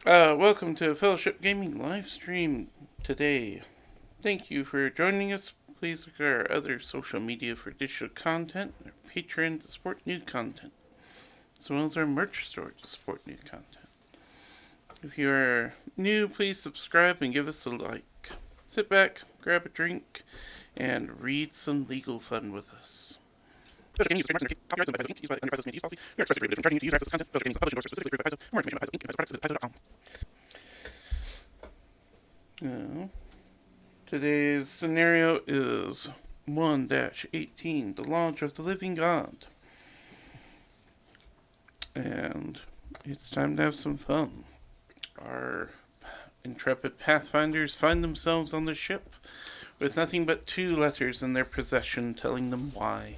Welcome to Fellowship Gaming live stream today. Thank you for joining us. Please look at our other social media for additional content, our Patreon to support new content, as well as our merch store to support new content. If you are new, please subscribe and give us a like. Sit back, grab a drink, and read some legal fun with us. Fellowship Gaming uses trademarks under copyrights owned by Paizo Inc. Used by under Paizo's community use policy. We are expressly prohibited from charging you to use or access this content. Fellowship Gaming does not publish, endorse, or specifically prohibit Paizo. For more information about Paizo Inc. and its products, visit Paizo.com. Today's scenario is 1-18, The Lodge of the Living God. And it's time to have some fun. Our intrepid pathfinders find themselves on the ship with nothing but 2 letters in their possession telling them why.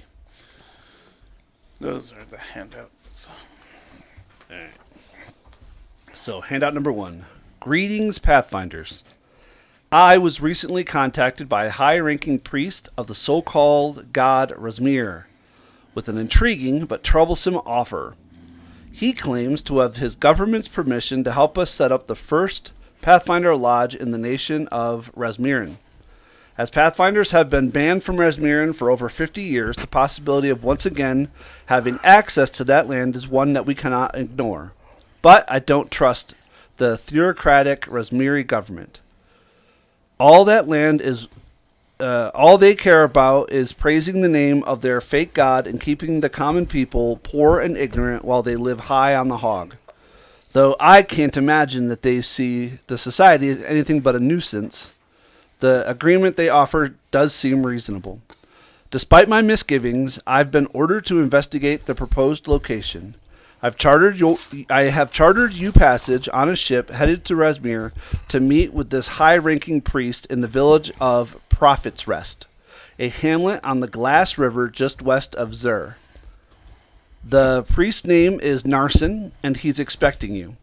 Those are the handouts. Alright. So, handout number 1. Greetings, Pathfinders. I was recently contacted by a high-ranking priest of the so-called god Rasmir with an intriguing but troublesome offer. He claims to have his government's permission to help us set up the first Pathfinder lodge in the nation of Rasmirin. As Pathfinders have been banned from Rasmirin for over 50 years, the possibility of once again having access to that land is one that we cannot ignore. But I don't trust the theocratic Rasmiri government. All that land is, all they care about is praising the name of their fake god and keeping the common people poor and ignorant while they live high on the hog. Though I can't imagine that they see the society as anything but a nuisance, the agreement they offer does seem reasonable. Despite my misgivings, I've been ordered to investigate the proposed location. I have chartered you passage on a ship headed to Rasmir to meet with this high-ranking priest in the village of Prophet's Rest, a hamlet on the Glass River just west of Zur. The priest's name is Narsen, and he's expecting you.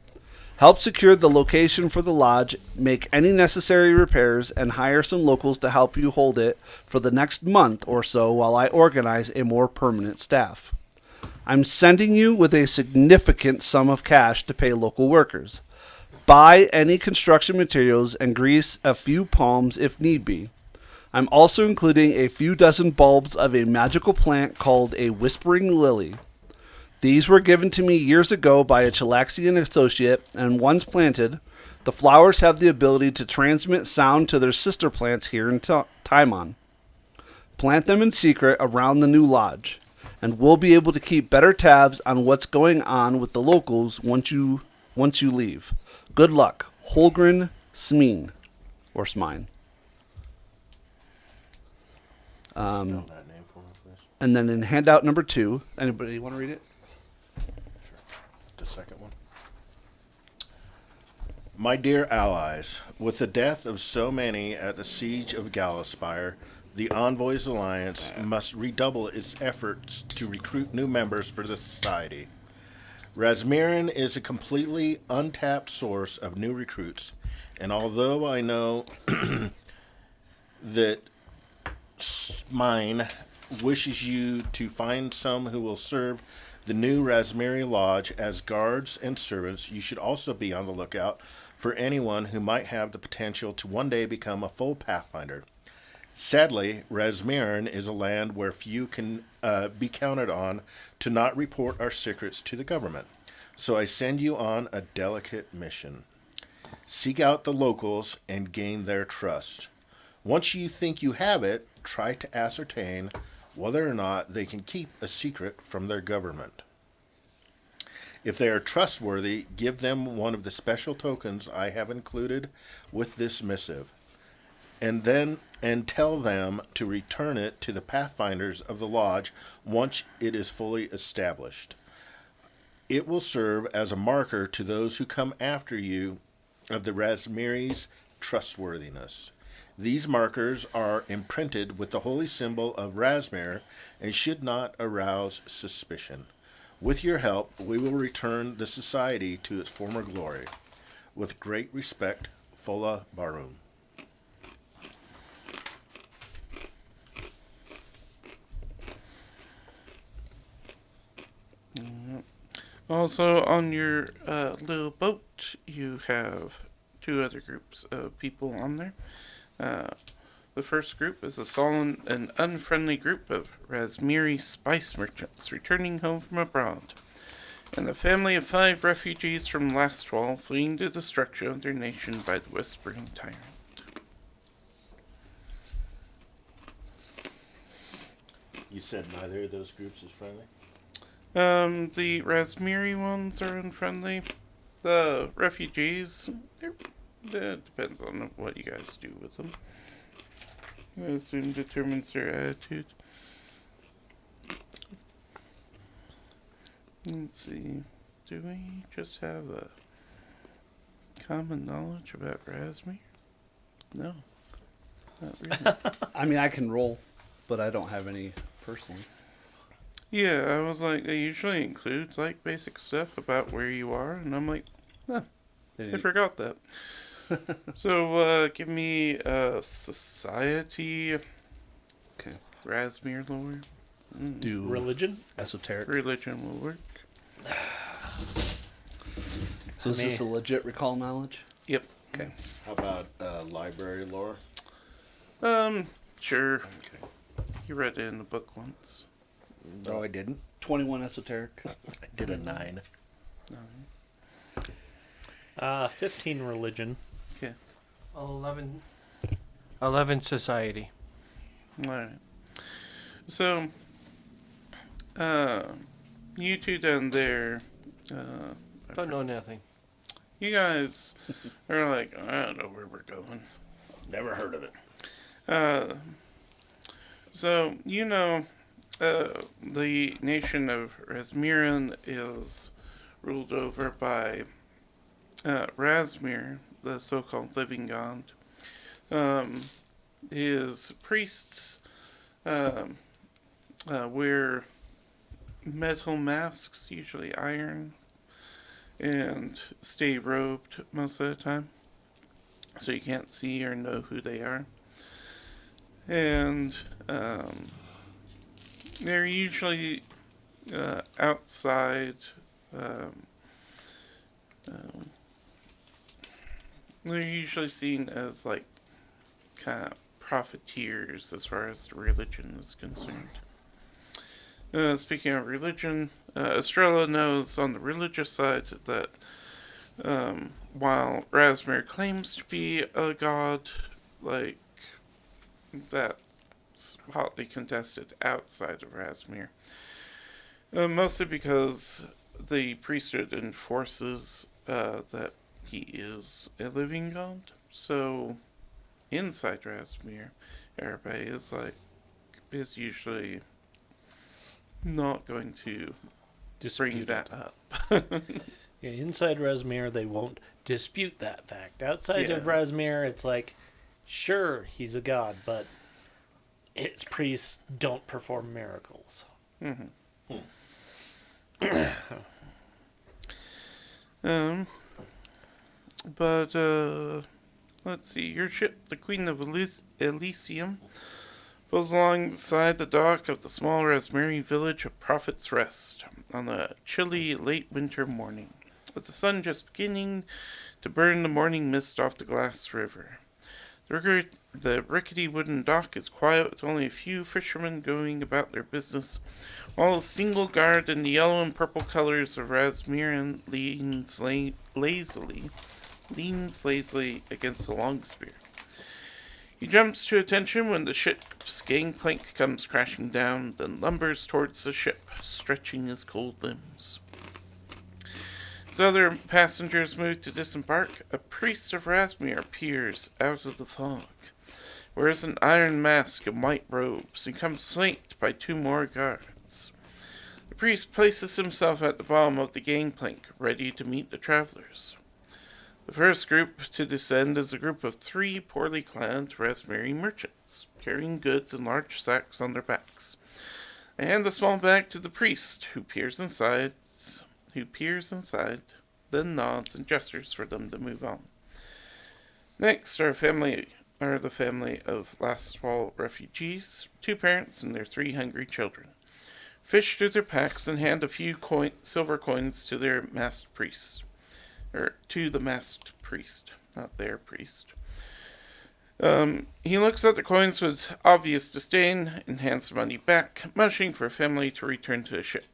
Help secure the location for the lodge, make any necessary repairs, and hire some locals to help you hold it for the next month or so while I organize a more permanent staff. I'm sending you with a significant sum of cash to pay local workers. Buy any construction materials and grease a few palms if need be. I'm also including a few dozen bulbs of a magical plant called a whispering lily. These were given to me years ago by a Chilaxian associate, and once planted, the flowers have the ability to transmit sound to their sister plants here in Taimon. Plant them in secret around the new lodge, and we'll be able to keep better tabs on what's going on with the locals once you leave. Good luck. Holgren Smeen. Or Smine. Spell that name for me, please. And then in handout number 2, anybody want to read it? Sure. The second one. My dear allies, with the death of so many at the siege of Galaspire, the Envoys Alliance must redouble its efforts to recruit new members for the society. Rasmirin is a completely untapped source of new recruits, and although I know that mine wishes you to find some who will serve the new Rasmiri Lodge as guards and servants, you should also be on the lookout for anyone who might have the potential to one day become a full Pathfinder. Sadly, Rasmirin is a land where few can be counted on to not report our secrets to the government. So I send you on a delicate mission. Seek out the locals and gain their trust. Once you think you have it, try to ascertain whether or not they can keep a secret from their government. If they are trustworthy, give them one of the special tokens I have included with this missive, and tell them to return it to the Pathfinders of the Lodge once it is fully established. It will serve as a marker to those who come after you of the Rasmiri's trustworthiness. These markers are imprinted with the holy symbol of Rasmir and should not arouse suspicion. With your help, we will return the society to its former glory. With great respect, Fola Barum. Also, on your little boat, you have two other groups of people on there. Uh, the first group is a sullen and unfriendly group of Razmiri spice merchants returning home from abroad, and a family of 5 refugees from Lastwall fleeing the destruction of their nation by the Whispering Tyrant. You said neither of those groups is friendly? The Razmiri ones are unfriendly. The refugees, that depends on what you guys do with them. I assume determines their attitude. Let's see. Do we just have a common knowledge about Razmir? No, not really. I mean, I can roll, but I don't have any personally. Yeah, I was like, it usually includes like basic stuff about where you are, and I'm like, huh, I forgot that. So, give me society. Okay. Razmir lore. Do Religion? esoteric. Religion will work. So is this a legit recall knowledge? Yep. Okay. How about library lore? Sure. Okay. You read it in the book once. No, I didn't. 21 esoteric. I did a 9. 15 religion. 11 society. Alright. So, you two down there, Don't know nothing. you guys are like, I don't know where we're going. Never heard of it. So, you know, the nation of Razmiran is ruled over by Razmir, the so-called living god. His priests wear metal masks, usually iron, and stay robed most of the time, so you can't see or know who they are. And they're usually outside. They're usually seen as like kind of profiteers as far as the religion is concerned. Speaking of religion, Estrella knows on the religious side that while Razmir claims to be a god, like, that's hotly contested outside of Razmir. Mostly because the priesthood enforces that he is a living god. So inside Razmir, everybody is usually not going to bring Dispute that it. up. Yeah, inside Razmir, they won't dispute that fact. Outside of Yeah. Razmir, it's like, sure, he's a god, but his priests don't perform miracles. Mm-hmm. But let's see. Your ship, the Queen of Elysium, pulls alongside the dock of the small Razmiri village of Prophet's Rest on a chilly late winter morning, with the sun just beginning to burn the morning mist off the glass river. The rickety wooden dock is quiet, with only a few fishermen going about their business, while a single guard in the yellow and purple colors of Razmiran leans lazily against the long spear. He jumps to attention when the ship's gangplank comes crashing down, then lumbers towards the ship, stretching his cold limbs. As other passengers move to disembark, a priest of Razmir appears out of the fog, wears an iron mask and white robes, and comes flanked by 2 more guards. The priest places himself at the bottom of the gangplank, ready to meet the travelers. The first group to descend is a group of 3 poorly clad Razmiri merchants, carrying goods in large sacks on their backs. They hand the small bag to the priest, who peers inside, then nods and gestures for them to move on. Next are the family of Lastwall refugees, 2 parents and their 3 hungry children. fish through their packs, and hand a few silver coins to their masked priest. Or to the masked priest, not their priest. He looks at the coins with obvious disdain and hands the money back, motioning for a family to return to the ship.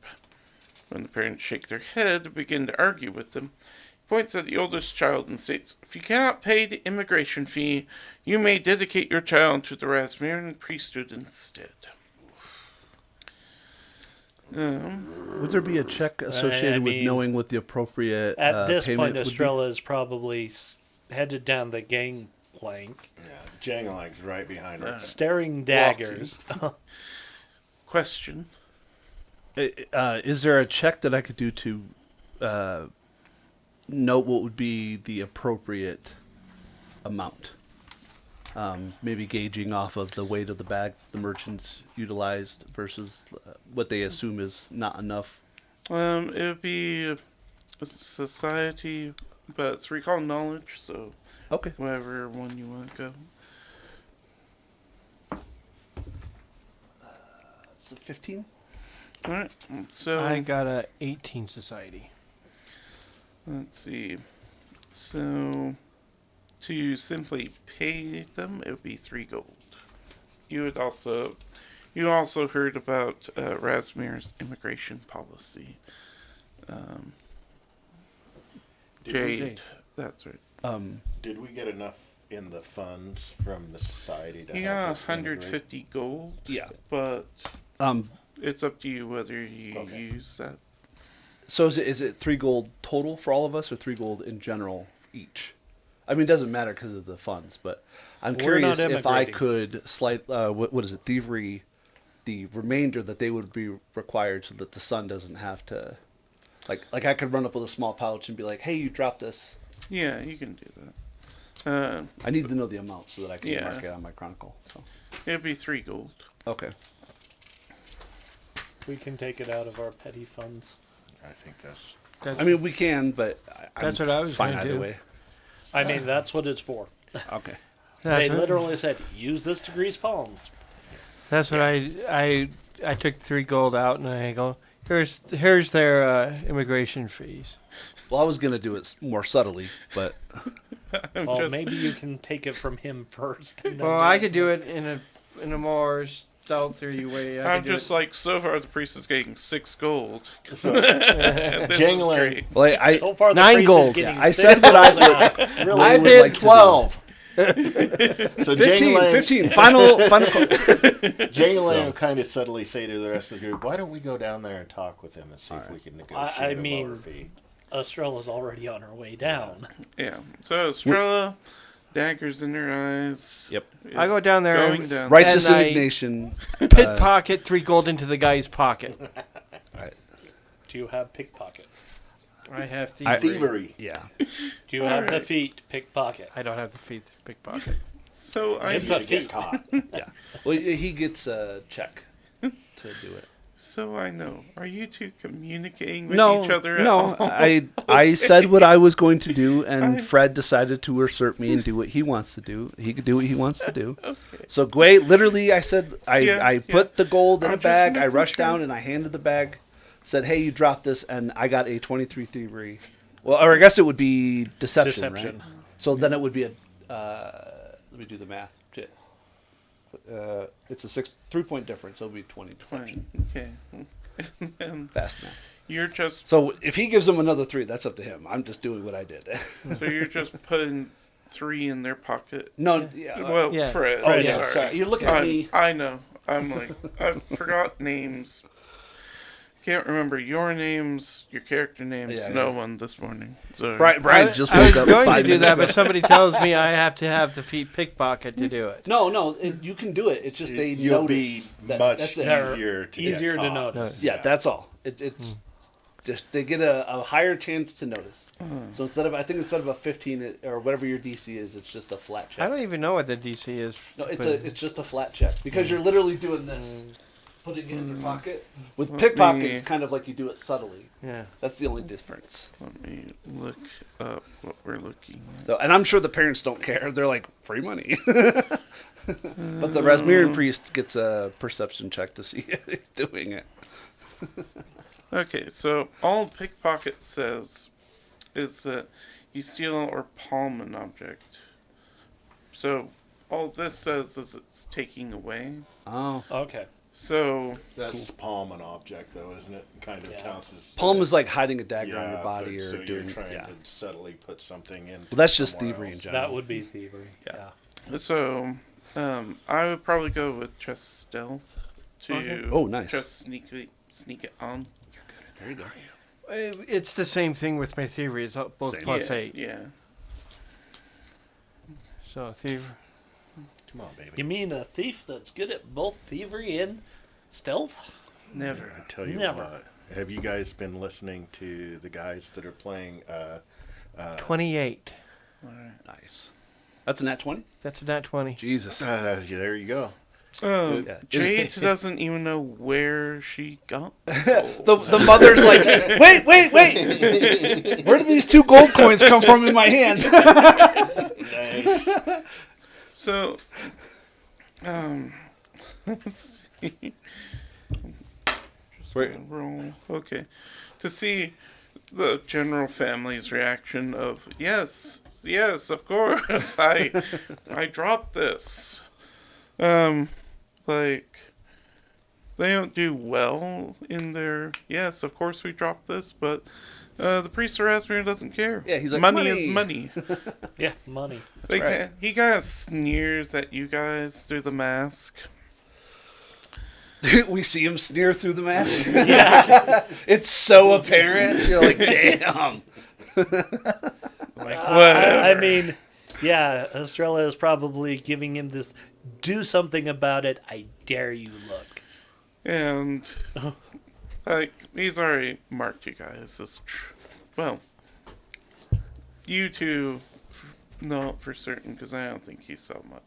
When the parents shake their head and begin to argue with them, he points at the oldest child and states, "If you cannot pay the immigration fee, you may dedicate your child to the Rasmerian priesthood instead." Would there be a check associated with knowing what the appropriate At this payment point, would be? Estrella is probably headed down the gangplank, Jangalang's right behind her. staring daggers. Question. Is there a check that I could do to note what would be the appropriate amount? Maybe gauging off of the weight of the bag the merchants utilized versus what they assume is not enough. It would be a society, but it's recall knowledge, so Okay. whatever one you want to go. It's a 15. Alright, so I got a 18 society. let's see. So, to simply pay them, it would be 3 gold. You also heard about Rasmir's immigration policy. Jade, that's right. Did we get enough in the funds from the society to You help got us integrate? 150 gold, Yeah. but Um. it's up to you whether you Okay. use that. So is it 3 gold total for all of us, or 3 gold in general each? I mean, it doesn't matter because of the funds, but I'm We're not curious if I immigrating. could what is it, thievery, the remainder that they would be required, so that the son doesn't have to, like I could run up with a small pouch and be like, "Hey, you dropped this." Yeah, you can do that. I need to know the amount so that I can Yeah. mark it on my chronicle. So It'd be 3 gold. okay. We can take it out of our petty funds. I think that's I mean, we can, but That's what I was fine gonna either do. way. I mean, that's what it's for. Okay. They That's what, literally said, use this to grease palms. that's what I took 3 gold out and I go, here's their immigration fees. Well, I was gonna do it more subtly, but Well, maybe you can take it from him first. and then Well, do I it. could do it in a more stealthy way. I'm just like, so far the priest is getting 6 gold. so. And this is Jangling. great. well, I So far, the 9 priest gold. is getting I 6 said what I gold and I really I would bid like to do. 12. so 15, Jangalang, 15, final call. Jangalang will kind of subtly say to the rest of the group, "Why don't we go down there and talk with him and see if we can negotiate I a lower mean- fee?" Estrella's already on her way down. Yeah. So Estrella, daggers in her eyes. Yep. I go down there Going and- down. Righteous And I- indignation. Pickpocket 3 gold into the guy's pocket. Right. Do you have pickpocket? I have Thievery. Yeah. Do you have the Alright. feet pickpocket? I don't have the feet to pickpocket. So I It's You a to get feat. caught. Yeah. Well, he gets a check to do it. So I know. Are you two communicating with No, each other at no. all? I said what I was going to do, and Fred decided to usurp me and do what he wants to do. He could do what he wants to do. Okay. So Gway, literally, I said, I Yeah, put the gold in I'm a just bag. I making rushed sure. down and I handed the bag. Said, "Hey, you dropped this," and I got a 23 thievery. Well, or I guess it would be deception, right? So then it would be a. Let me do the math. Shit. It's a 3-point difference. So it'll be 20 deception. Fine. Okay. And Fast math. you're just So if he gives them another 3, that's up to him. I'm just doing what I did. so you're just putting 3 in their pocket. No, yeah. Well, Yeah. Fred. Oh, I'm yeah, sorry. You're looking at me. I know. I'm like, I forgot names. Can't remember your names, your character names. Yeah, no yeah. one this morning. Sorry. Brian just I woke was up going to 5 do minutes that, ago. but somebody tells me I have to have the feet pickpocket to do it. No, you can do it. It's just they You'll notice. be that, much that's it. easier to Easier get to caught. notice. Yeah, that's all. It's just they get a higher chance to notice. So instead of a 15 or whatever your DC is, it's just a flat check. I don't even know what the DC is. No, but- it's just a flat check because you're literally doing this, putting it in your pocket. With pickpocket, it's kind of like you do it subtly. yeah. That's the only difference. Let me look up what we're looking at. So, and I'm sure the parents don't care. They're like, free money. But the Rasmerian priest gets a perception check to see if he's doing it. Okay, so all pickpocket says is that you steal or palm an object. So all this says is it's taking away. Oh, Okay. So That's palm an object, though, isn't it? Kind of Yeah. counts as palm is like hiding a dagger on yeah, your body but or so doing. you're trying Yeah. to subtly put something in. Well, that's just somewhere thievery in else. general. That would be thievery. Yeah. Yeah. so I would probably go with just stealth to Okay. Oh, nice. just sneak it on. There you go. It's the same thing with my thievery. It's both Same. plus yeah, 8. Yeah. So thievery. Come on, baby. You mean a thief that's good at both thievery and stealth? Never. I tell you Never. what. Have you guys been listening to the guys that are playing? 28. All right. Nice. That's a nat 20? That's a nat 20. Jesus. There you go. Yeah. Jade doesn't even know where she got The mother's like, wait! Where did these 2 gold coins come from in my hand? Nice. So, let's see. Just Wait. gonna roll. Okay. To see the general family's reaction of, yes, of course, I dropped this. Like, they don't do well in their, yes, of course we dropped this, but the priest of Rasmussen doesn't care. Yeah, he's like, money is money. money. Yeah, money. right. He kind of sneers at you guys through the mask. We see him sneer through the mask. It's so apparent. You're like, damn. Like, whatever. I mean, yeah, Estrella is probably giving him this, do something about it, I dare you look. And, like, he's already marked you guys as, well, you two know for certain, because I don't think he saw much.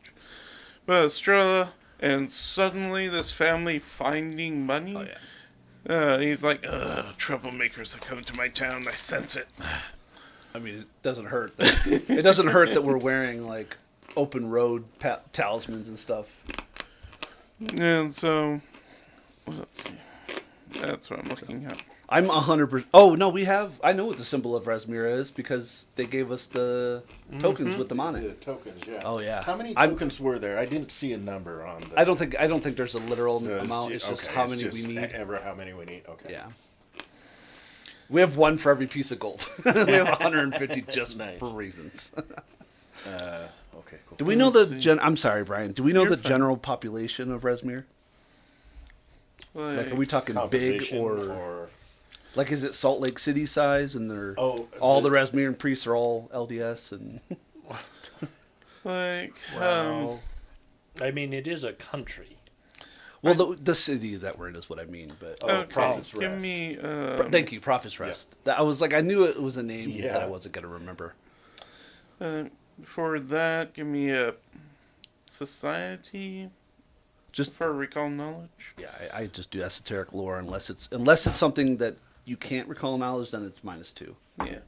But Estrella, and suddenly this family finding money. Oh, yeah. He's like, troublemakers have come to my town. I sense it. I mean, it doesn't hurt. It doesn't hurt that we're wearing, like, open road talismans and stuff. And so, let's see. That's what I'm looking at. I'm 100%. Oh, no, I know what the symbol of Rasmira is because they gave us the tokens with them on The it. tokens, yeah. Oh, yeah. How many I'm- tokens were there? I didn't see a number on the. I don't think there's a literal So amount. It's just okay, how it's many just we need. How many we need. Okay. Yeah. We have 1 for every piece of gold. We have 150 just Nice. for reasons. Okay. Cool. Do we know I'm sorry, Brian. Do we know You're the fine. general population of Rasmir? Like, are we talking big Composition or like is it Salt Lake City size and they're Oh, all the Rasmirian priests are all LDS and Like, Well, I mean, it is a country. well the city that we're in is what I mean. But okay, Prophet's give Rest. me, thank you, Prophet's Rest. I was like I knew it was a name that Yeah. I wasn't gonna remember. for that, give me a society Just for recall knowledge. yeah, I just do esoteric lore unless it's something that you can't recall knowledge, then it's -2. Yeah.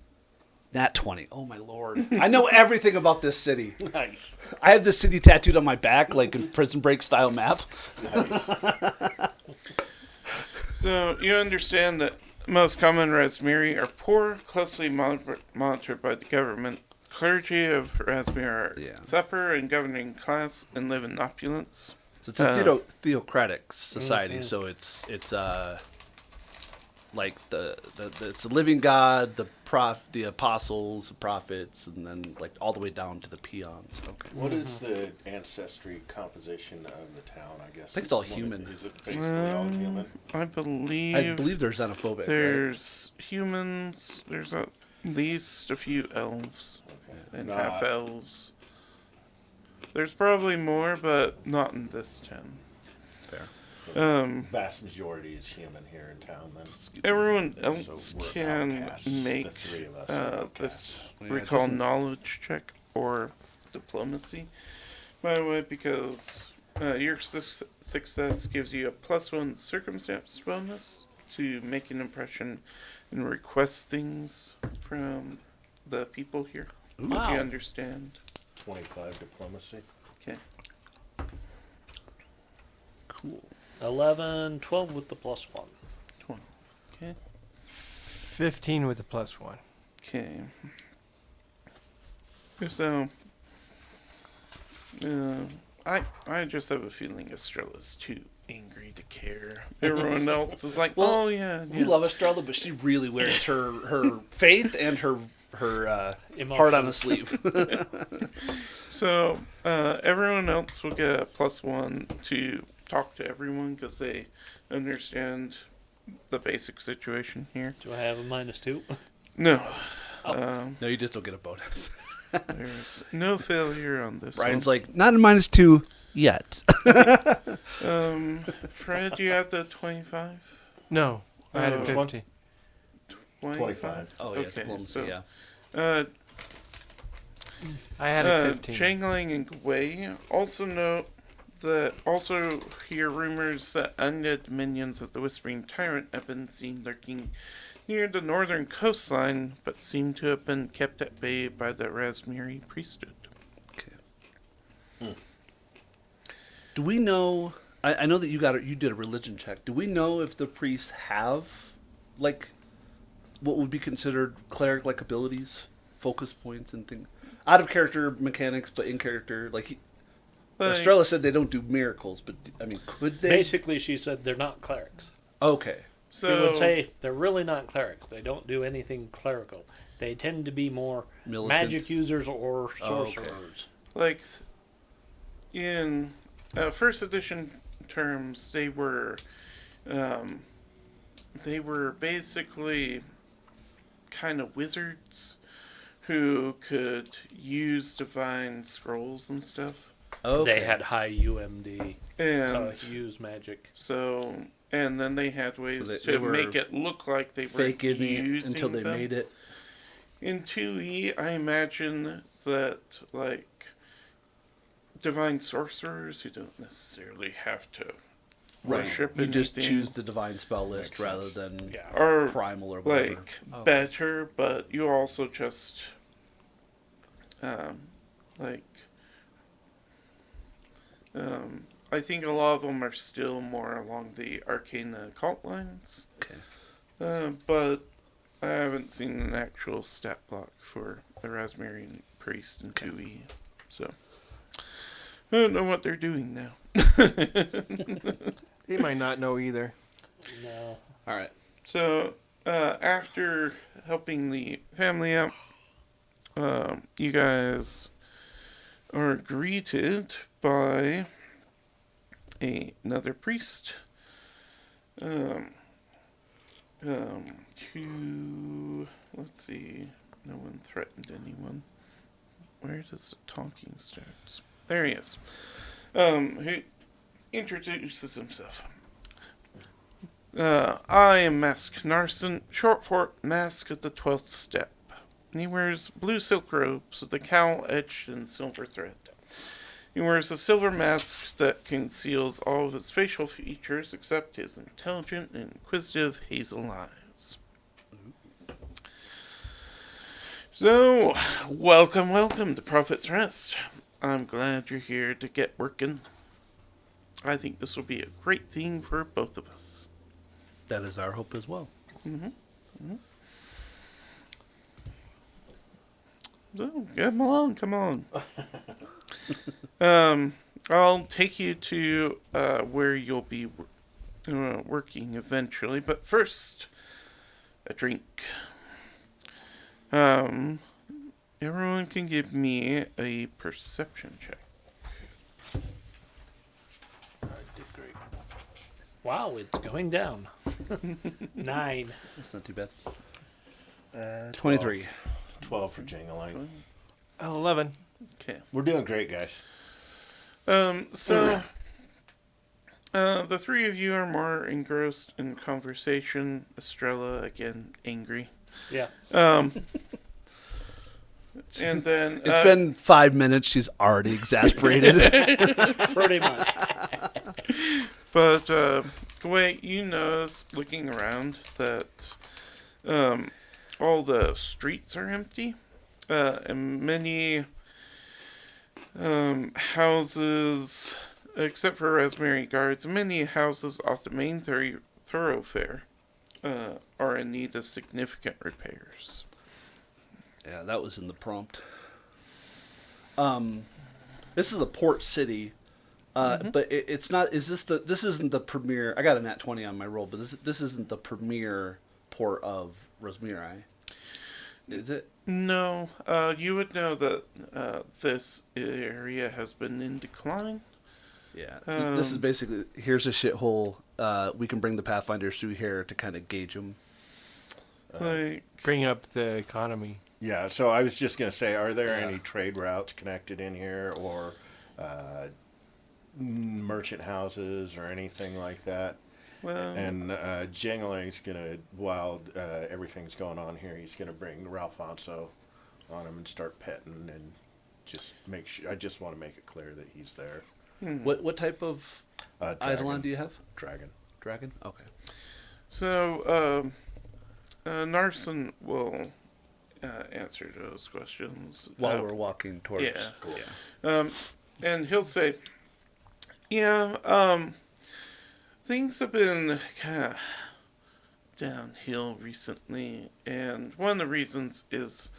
Nat 20. Oh my lord. I know everything about this city. Nice. I have this city tattooed on my back like a Prison Break style map. So, you understand that most common Rasmiri are poor, closely monitored by the government. Clergy of Rasmir are Yeah. supper and governing class and live in opulence. So it's a theocratic society, so it's like it's the living God, the apostles, the prophets, and then like all the way down to the peons. Okay. What is the ancestry composition of the town? I guess I think it's all What human. Is it basically all human? I believe, I believe they're xenophobic, right? there's humans, there's at least a few elves Okay. and Nah, half elves. There's probably more, but not in this town. Fair. Vast majority is human here in town. Then. Everyone So else we're can outcasts. The make three of us are this outcasts. Yeah, it recall doesn't- knowledge check or diplomacy. By the way, because your success gives you a +1 circumstance bonus to make an impression and request things from the people here. As Wow. you understand. 25 diplomacy. Okay. Cool. 11, 12 with the +1. 12. Okay. 15 with a +1. Okay. So, I just have a feeling Estrella's too angry to care. Everyone else is like, Well, oh yeah, We yeah. love Estrella, but she really wears her faith and her heart on the Emotions. sleeve. So everyone else will get a +1 to talk to everyone because they understand the basic situation here. Do I have a -2? No, Oh. No, you just don't get a bonus. there's no failure on this Brian's one. like, not a -2 yet. Fred, you had the 25? No, I had a Which one? 50. 25. Oh, yeah, Okay, diplomacy, so, yeah. I had a 15. Changling and Gwei also hear rumors that undead minions of the Whispering Tyrant have been seen lurking near the northern coastline, but seem to have been kept at bay by the Rasmiri priesthood. Do we know? I know that you did a religion check. Do we know if the priests have, like, what would be considered cleric-like abilities, focus points, and things? Out of character mechanics, but in character, like Like, Estrella said, they don't do miracles. But I mean, could they? Basically, she said they're not clerics. Okay. so We would say they're really not clerics. They don't do anything clerical. They tend to be more Militant. magic users or Oh, okay. sorcerers. like in first edition terms, they were basically kind of wizards who could use divine scrolls and stuff. Okay. They had high UMD And to use magic. so, and then they had ways they to were make it look like they were faking it using until they them. made it. In 2E, I imagine that, like, divine sorcerers who don't necessarily have to worship You just anything choose the divine spell list Makes rather sense. than Yeah. are, primal or whatever. like, Okay. better, but you also just, like, I think a lot of them are still more along the arcane occult lines. Okay. But I haven't seen an actual stat block for the Rasmarian priest in 2E, so I don't know what they're doing now. They might not know either. No. All right. So after helping the family out, you guys are greeted by another priest. Who, let's see, no one threatened anyone. Where does the talking start? There he is. Who introduces himself. I am Mask Narson, short for Mask of the 12th Step. He wears blue silk robes with a cowl etched in silver thread. He wears a silver mask that conceals all of his facial features except his intelligent and inquisitive hazel eyes. So, welcome to Prophet's Rest. I'm glad you're here to get working. I think this will be a great thing for both of us. That is our hope as well. So, come along. I'll take you to where you'll be working eventually, but first, a drink. Everyone can give me a perception check. I did great. Wow, it's going down. 9. That's not too bad. 23. 12 for Jingling. 11. Okay. We're doing great, guys. So, the three of you are more engrossed in conversation. Estrella, again, angry. Yeah. And then... It's been 5 minutes. She's already exasperated. Pretty much. But, wait, you notice, looking around, that all the streets are empty. And many houses, except for Raspberry Guards, many houses off the main thoroughfare are in need of significant repairs. Yeah, that was in the prompt. This is the port city, but it's not. Is this the? This isn't the premier. I got a nat 20 on my roll, but this isn't the premier port of Rosmiri, is it? No, you would know that this area has been in decline. Yeah. This is basically here's a shithole. We can bring the Pathfinders through here to kind of gauge them. Like, Bring up the economy. Yeah, so I was just going to say, are there any trade routes connected in here, or merchant houses, or anything like that? well, And Jangling's going to, while everything's going on here, he's going to bring Ralfonso on him and start petting and just make sure. I just want to make it clear that he's there. What type of Eidolon Dragon. do you have? Dragon. Dragon. Okay. so Narson will answer those questions While we're walking towards. yeah. Cool. And he'll say, yeah, things have been kind of downhill recently, and one of the reasons is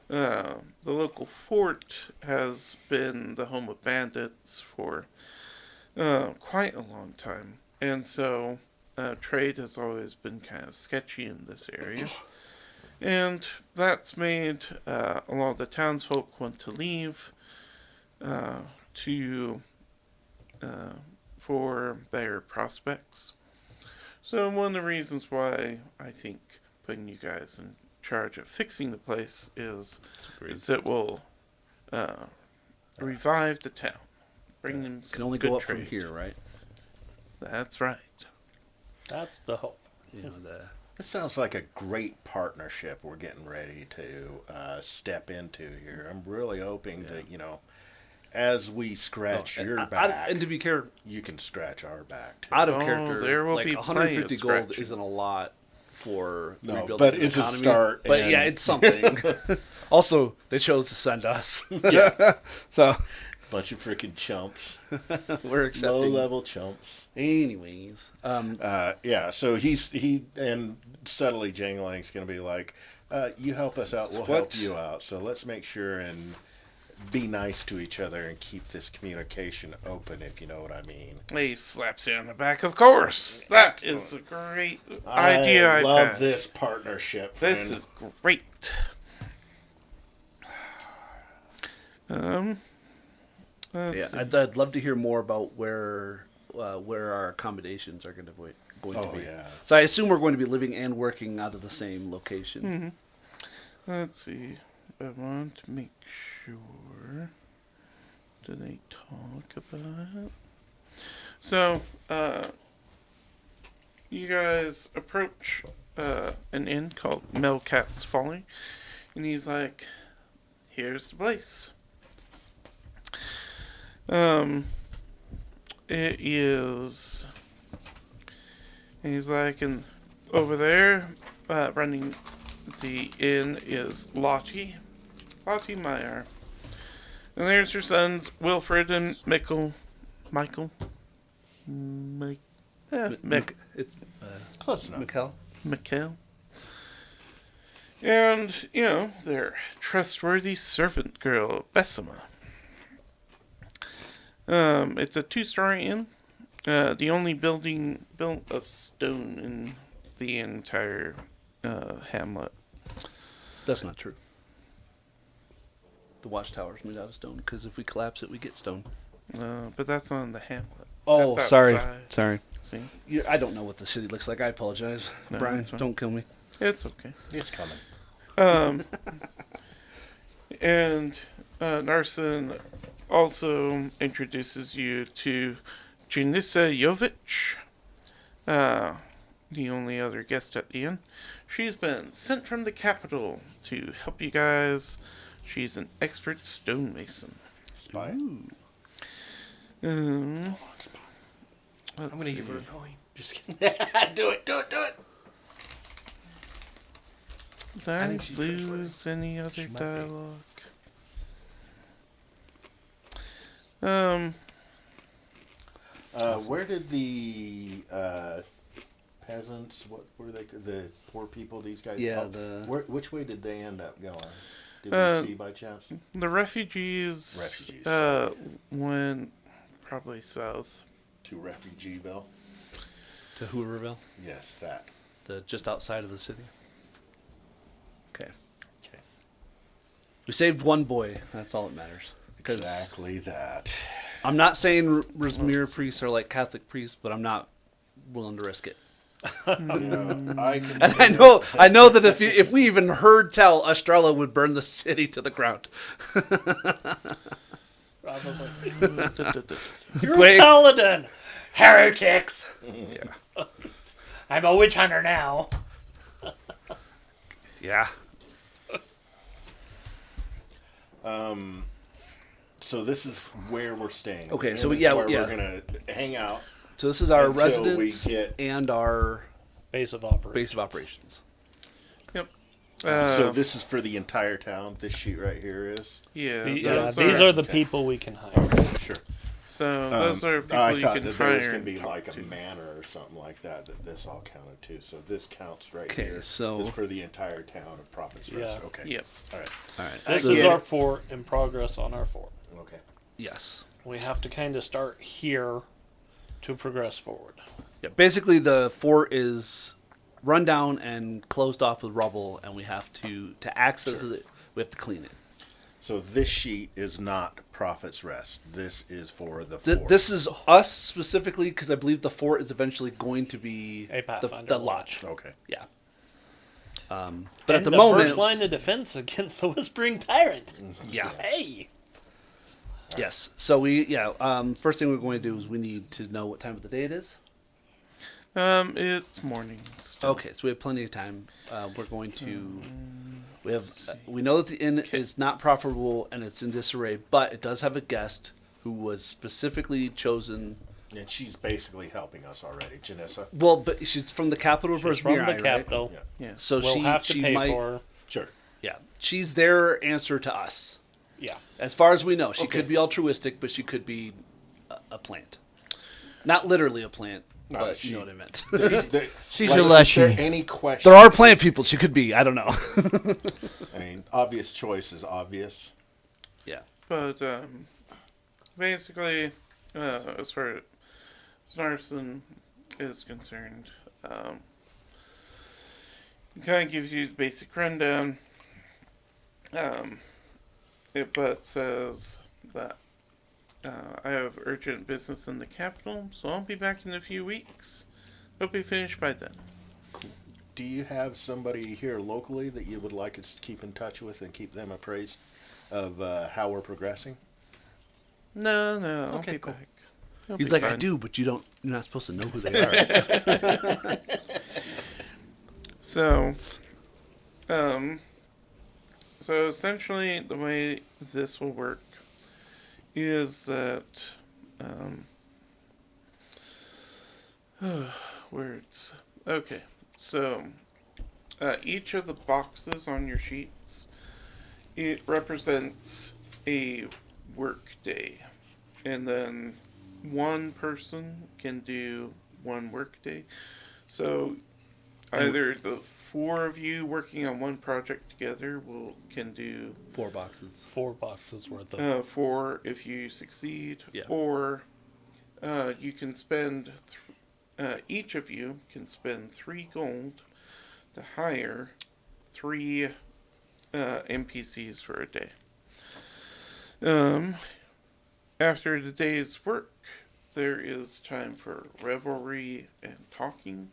the local fort has been the home of bandits for quite a long time, and so trade has always been kind of sketchy in this area. And that's made a lot of the townsfolk want to leave to for better prospects. So one of the reasons why I think putting you guys in charge of fixing the place is it will revive the town, bring them some Can only good go up trade. from here, right? That's right. That's the hope. You know the. This sounds like a great partnership we're getting ready to step into here. I'm really hoping that, as we scratch your back, and to be clear, you can scratch our back too. out of Oh, character, there will like be 150 plenty of gold scratching. isn't a lot for No, rebuilding but the it's a economy. start, But and- yeah, it's something. Also, they chose to send us. Yeah. So Bunch of freaking chumps. we're accepting. Low-level chumps. Anyways, Yeah, so he and subtly Jangling's going to be like, you help us out, we'll help What? you out. So let's make sure and be nice to each other and keep this communication open, if you know what I mean. He slaps you on the back, of course. That is a great idea I I've love had. this partnership. This friend. is great. Let's yeah, see. I'd love to hear more about where our accommodations are going to Oh, be. yeah. So I assume we're going to be living and working out of the same location. Mm-hmm. Let's see. I want to make sure. Do they talk about it? So, you guys approach an inn called Melcat's Folly, and he's like, "Here's the place. It is." And he's like, and over there, running the inn is Lottie Meyer. And there's her sons, Wilfred and Michael. It's Close enough. Mikkel. Mikhail. And, their trustworthy servant girl, Bessima. It's a 2-story inn. The only building built of stone in the entire hamlet. That's not true. The watchtower's made out of stone because if we collapse it, we get stone. But that's not in the hamlet. Oh, That's sorry. outside. Sorry. See? I don't know what the city looks like. I apologize. No, Brian, that's fine. don't kill me. It's okay. It's coming. And Narson also introduces you to Janissa Jovic, the only other guest at the inn. She's been sent from the capital to help you guys. She's an expert stonemason. Spy. Um, I'm let's gonna give see. her a coin. Just kidding. Do it. Did I think she's lose any other She might be. dialogue? Where did the peasants. What were they? The poor people. These guys. Yeah, Which way did they end up going? Did Uh, we see by chance? The refugees. Sorry. Went probably south. To Refugieville. to Hooverville, Yes, that. just outside of the city. Okay. Okay. We saved one boy. That's all that matters. Because Exactly that. I'm not saying Razmir priests are like Catholic priests, but I'm not willing to risk it. I And I know that if we even heard tell, Estrella would burn the city to the ground. Probably. Uh, You're Wait. a paladin. Heretics. Yeah. I'm a witch hunter now. Yeah. So this is where we're staying. Okay, And so this is yeah, where yeah. we're gonna hang out. So this is our Until we residence get- and our Base of operations. base of operations. Yep. So this is for the entire town. This sheet right here is. Yeah. These are the people we can hire. Sure. So those are people I you thought can that there was hire. going to be and talk like a to. manor or something like that. That this all counted too. So this counts right Okay, here. so- It's for the entire town of Prophet's Rest. Yeah. Okay. Yep. All right. All right. This I is get our it. fort in progress on our fort. Okay. Yes. We have to kind of start here to progress forward. Yeah. Basically, the fort is run down and closed off with rubble, and we have to access it. We have to clean it. So this sheet is not Prophet's Rest. This is for the Th- fort. this is us specifically because I believe the fort is eventually going to be A Pathfinder the lodge. Okay. Yeah. But And at the the moment, first line of defense against the Whispering Tyrant. yeah. Hey. Yes. So first thing we're going to do is we need to know what time of the day it is. It's morning. Still. Okay, so we have plenty of time. We're going to. We know that the inn is not profitable and it's in disarray, but it does have a guest who was specifically chosen. And she's basically helping us already, Janessa. Well, but she's from the capital of She's from the Rosmiri, right? capital. Yeah. Yeah. So We'll have to she pay might. for her. Sure. Yeah, she's their answer to us. Yeah. As far as we know, she Okay. could be altruistic, but she could be a plant. Not literally a plant, No, but she- you know what I meant. She's like, a is leshy. there any question? There are plant people. She could be. I don't know. I mean, obvious choice is obvious. Yeah. But basically, as far as Snarson is concerned, it kind of gives you the basic rundown. But says that I have urgent business in the capital, so I'll be back in a few weeks. Hope be finished by then. Do you have somebody here locally that you would like us to keep in touch with and keep them appraised of how we're progressing? No, I'll Okay, be cool. back. It'll He's be like, I fine. do, but you're not supposed to know who they are. So, so essentially, the way this will work is that, words. Okay, so each of the boxes on your sheets, it represents a work day, and then one person can do one work day. So either the four of you working on one project together can do 4 boxes. 4 boxes worth of. 4 if you succeed, Yeah. or you can spend each of you can spend 3 gold to hire 3 NPCs for a day. After the day's work, there is time for revelry and talking.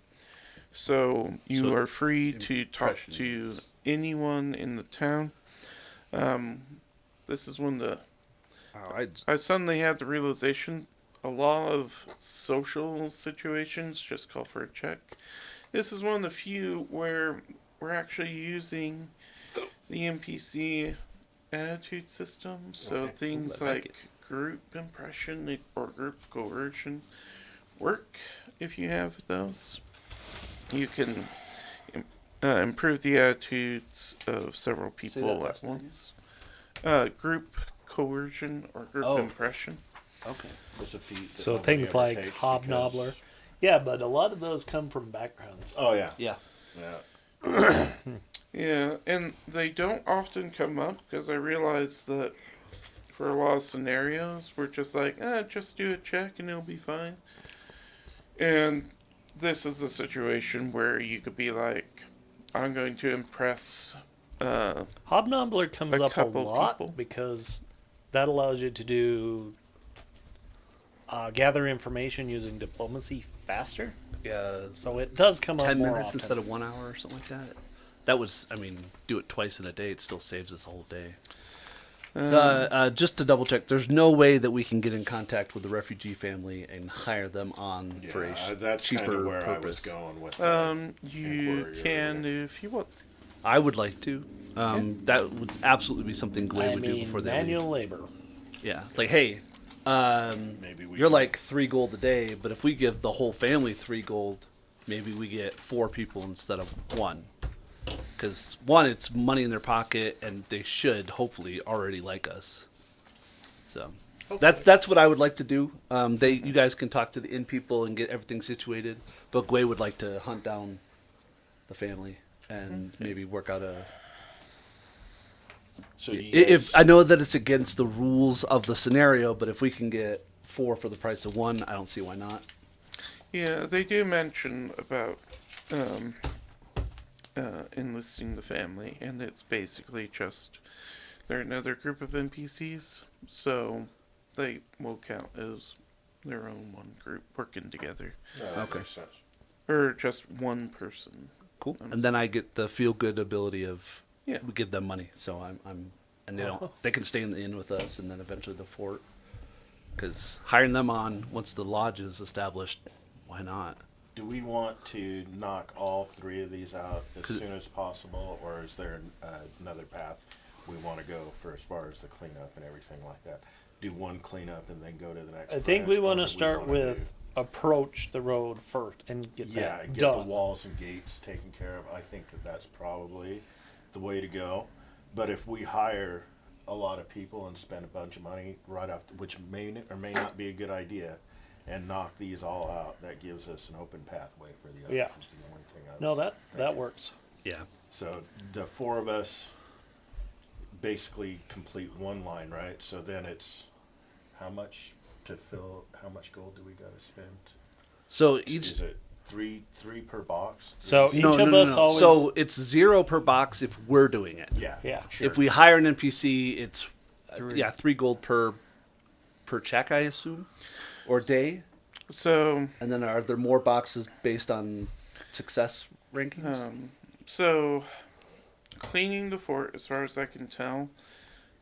So you So are free to talk to impressions. anyone in the town. This is when Oh, I suddenly had the realization a lot of social situations just call for a check. This is one of the few where we're actually using the NPC attitude system. So Okay. things I like like group impression or group coercion work if you have those. You can improve the attitudes of several Say that people last at one once. Group coercion or group Oh. impression. okay. It's a feat that So nobody things ever like takes Hobnobbler. because- Yeah, but a lot of those come from backgrounds. Oh yeah, Yeah. yeah. Yeah, and they don't often come up because I realize that for a lot of scenarios, we're just like, just do a check and it'll be fine. And this is a situation where you could be like, I'm going to impress. Hobnobbler comes A up a couple lot people. because that allows you to do gather information using diplomacy faster. Yeah. So it does come up 10 more minutes often. instead of 1 hour or something like that. That was, I mean, do it twice in a day. It still saves us a whole day. Just to double check, there's no way that we can get in contact with the refugee family and hire them on for a That's kind cheaper of where I was purpose. going with. You inquiry can earlier. if you want. I would like to. That would absolutely be something Gway I would do mean, before they manual leave. labor. Yeah, like, hey, Maybe we you're can- like 3 gold a day, but if we give the whole family 3 gold, maybe we get 4 people instead of 1. Because 1, it's money in their pocket, and they should hopefully already like us. So that's what I would like to do. You guys can talk to the inn people and get everything situated, but Gway would like to hunt down the family and maybe work out a. So do you If guys- I know that it's against the rules of the scenario, but if we can get 4 for the price of 1, I don't see why not. Yeah, they do mention about enlisting the family, and it's basically just they're another group of NPCs, so they will count as their own one group working together, No, that Okay. makes sense. or just one person. Cool. And then I get the feel good ability of Yeah. we give them money, so I'm and they can stay in the inn with us, and then eventually the fort. Because hiring them on once the lodge is established, why not? Do we want to knock all 3 of these out as 'Cause- soon as possible, or is there another path we want to go for as far as the cleanup and everything like that? Do 1 cleanup and then go to the next. I think we branch, want or to do we start wanna with approach the road first and get yeah, that and get done. the walls and gates taken care of. I think that's probably the way to go. But if we hire a lot of people and spend a bunch of money right off, which may or may not be a good idea, and knock these all out, that gives us an open pathway for the others. Yeah. Is the only thing I was No, that thinking. works. Yeah. So the 4 of us basically complete 1 line, right? So then it's how much to fill? How much gold do we got to spend? So each Is it three per box? So Three- each of us always. So it's 0 per box if we're doing it. yeah, Yeah. Sure. If we hire an NPC, it's 3. 3 gold per check, I assume, or day. So, And then are there more boxes based on success rankings? so cleaning the fort, as far as I can tell,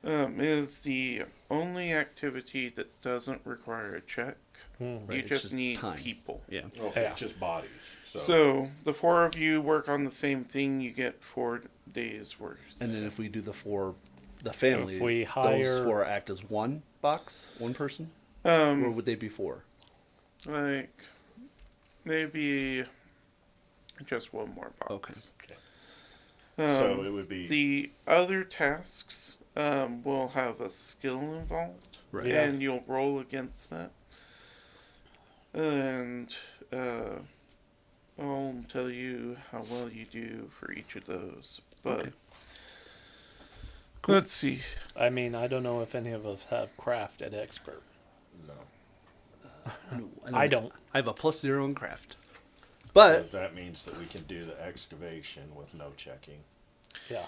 is the only activity that doesn't require a check. Hmm. Right, You it's just just need time. people. Yeah. Okay, Yeah. just bodies. So, So the 4 of you work on the same thing, you get 4 days worth. And then if we do the family, If we hire- those 4 act as 1 box, 1 person, or Um, would they be 4? like maybe just 1 more box. Okay. so it would be The other tasks will have a skill involved, Right. Yeah. and you'll roll against that. And I'll tell you how well you do for each of those. But Okay. let's see. I mean, I don't know if any of us have craft at expert. no. No, I don't. I have a +0 in craft. But But that means that we can do the excavation with no checking. Yeah.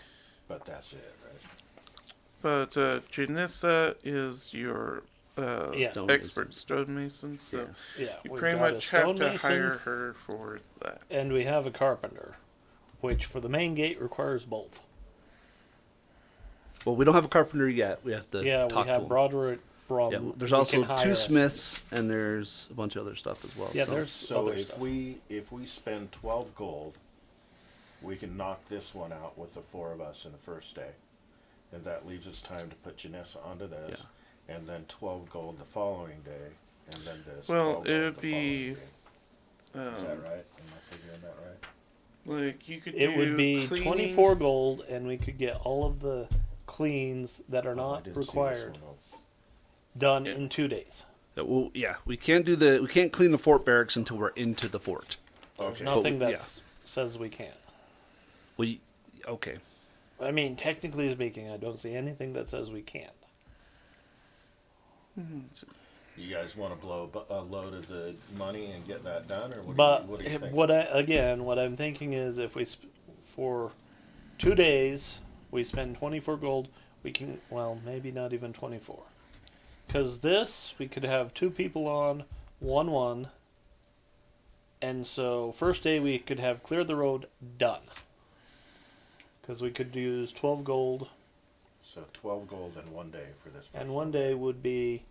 But that's it, right? But Janissa is your Yeah. expert stonemason, so Yeah. Yeah. you we've pretty got a much have to stonemason, hire her for that. and we have a carpenter, which for the main gate requires both. well, we don't have a carpenter yet. We have to Yeah, talk we have to him. Broderick. Yeah, there's we also can 2 hire smiths and there's a bunch of other stuff as well. Yeah, so. there's So other if stuff. we spend 12 gold, we can knock this one out with the 4 of us in the first day, and that leaves us time to put Janessa onto this, and then 12 gold the following day, and then this. Well, 12 gold it would the be, following day. Is that right? Am I figuring that right? like you could It do would be cleaning. 24 gold, and we could get all of the cleans that are Oh, I not didn't see this required one. Oh, done Yeah. in 2 days. Well, yeah, we can't clean the fort barracks until we're into the fort. There's Okay. nothing But, that says we can't. Okay. I mean, technically speaking, I don't see anything that says we can't. You guys want to blow a load of the money and get that done, or what do you think? What I'm thinking is, if we for 2 days we spend 24 gold, we can maybe not even 24, because this we could have 2 people on 1-1, and so first day we could have clear the road done, because we could use 12 gold. So 12 gold in 1 day for this. And 1 day would be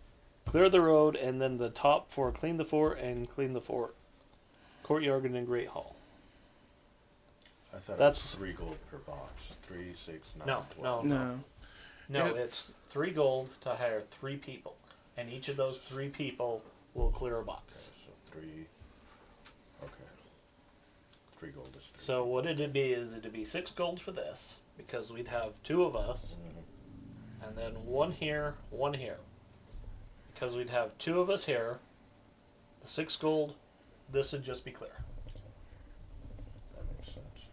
clear the road, and then the top for clean the fort and clean the fort, courtyard, and then Great Hall. I thought That's- it was 3 gold per box. 3, 6, 9, No, 12. No. No, It's- it's 3 gold to hire 3 people, and each of those 3 people will clear a Okay, box. so 3. Okay. 3 gold is 3. So what it'd be is it'd be 6 gold for this, because we'd have 2 of us, and then 1 here, 1 here. Because we'd have 2 of us here, the 6 gold, this would just be clear. That makes sense.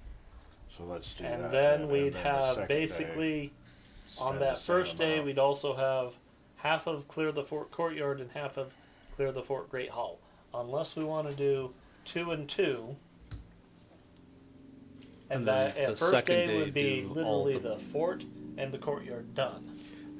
So let's do And that. then and we'd then the have second day, basically, on spend that the same first day, amount. we'd also have half of clear the fort courtyard and half of clear the fort Great Hall. Unless we want to do 2 and 2. And then that the first second day day would be do all literally the- the fort and the courtyard done.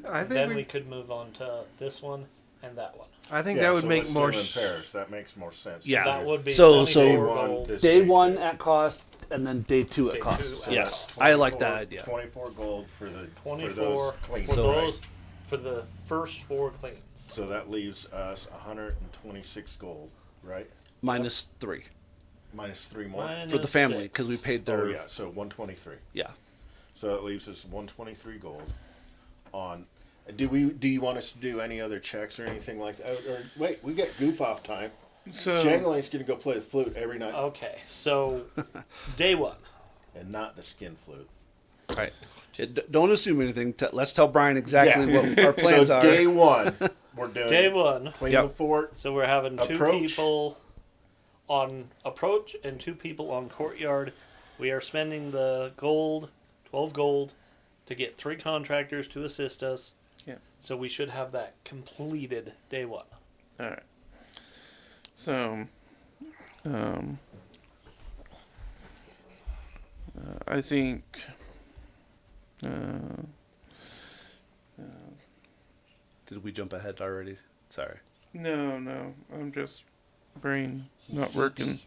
I Then think we could move on to this one and that one. I think Yeah, that would so make let's do more. them in pairs. That makes more sense. Yeah. That would be So- 24 Day one, gold. this Day day 1 two. at cost, and then day 2 Day at two cost. at Yes, cost. I like that 24 idea. 24 gold for the 24 for those clean for So- those for the first 4 cleans. So that leaves us 126 gold, right? Minus 3 Minus 3 more. for the family because we paid their. Oh yeah, so 123. Yeah. So that leaves us 123 gold. On, do you want us to do any other checks or anything like that? Or wait, we got goof off time. So Shanglane's gonna go play the flute every night, Okay, so day 1. and not the skin flute. All right. Don't assume anything. Let's tell Brian exactly Yeah. what our plans so are. day 1, we're doing Day 1. clean Yep. the fort. So we're having 2 Approach. people on approach and 2 people on courtyard. We are spending the gold, 12 gold, to get 3 contractors to assist us. Yeah. So we should have that completed day 1. all right. So, I think. Did we jump ahead already? Sorry. No, I'm just brain not CCD. working.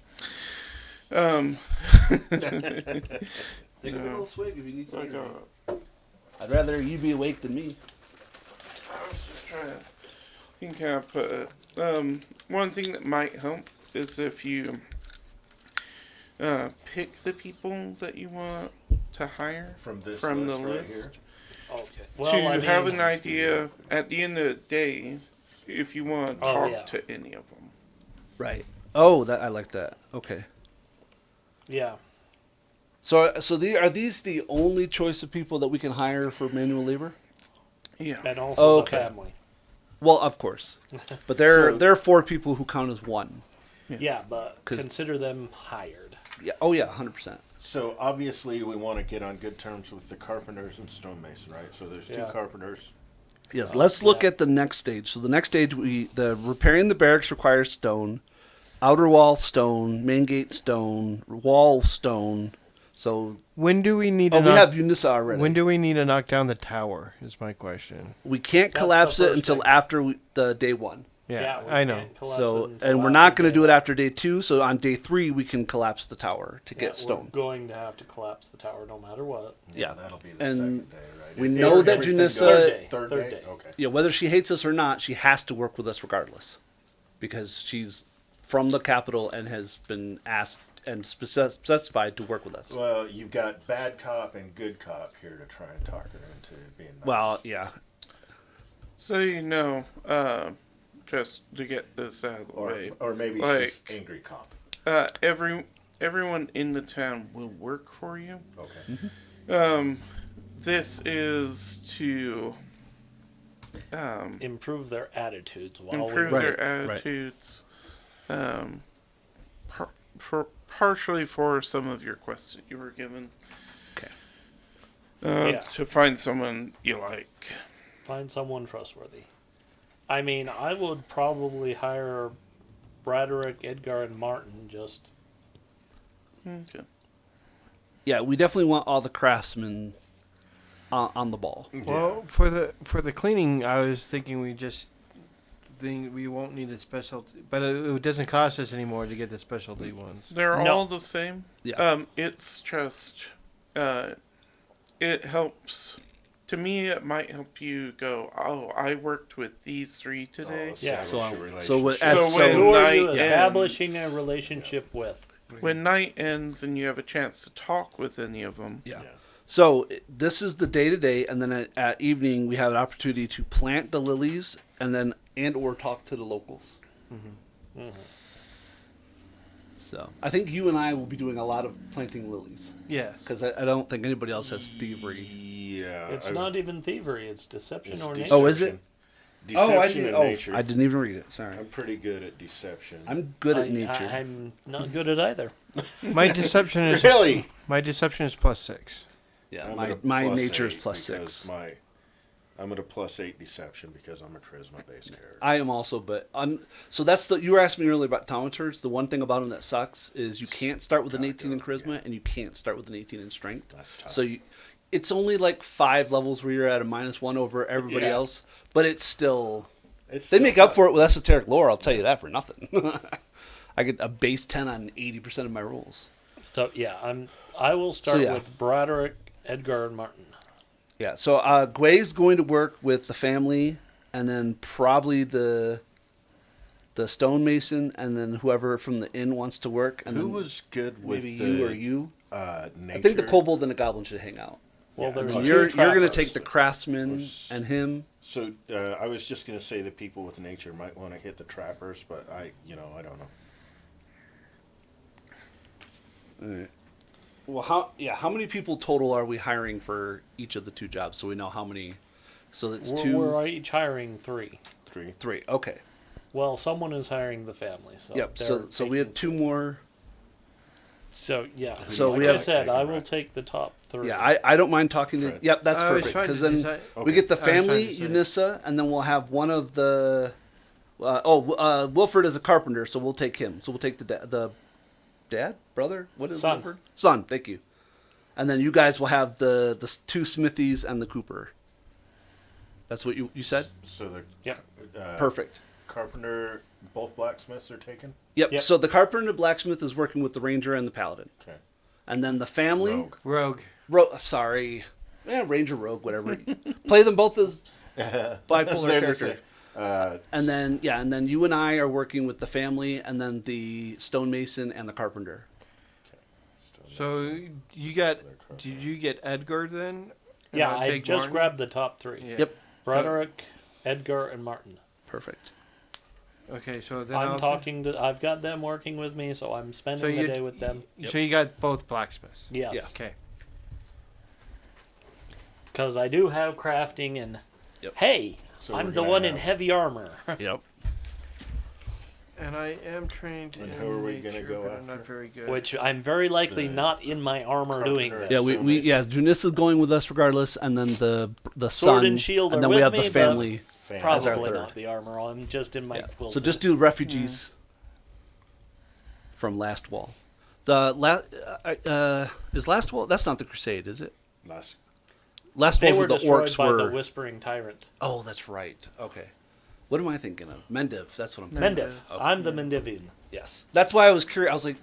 Take a little swig if you need I got. I'd rather you be awake than me. I was just trying to think how to put it. One thing that might help is if you pick the people that you want to hire From this from the list right list here? Okay. to have an idea at the end of the day if you want to Oh, talk yeah. to any of them. Right. Oh, that I like that. Okay. Yeah. So are these the only choice of people that we can hire for manual labor? Yeah. And also Oh, the okay. family. Well, of course. But there So- there are 4 people who count as 1. Yeah, but 'Cause- consider them hired. Yeah. Oh yeah, 100%. So obviously we want to get on good terms with the carpenters and stonemason, right? So there's 2 Yeah. carpenters. Yes. Let's look yeah. at the next stage. So the next stage, the repairing the barracks requires stone, outer wall stone, main gate stone, wall stone. So When do we need? we to knock, have Unisa already. When do we need to knock down the tower? Is my question. We can't That's collapse the it first until thing. after the day 1. Yeah, we I know. can't collapse So it until and we're after not going to day do it one. after day 2. So on day 3 we can collapse the tower to Yeah, get stone. We're going to have to collapse the tower no matter what. Yeah. That'll be the And second day, right? we If know that everything Junissa- goes- Third day. Third Third day? day. Okay. Yeah, whether she hates us or not, she has to work with us regardless, because she's from the capital and has been asked and specified to work with us. Well, you've got bad cop and good cop here to try and talk her into being nice. Well, yeah, So just to get this out of the way, or maybe she's like- angry cop. everyone in the town will work for you. Okay. This is to improve their attitudes while improve we Right, their right. attitudes. Partially for some of your quests that you were given. Okay. Yeah. To find someone you like. find someone trustworthy. I mean, I would probably hire Braderick, Edgar, and Martin just. Okay. Yeah, we definitely want all the craftsmen on the ball. Well, for the cleaning, I was thinking we won't need a specialty, but it doesn't cost us anymore to get the specialty ones. They're No. all the same. Yeah. It's just, it helps. To me, it might help you go, oh, I worked with these three today. Yeah. So what- So So when Who are you night establishing ends, a relationship with? when night ends and you have a chance to talk with any of them, Yeah. So this is the day to day, and then at evening we have an opportunity to plant the lilies, and or talk to the locals. Mhm. So I think you and I will be doing a lot of planting lilies Yes. because I don't think anybody else has thievery. Yeah. It's not even thievery; it's deception It's or deception. nature. Oh, is it? Deception and nature. I didn't even read it. Sorry, I'm pretty good at deception. I'm good at nature. I'm not good at either. My deception is Really? +6. yeah, I'm my at a my plus nature is 8 +6. because I'm at a +8 deception because I'm a charisma-based character. I am also, but so that's you were asking me earlier about taunters. The one thing about them that sucks is you can't start with an 18 in charisma and you can't start with an 18 in strength. That's tough. So it's only like 5 levels where you're at a -1 over everybody Yeah. else, but it's still It's they still make up tough. for it with esoteric lore. I'll tell you that for nothing. I get a base 10 on 80% of my rolls. So yeah, I will start yeah. with Braderick, Edgar, and Martin. Yeah, so Gway's going to work with the family, and then probably the stonemason, and then whoever from the inn wants to work. And Who then was good with maybe the you or you? nature? I think the kobold and the goblin should hang out. Well, Yeah, there's and two You're going to trappers. take the craftsman and him. So I was just going to say that people with nature might want to hit the trappers, but I don't know. All right. Well, how many people total are we hiring for each of the 2 jobs, so we know how many? So that's We're each hiring 3. 3. Okay. Well, someone is hiring the family. So Yep. they're So we have taking 2 more. So yeah. So like we I have- said, I Taking will right. take the top 3. Yeah, I don't mind talking to. Fred. Yep, that's I was perfect trying because to then decide- we Okay. get the I was trying family to say- Unissa, and then we'll have one of the. Wilford is a carpenter, so we'll take him. So we'll take the dad, brother. What is Son. Wilford? Son. Thank you. And then you guys will have the 2 smithies and the cooper. That's what you said. So the Yep. Perfect. carpenter, both blacksmiths are taken. Yep. Yep. So the carpenter and the blacksmith is working with the ranger and the paladin, Okay. and then the family. Rogue. Rogue. Sorry, ranger, rogue, whatever. Play them both as bipolar They're the character. same. And then you and I are working with the family, and then the stonemason and the carpenter. So did you get Edgar then? And Yeah, I'll I take just Martin? grabbed the top 3. Yeah. Yep, Braderick, Edgar, and Martin. perfect. Okay, so then I've got them working with me, so I'm spending So the you- day with them. So you got both blacksmiths. Yes. Yeah. Okay. Because I do have crafting and. Yep. Hey, So I'm we're the gonna one in have- heavy armor. Yep. And I am trained And in who are we gonna nature, go but I'm not after? very good. Which I'm very likely The not in my armor doing carpenter. this. Yeah, Junissa's going with us regardless, and then the Sword son, and shield and are then we with have me, the but family. Family. As our Probably third. not the armor. I'm just in my Yeah. quilted. So just do refugees from Last Wall. Is Last Wall? That's not the Crusade, is it? Last. Last They Wall were where the destroyed orcs by were. the Whispering Tyrant. Oh, that's right. Okay. What am I thinking of? Mendiv. That's what I'm thinking. Mendiv. Okay. I'm the Mendivian. Yes. That's why I was curious. I was like,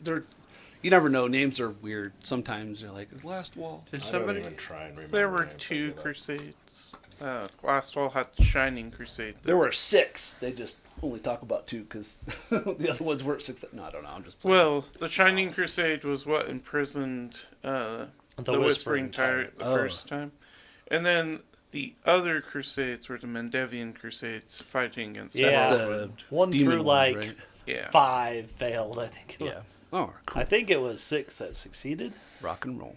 they're. You never know. Names are weird. Sometimes you're like Last Wall. Did I don't somebody? even try and remember. There were names, I 2 give up. crusades. Last Wall had the Shining Crusade. There were 6. They just only talk about 2 because the other ones weren't 6. No, I don't know. I'm just playing. Well, the Shining Crusade was what imprisoned the Whispering Tyrant the Oh. first time. And then the other crusades were the Mendevian Crusades fighting against Yeah. That's Scotland. the One demon through one, like right? Yeah. 5 failed, I think. Yeah. Oh, cool. I think it was 6 that succeeded. Rock and roll.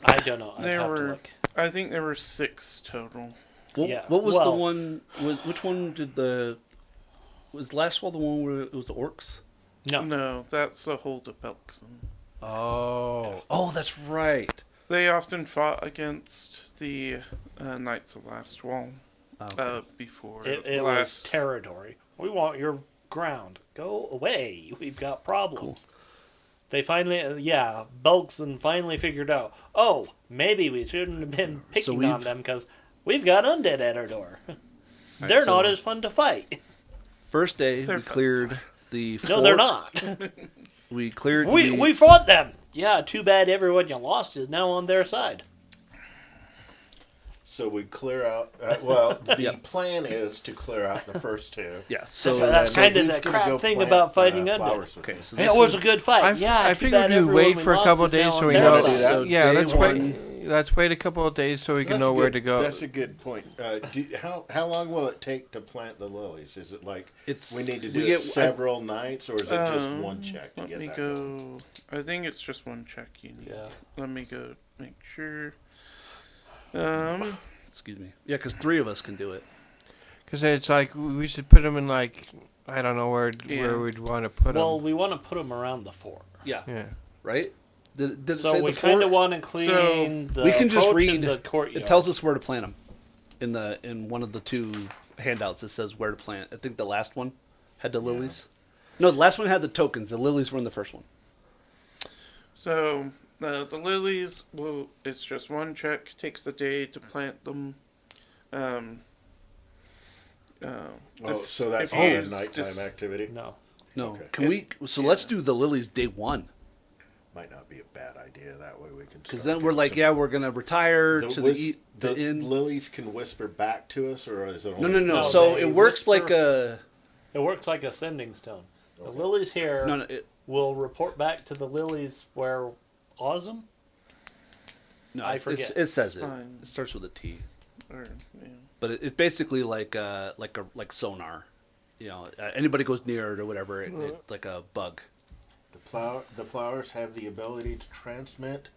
I don't know. I'd There have to were, look. I think there were 6 total. What was the well- one? Which one did the? Was last wall the one where it was the orcs? No. No, that's the hold of Belkzen. Oh, that's right. They often fought against the Knights of Last Wall Okay. before It was last. territory. We want your ground. Go away. We've got problems. They finally, Belkzen finally figured out, oh, maybe we shouldn't have been picking on them because we've got undead at our door. They're not as fun to fight. First day They're we fun. cleared the fort. No, they're not. We cleared. We fought them. Yeah, too bad everyone you lost is now on their side. So we clear out. Well, the Yep. plan is to clear out the first two. Yeah. So That's then kind of who's the gonna crap go thing plant, about fighting undead. flowers with okay. me? So It this was is, a good fight. I too figured bad we'd everyone wait we for a lost couple is days now so on we their know. Wanna do side. that? So Yeah, day let's one- wait. Let's wait a couple of days so we can That's know a where good- to go. That's a good point. How long will it take to plant the lilies? Is it like It's we need to we do get- it several nights, or is it just one check to Let get me that go. going? I think it's just one check you need. Yeah. Let me go make sure. Excuse me. Yeah, because 3 of us can do it. Because it's like we should put them in like I don't know where Yeah. we'd want to put them. Well, we want to put them around the fort. Yeah. yeah. Right. Did it So say we the kind fort? of want to clean the we can just approach read. and the courtyard. It tells us where to plant them. In one of the 2 handouts, it says where to plant. I think the last one had the lilies. No, the last one had the tokens. The lilies were in the first one. So the lilies, well, it's just one check. Takes the day to plant them. So that's if not you a use nighttime just- activity. No. No. Okay. Can we? So let's do the lilies day 1. Might not be a bad idea. That way we can. Because start then we're getting like, some- yeah, we're gonna retire to whis- the inn. lilies can whisper back to us, or is it No, only no, no. No, So they it works whisper- like a. It works like a sending stone. The Okay. lilies here No, no. It, will report back to the lilies where awesome. no. I forget. It says It's it. fine. It starts with a T. Or, yeah. But it's basically like sonar. You know, anybody goes near it or whatever, it's like a bug. The flowers have the ability to transmit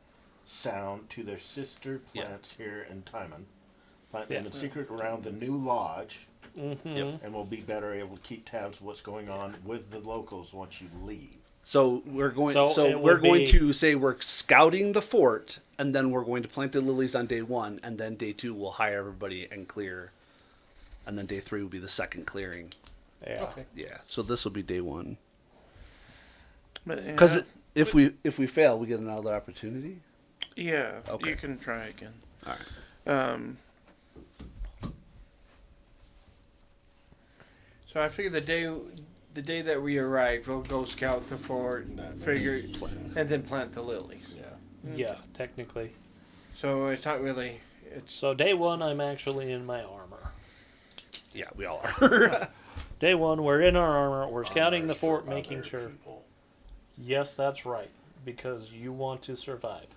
sound to their sister plants here in Timon. Plant them in secret around the new lodge, Mm-hmm. and we'll be better able to keep tabs of what's going on with the locals once you leave. So we're going. So So, it we're would going be- to say we're scouting the fort, and then we're going to plant the lilies on day 1, and then day 2 we'll hire everybody and clear, and then day 3 will be the second clearing. Yeah. Okay. Yeah. So this will be day 1. But, yeah, Because if we fail, we get another opportunity. yeah, Okay. you can try again. All right. So I figure the day that we arrive, we'll go scout the fort, figure, and then plant the lilies. Yeah. Yeah, technically. So it's not really. It's So day 1, I'm actually in my armor. Yeah, we all are. Day 1, we're in our armor. We're scouting the Honors fort, for making other sure. people. Yes, that's right. Because you want to survive.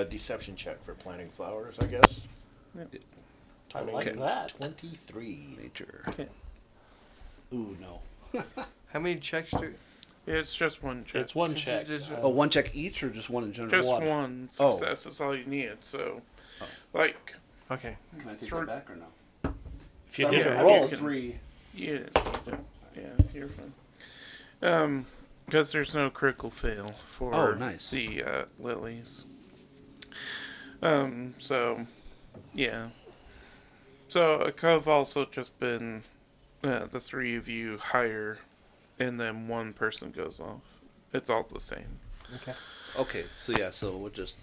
Deception check for planting flowers, I guess. I like Okay. that. 23. Nature. Okay. Ooh, no. how many checks do? It's just one check. It's one check. Just- Oh, one check each, or just one in general? Just one. one Oh. success is all you need. So, like, Okay. Can I take Through- that back or no? If you Yeah, need I a roll, can- 3. yeah, you're fine. Because there's no critical fail for Oh, nice. the lilies. So, yeah. So I've also just been the 3 of you hire, and then one person goes off. It's all the same. Okay, so yeah, so we're just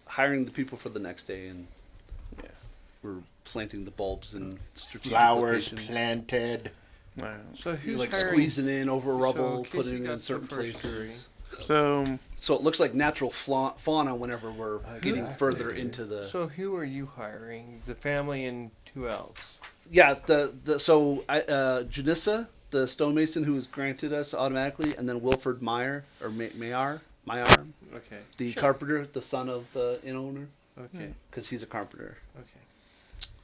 hiring the people for the next day, and Yeah. we're planting the bulbs in strategic Flowers locations. planted. Wow. So who's Like hiring? squeezing in over rubble, in case putting you it got in the certain first places. So So it looks like natural fauna whenever we're getting Exactly. further into the. So who are you hiring? The family and who else? Yeah, Janissa, the stonemason who was granted us automatically, and then Wilford Meyer or Mayar, Okay. the Sure. carpenter, the son of the inn owner, Okay. because he's a carpenter. Okay.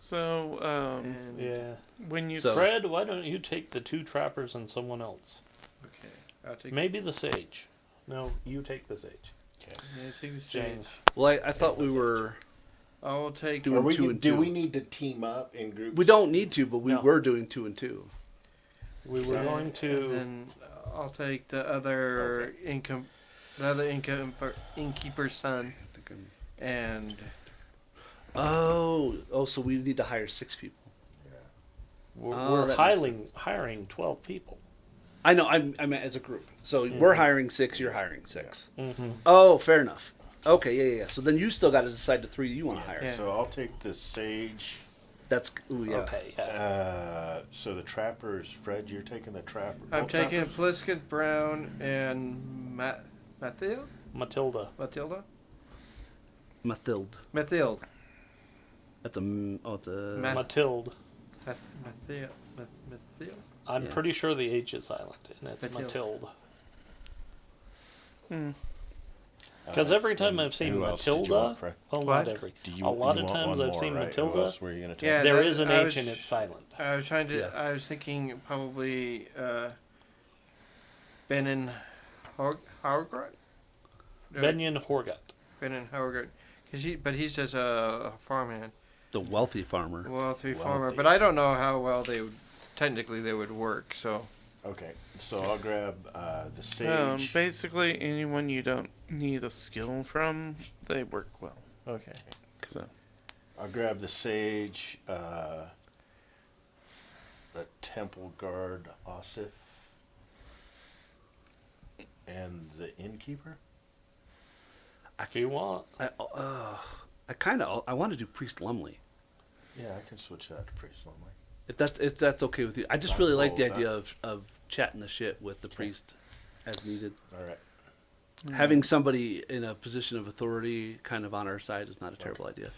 So, And yeah. when you So- Fred, why don't you take the 2 trappers and someone else? okay. I'll take. Maybe the sage. No, you take the sage. Yeah, take the James. stage. Well, I thought we Message. were I will take. Doing Are we, two and do two. we need to team up in groups? We don't need to, but we No. were doing 2 and 2. We were going And to. then I'll take the other innkeeper's son, and Oh, so we need to hire 6 people. We're, Oh, we're that makes hiring 12 people. I know. I meant as a group. So we're hiring 6. You're hiring 6. Mm-hmm. Oh, fair enough. Okay, yeah. So then you still got to decide the 3 you want to hire. Yeah. So I'll take the sage. That's yeah. Okay, yeah. So the trappers, Fred, you're taking the trapper. I'm bolt taking trappers? Plisket Brown and Mathilde. Matilda. Matilda. Mathilde. Mathilde. That's a. Oh, it's a. Matilda. Mathilde. Mathilde. I'm Yeah. pretty sure the H is silent, and it's Matilda. Matilda. Hmm. Because every time and I've seen who else did you Matilda, want, Fred? well, What? not every. Do you, A lot you of want times one I've more, seen right? Matilda. Who else were you going to take? Yeah, There that- is an I H was- and it's silent. I was trying to. Yeah. I was thinking probably Benin Howgart. Benyon Horgut. Benin Howgart, but he's just a farmhand, The wealthy farmer. wealthy farmer. Wealthy. But I don't know how well they would. Technically, they would work. So Okay, so I'll grab the sage. Basically, anyone you don't need a skill from, they work well. okay. So, I'll grab the sage, the temple guard, Osif, and the innkeeper. If you want. I want to do Priest Lumley. Yeah, I can switch that to priest Lumley. If that's okay with you. I just I'm really cool like the with idea of chatting the shit with the priest as needed. All right. Having somebody in a position of authority kind of on our side is not a terrible idea.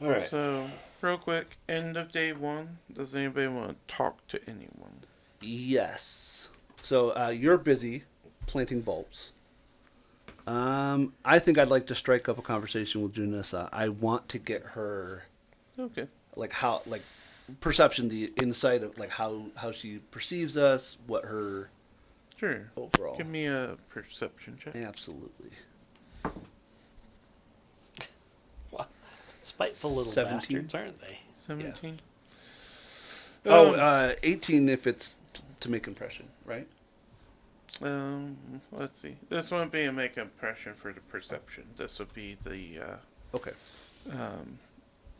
All right. so real quick, end of day 1. Does anybody want to talk to anyone? Yes. So you're busy planting bulbs. I think I'd like to strike up a conversation with Janissa. I want to get her Okay. perception, the insight of how she perceives us, what her Sure. overall. Give me a perception check. Absolutely. Spiteful little 17? bastards, aren't they? 17. 18 if it's to make impression, right? Let's see. This wouldn't be a make impression for the perception. This would be the Okay.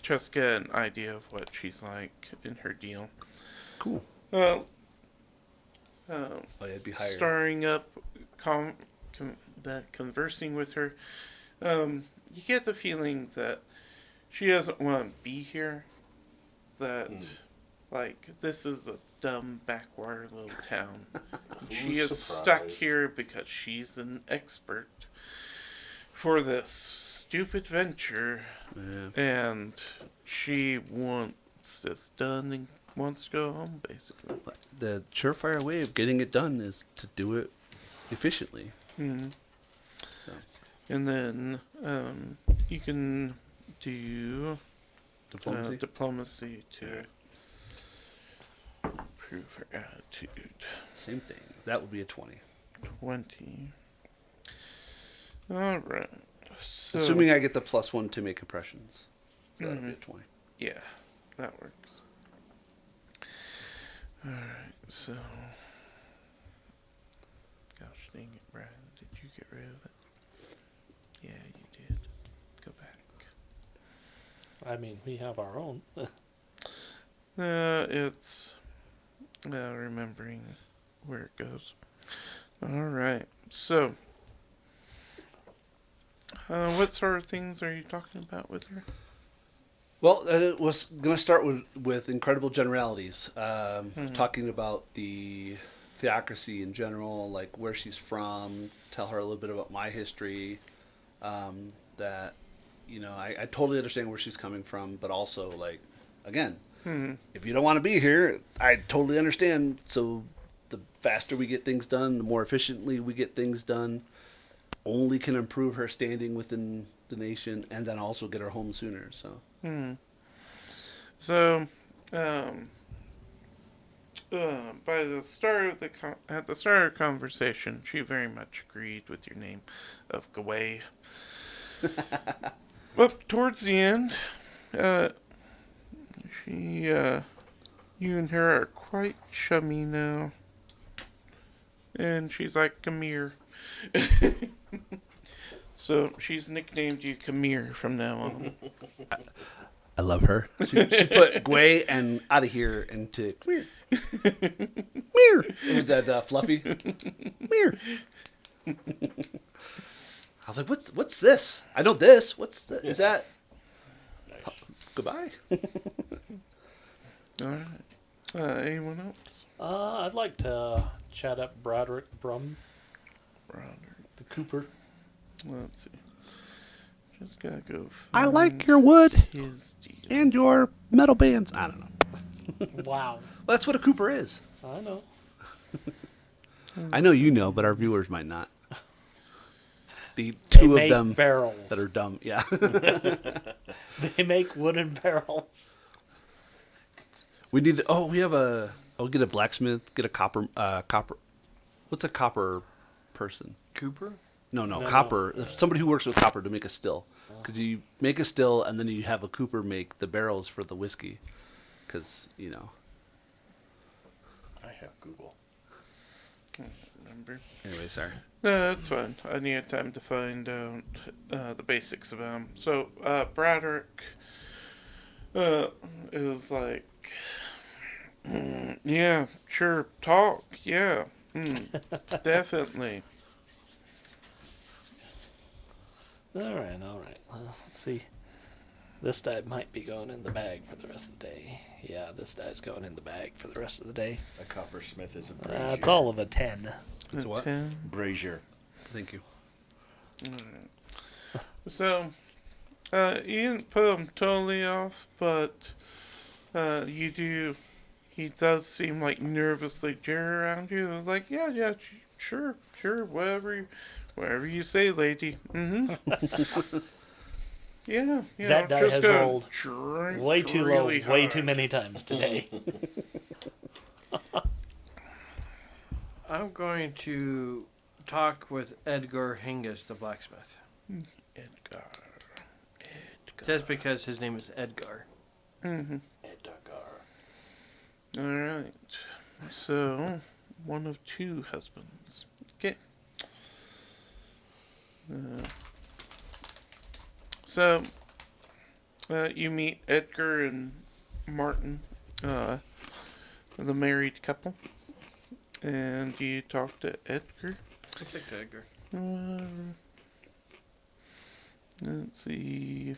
just get an idea of what she's like in her deal. Cool. Well, Oh, yeah, it'd be higher. starring up, conversing with her, you get the feeling that she doesn't want to be here. That, this is a dumb backwater little town. She is stuck surprised? here because she's an expert for this stupid venture, Yeah. and she wants this done and wants to go home, basically. The surefire way of getting it done is to do it efficiently. Mm-hmm. So. And then you can do Diplomacy. diplomacy to improve her attitude. Same thing. That would be a 20. 20. All right. So, Assuming I get the +1 to make impressions. So that would be a 20. yeah, that works. All right. So, gosh dang it, Brad! Did you get rid of it? Yeah, you did. Go back. I mean, we have our own. It's remembering where it goes. All right. So, what sort of things are you talking about with her? Well, it was going to start with incredible generalities, talking about the theocracy in general, like where she's from, tell her a little bit about my history, that, I totally understand where she's coming from, but also, again, if you don't want to be here, I totally understand. So the faster we get things done, the more efficiently we get things done, only can improve her standing within the nation, and then also get her home sooner, so... So, by the start of at the start of the conversation, she very much agreed with your name of Gawaii. Up towards the end, uh, you and her are quite chummy now. And she's like, come here. So she's nicknamed you Kamir from now on. I love her. She put Gway and out of here into Mir. Mir. Was that Fluffy? Mir. I was like, what's this? I know this. What's that? Is that? Nice. Goodbye. All right. Anyone else? I'd like to chat up Broderick Brum, Ronald. the Cooper. Let's see. Just gotta go. I like find your wood his deal. and your metal bands. I don't know. Wow. Well, that's what a Cooper is. I know. I know you know, but our viewers might not. The They two of make them barrels. that are dumb. Yeah. They make wooden barrels. We need to, we have I'll get a blacksmith, get a copper, what's a copper person? Cooper? No, No, copper. Somebody who works with copper to make a still. Because you make a still and then you have a cooper make the barrels for the whiskey. Because, I have Google. Remember? Anyway, sorry. No, that's fine. I need time to find out the basics of him. So, Broderick is like, yeah, sure, talk, yeah, definitely. All right. Well, let's see. This die might be going in the bag for the rest of the day. Yeah, this die's going in the bag for the rest of the day. A coppersmith is a brazier. That's all of a 10. It's a what? 10. Brazier. Thank you. Alright. So, you didn't put him totally off, but he does seem like nervously jittery around you. I was like, yeah, sure, whatever you say, lady. Mm-hmm. Yeah, That die just has gonna rolled drink Way too really low, way hard. too many times today. I'm going to talk with Edgar Hingis, the blacksmith. Edgar. Just because his name is Edgar. Mm-hmm. Edgar. Alright. So, one of two husbands. Okay. So, you meet Edgar and Martin, the married couple, and you talk to Edgar. I'll take to Edgar. Let's see.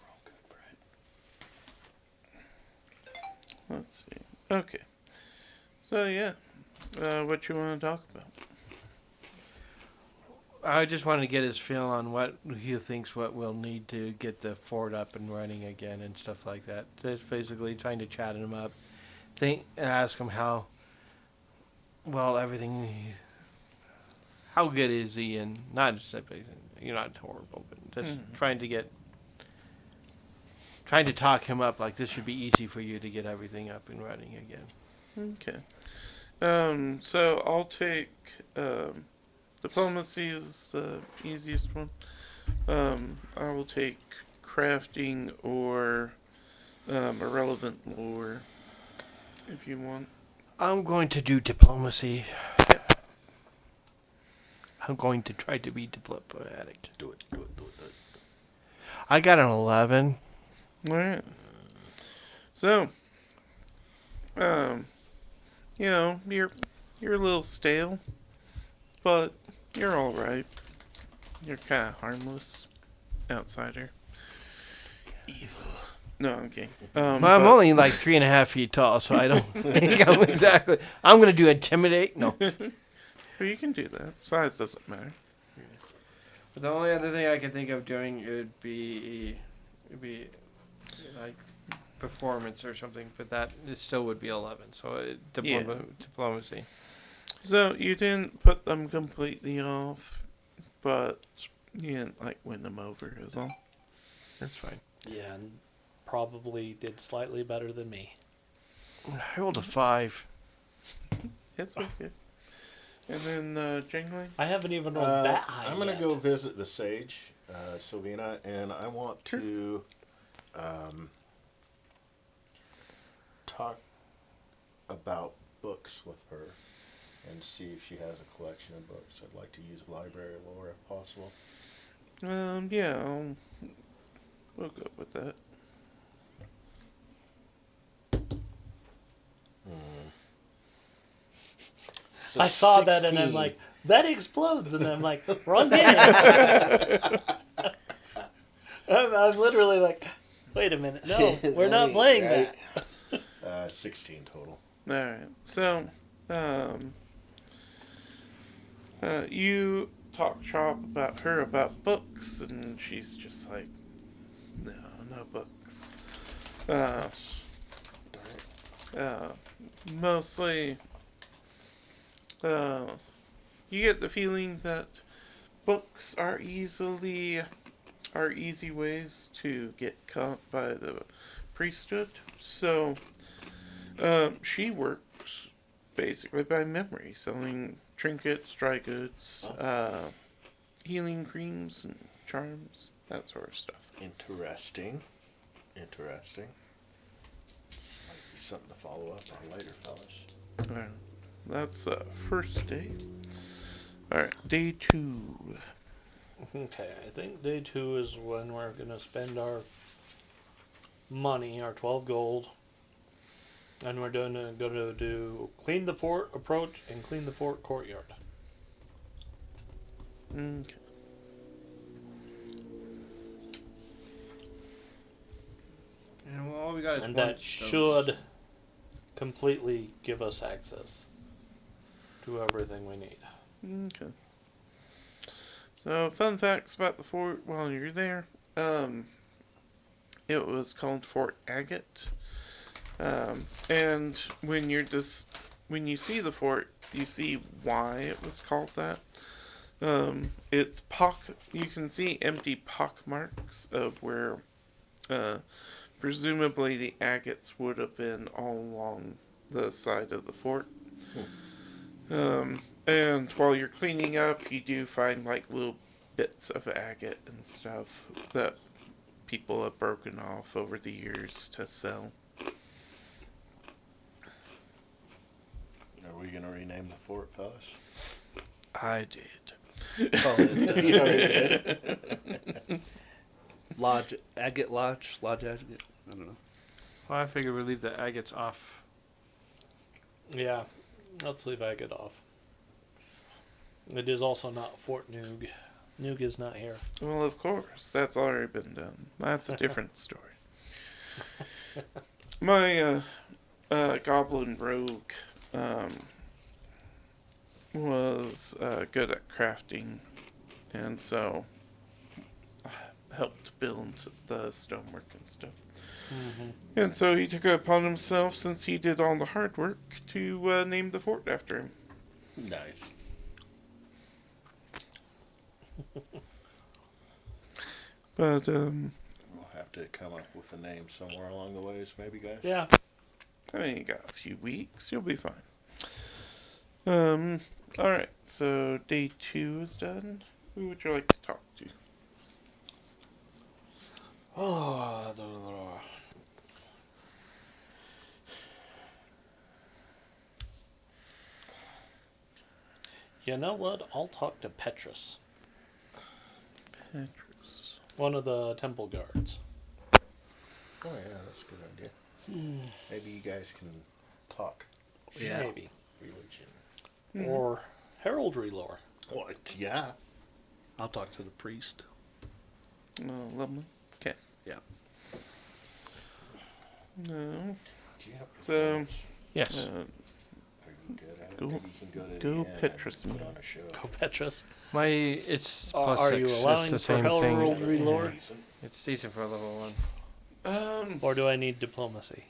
We're all good, Fred. Let's see. Okay. So, yeah. What you want to talk about? I just wanted to get his feel on what he thinks what we'll need to get the fort up and running again and stuff like that. Just basically trying to chat him up, and ask him how good is he, and not just that you're not horrible, but just trying to talk him up like this should be easy for you to get everything up and running again. Okay. So I'll take, diplomacy is the easiest one. I will take crafting or, irrelevant lore, if you want. I'm going to do diplomacy. I'm going to try to be diplomatic. Do it. I got an 11. Alright. So, you're a little stale, but you're alright. You're kind of harmless. Outsider. Evil. No, I'm kidding. Well, I'm only like 3.5 feet tall, so I don't think I'm exactly. I'm going to do intimidate. No. But you can do that. Size doesn't matter. But the only other thing I can think of doing would be like performance or something. But that it still would be 11. So diplomacy. So you didn't put them completely off, but you didn't like win them over, is all. That's fine. Yeah, and probably did slightly better than me. I rolled a 5. It's okay. And then Jingling. I haven't even rolled that high I'm going to yet. go visit the sage Sylvina, and I want to talk about books with her and see if she has a collection of books. I'd like to use library lore if possible. Yeah, we'll go with that. So I saw that and I'm 16. like, that explodes. And I'm like, wrong game. I'm literally like, wait a minute. No, we're not playing that. 16 total. All right. So, you talk shop about her about books, and she's just like, no, no books. Mostly, you get the feeling that books are easy ways to get caught by the priesthood. So, she works basically by memory, selling trinkets, dry goods, healing creams and charms, that sort of stuff. Interesting. Might be something to follow up on later, fellas. Alright, that's first day. Alright, day 2. Okay, I think day 2 is when we're going to spend our money, our 12 gold. And we're going to go to do clean the fort approach and clean the fort courtyard. Okay. And all we got is And one that stone. should completely give us access to everything we need. Okay. So, fun facts about the fort while you're there. It was called Fort Agate. And when you see the fort, you see why it was called that. It's you can see empty pock marks of where, presumably the agates would have been all along the side of the fort. And while you're cleaning up, you do find like little bits of agate and stuff that people have broken off over the years to sell. Are we going to rename the fort, fellas? I did. You already did. Lodge Agate. I don't know. Well, I figure we leave the agates off. Yeah, let's leave Agate off. It is also not Fort Noog. Noog is not here. Well, of course, that's already been done. That's a different story. My goblin rogue was good at crafting, and so helped build the stonework and stuff. Mm-hmm. And so he took it upon himself, since he did all the hard work, to name the fort after him. Nice. But We'll have to come up with a name somewhere along the ways, maybe, guys. Yeah. I mean, you got a few weeks, you'll be fine. Alright, so day 2 is done. Who would you like to talk to? Oh, you know what? I'll talk to Petrus, Petrus. one of the temple guards. Oh, yeah, that's a good idea. Maybe you guys can talk Yeah. Maybe. religion. Mhm. Or heraldry lore. What? Yeah. I'll talk to the priest. Oh, lovely. Okay. Yeah. No. Do you have So, performance? Yes. Uh, Are you good at it? Go- Maybe you can go to go the end Petrus, and put man. on a show. Go Petrus. It's plus Are 6. you It's allowing the for same thing. heraldry lore? It's decent for a level 1. Or do I need diplomacy?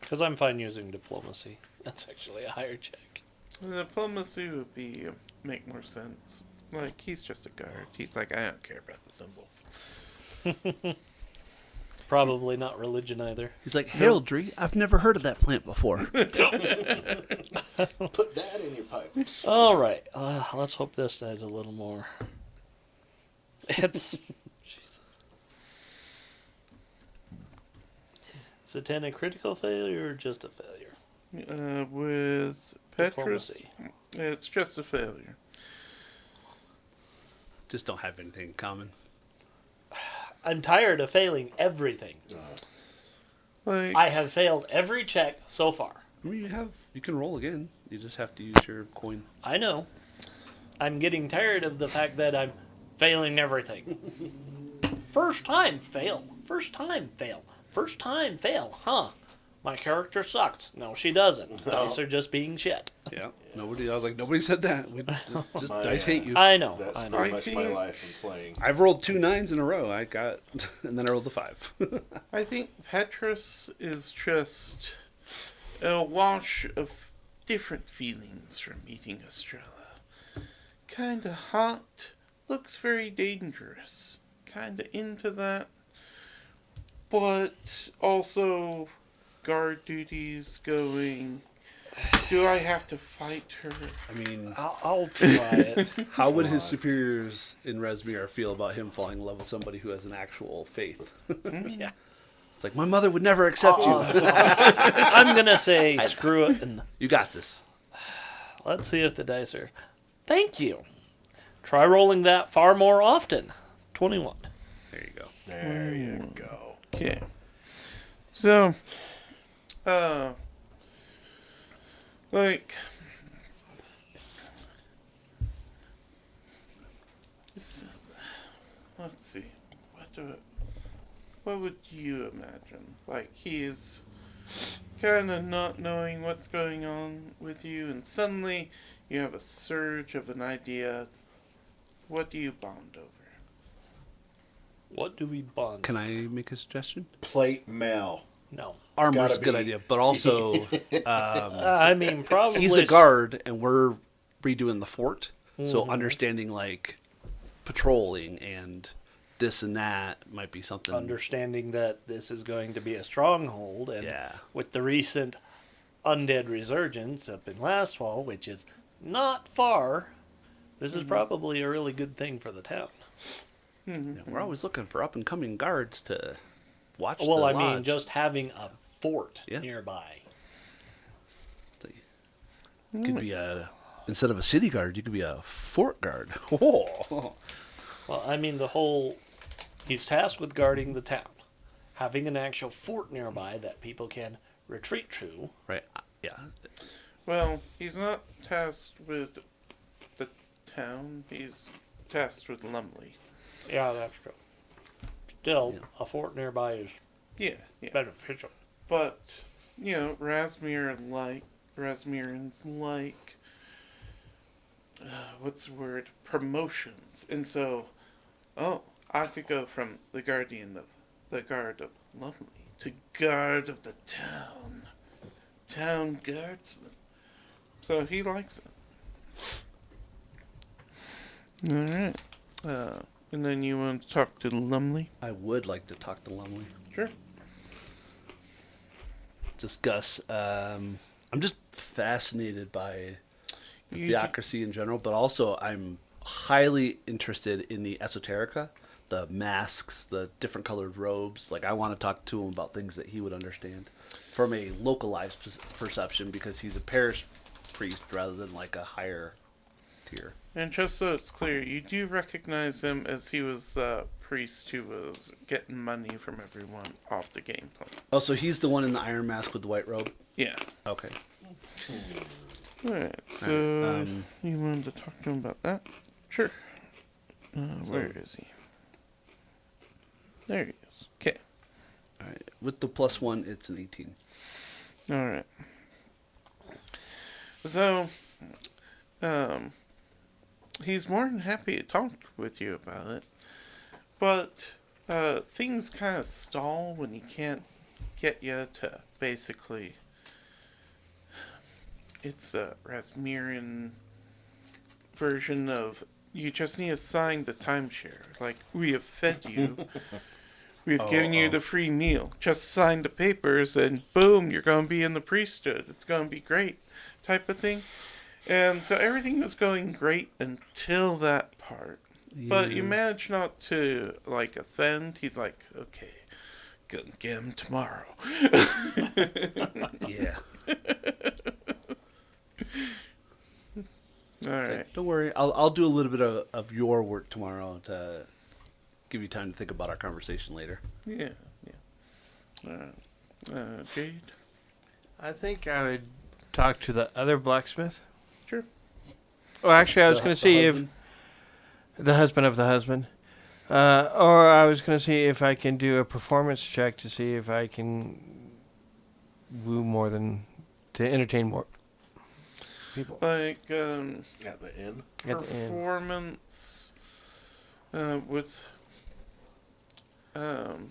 Because I'm fine using diplomacy. That's actually a higher check. diplomacy would be make more sense. Like, he's just a guard. He's like, I don't care about the symbols. Probably not religion either. He's like, heraldry? I've never heard of that plant before. Put that in your pipe. All right. Let's hope this is a little more It's Jesus. Is a 10 a critical failure or just a failure? With Petrus, Diplomacy. it's just a failure. Just don't have anything in common. I'm tired of failing everything. Like, I have failed every check so far. I mean, you can roll again. You just have to use your coin. I know. I'm getting tired of the fact that I'm failing everything. First time, fail. First time, fail. First time, fail. Huh. My character sucks. No, she doesn't. Dice are just being shit. Yeah. Nobody. I was like, nobody said that. Just dice hate you. I know. That's I know. pretty I much my think- life in playing. I've rolled 2 9s in a row. I got, and then I rolled the 5. I think Petrus is just a wash of different feelings from meeting Estrella. Kinda hot, looks very dangerous. Kinda into that, but also guard duties going. Do I have to fight her? I mean, I'll try it. how would his superiors in Resmir feel about him falling in love with somebody who has an actual faith? Yeah. It's like, my mother would never accept you. I'm going to say screw it. And You got this. let's see if the dice are. Thank you. Try rolling that far more often. 21. There you go. There you go. Okay. So, like, let's see, what would you imagine? Like, he's kind of not knowing what's going on with you, and suddenly you have a surge of an idea. What do you bond over? What do we bond? Can I make a suggestion? Plate mail. No. Armor's Gotta a good be. idea, but also I mean, probably. he's a guard, and we're redoing the fort. So Mhm. understanding like patrolling and this and that might be something. Understanding that this is going to be a stronghold, and Yeah. with the recent undead resurgence up in last fall, which is not far, this is probably a really good thing for the town. Yeah, we're always looking for up and coming guards to watch. Well, the I mean, lodge. just having a fort Yeah. nearby. Could be instead of a city guard, you could be a fort guard. Oh. Well, I mean, he's tasked with guarding the town. Having an actual fort nearby that people can retreat to. Right. Yeah. Well, he's not tasked with the town, he's tasked with Lumley. Yeah, that's true. Still, Yeah. a fort nearby is Yeah, yeah. beneficial. But, you know, Rasmirans like, what's the word? Promotions. And so, I could go from the guard of Lumley to guard of the town guardsman. So he likes it. Alright. And then you want to talk to Lumley? I would like to talk to Lumley. Sure. Discuss. I'm just fascinated by the You theocracy in general, but also I'm highly interested in the esoterica, the masks, the different colored robes. Like, I want to talk to him about things that he would understand from a localized perception, because he's a parish priest rather than like a higher tier. And just so it's clear, you do recognize him as he was a priest who was getting money from everyone off the game plan. Oh, so he's the one in the iron mask with the white robe? Yeah. Okay. Alright, so Alright, you wanted to talk to him about that? Sure. Where is he? There he is. Okay. All right. With the +1, it's an 18. Alright. So, he's more than happy to talk with you about it. But, things kind of stall when he can't get you to basically... It's a Rasmirian version of you just need to sign the timeshare. Like, we have fed you. We've given you the free meal. Just sign the papers and boom, you're going to be in the priesthood. It's going to be great type of thing. And so everything was going great until that part. but you manage not to like offend. He's like, okay, gonna get him tomorrow. Yeah. All right. Don't worry. I'll do a little bit of your work tomorrow to give you time to think about our conversation later. Yeah. Jade. I think I would talk to the other blacksmith. Sure. Well, actually, I was The- going the to see husband? if the husband of the husband, or I was going to see if I can do a performance check to see if I can woo more than to entertain more people Like At the end. at the end. performance with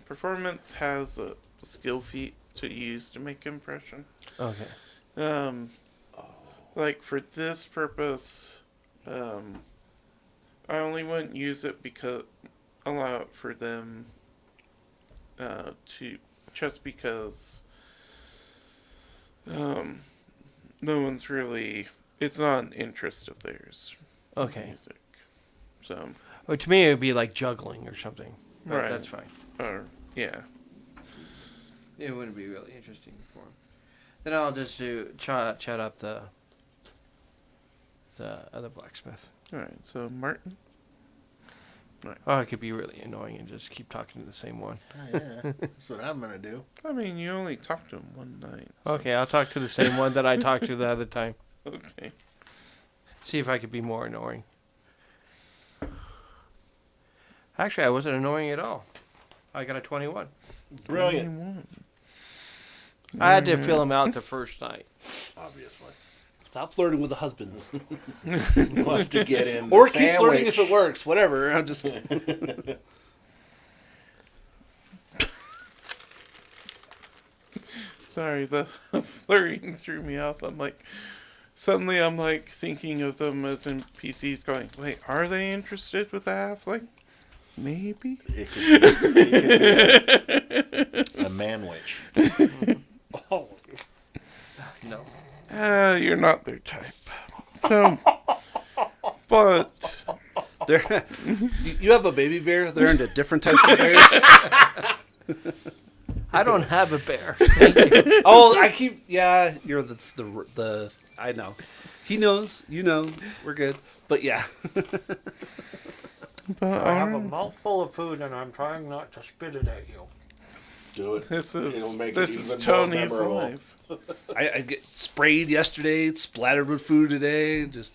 performance has a skill feat to use to make impression. Okay. Like for this purpose, I only wouldn't use it because allow it for them to just because no one's really it's not an interest of theirs. Okay. Music. So Well, to me, it would be like juggling or something. But Right. that's fine. or yeah. It wouldn't be really interesting for him. Then I'll just do chat up the other blacksmith. Alright, so Martin. Oh, it could be really annoying and just keep talking to the same one. Oh, yeah, that's what I'm gonna do. I mean you only talked to him one night. so- Okay, I'll talk to the same one that I talked to the other time. Okay. See if I could be more annoying. Actually, I wasn't annoying at all. I got a 21. Brilliant. 21. I had to fill him out the first night. Obviously, Stop flirting with the husbands. he wants to get in. Or the keep flirting if sandwich. it works. Whatever. I'm just. Sorry, the flirting threw me off. Suddenly I'm like thinking of them as NPCs going, wait, are they interested with the halfling? Maybe? It could be a manwich. Oh. No. You're not their type. So, but, You have a baby bear. They're into different types of bears. I don't have a bear. Thank you. Oh, I keep. Yeah, you're the. I know. He knows. You know. We're good. But yeah. but I have a alright. mouthful of food and I'm trying not to spit it at you. Do it. This It'll make it is even more Tony's memorable. life. I get sprayed yesterday. Splattered with food today. Just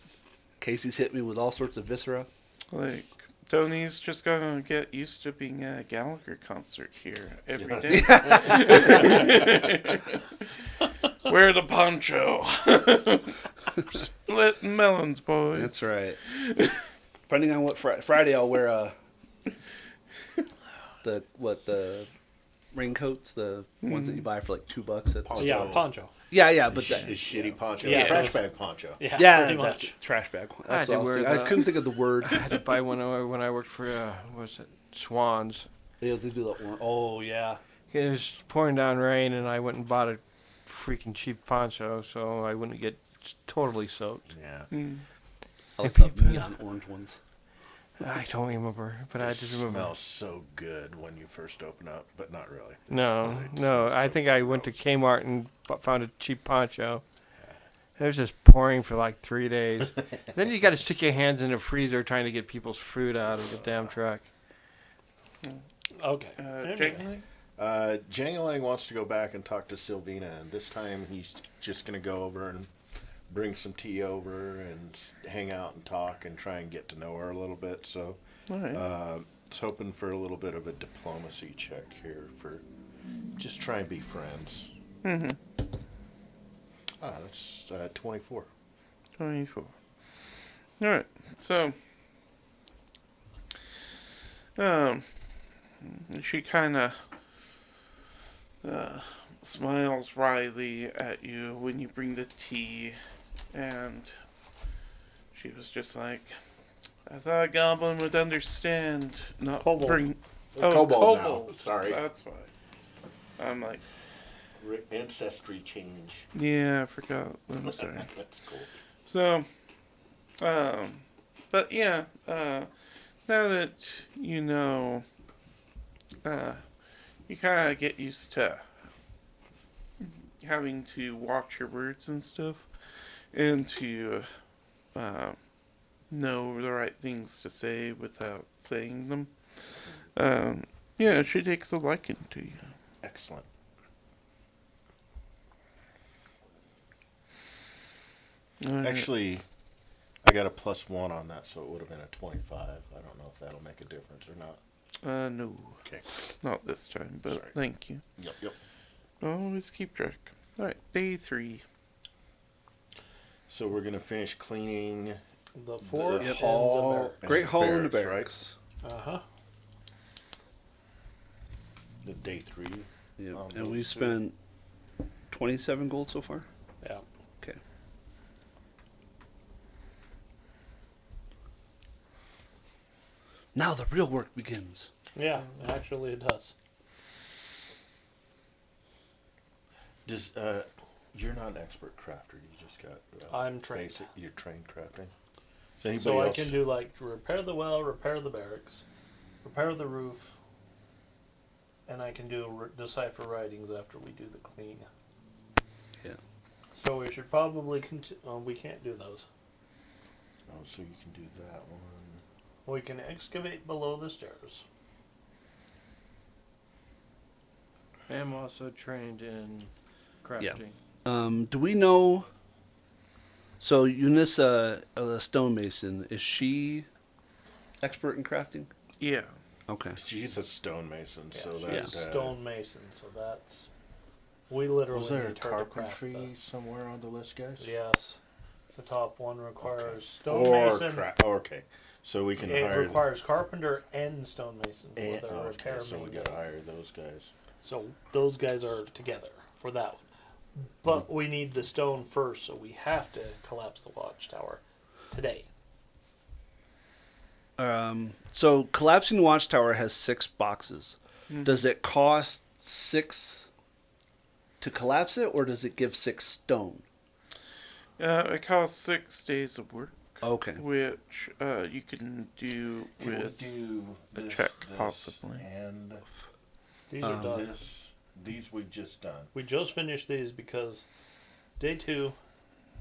Casey's hit me with all sorts of viscera. Like, Tony's just gonna get used to being at a Gallagher concert here every day. Wear the poncho. Splitting melons, boys. That's right. Depending on what Friday, I'll wear the raincoats, the ones that you buy for like $2 at the Poncho. Yeah, poncho. Yeah, but His shitty poncho. Yeah. Trash bag poncho. Yeah, yeah, pretty that's much. trash bag. I had That's to what I was wear thinking. I the- couldn't think of the word. I had to buy one when I worked for, what was it, Swans. They do that one. Oh yeah. It was pouring down rain, and I went and bought a freaking cheap poncho so I wouldn't get totally soaked. Yeah. I like the neon orange ones. I don't remember, but I It just remember. smells so good when you first open up, but not really. No, It no. smells I so think I went to gross. Kmart and found a cheap poncho. It was just pouring for like 3 days. Then you got to stick your hands in the freezer trying to get people's fruit out of the damn truck. Okay. Anyway. Jangling? Jangelang wants to go back and talk to Sylvina, and this time he's just going to go over and bring some tea over and hang out and talk and try and get to know her a little bit. So, Alright. it's hoping for a little bit of a diplomacy check here for just try and be friends. Mm-hmm. That's 24. 24. Alright, so she kind of smiles wryly at you when you bring the tea, and she was just like, I thought a goblin would understand, not Kobold. bring... Kobold now, kobold. sorry. That's why. I'm like, Ancestry change. yeah, I forgot. I'm sorry. That's cool. So, but yeah, now that you know, you kind of get used to having to watch your words and stuff, and to know the right things to say without saying them. Yeah, she takes a liking to you. Excellent. Alright. Actually, I got a +1 on that, so it would have been a 25. I don't know if that'll make a difference or not. No, Okay. not this time, but Sorry. thank you. Yep. Always keep track. Alright, day 3. So we're gonna finish cleaning The fort the and hall, the Great Hall and the barracks, barracks. barracks. Uh huh. The day 3. Yep. On And those we two. spent 27 gold so far. Yeah. Okay. Now the real work begins. Yeah, actually it does. Does you're not an expert crafter. You just got. I'm trained. Basic, you're trained crafting. Is anybody So I else? can do like repair the well, repair the barracks, repair the roof, and I can do decipher writings after we do the clean. Yeah. So we should probably we can't do those. Oh, so you can do that one. We can excavate below the stairs. I am also trained in crafting. Do we know? So Eunice, a stonemason, is she expert in crafting? Yeah. Okay. She's a stonemason, so she's that. a stonemason, so that's we literally Was there a need her to craft carpentry that. somewhere on the list, guys? Yes, the top one requires Or stonemason. okay, so we can It hire. requires carpenter and stonemason for And, their okay, repair. so we main gotta guy. hire those guys. So those guys are together for that one. But we need the stone first, so we have to collapse the watchtower today. So collapsing the watchtower has 6 boxes. Mhm. Does it cost 6 to collapse it, or does it give 6 stone? It costs 6 days of work, Okay. which you can do Can we with do a this, check, this, possibly. and These are done. this? These we've just done. We just finished these because day 2,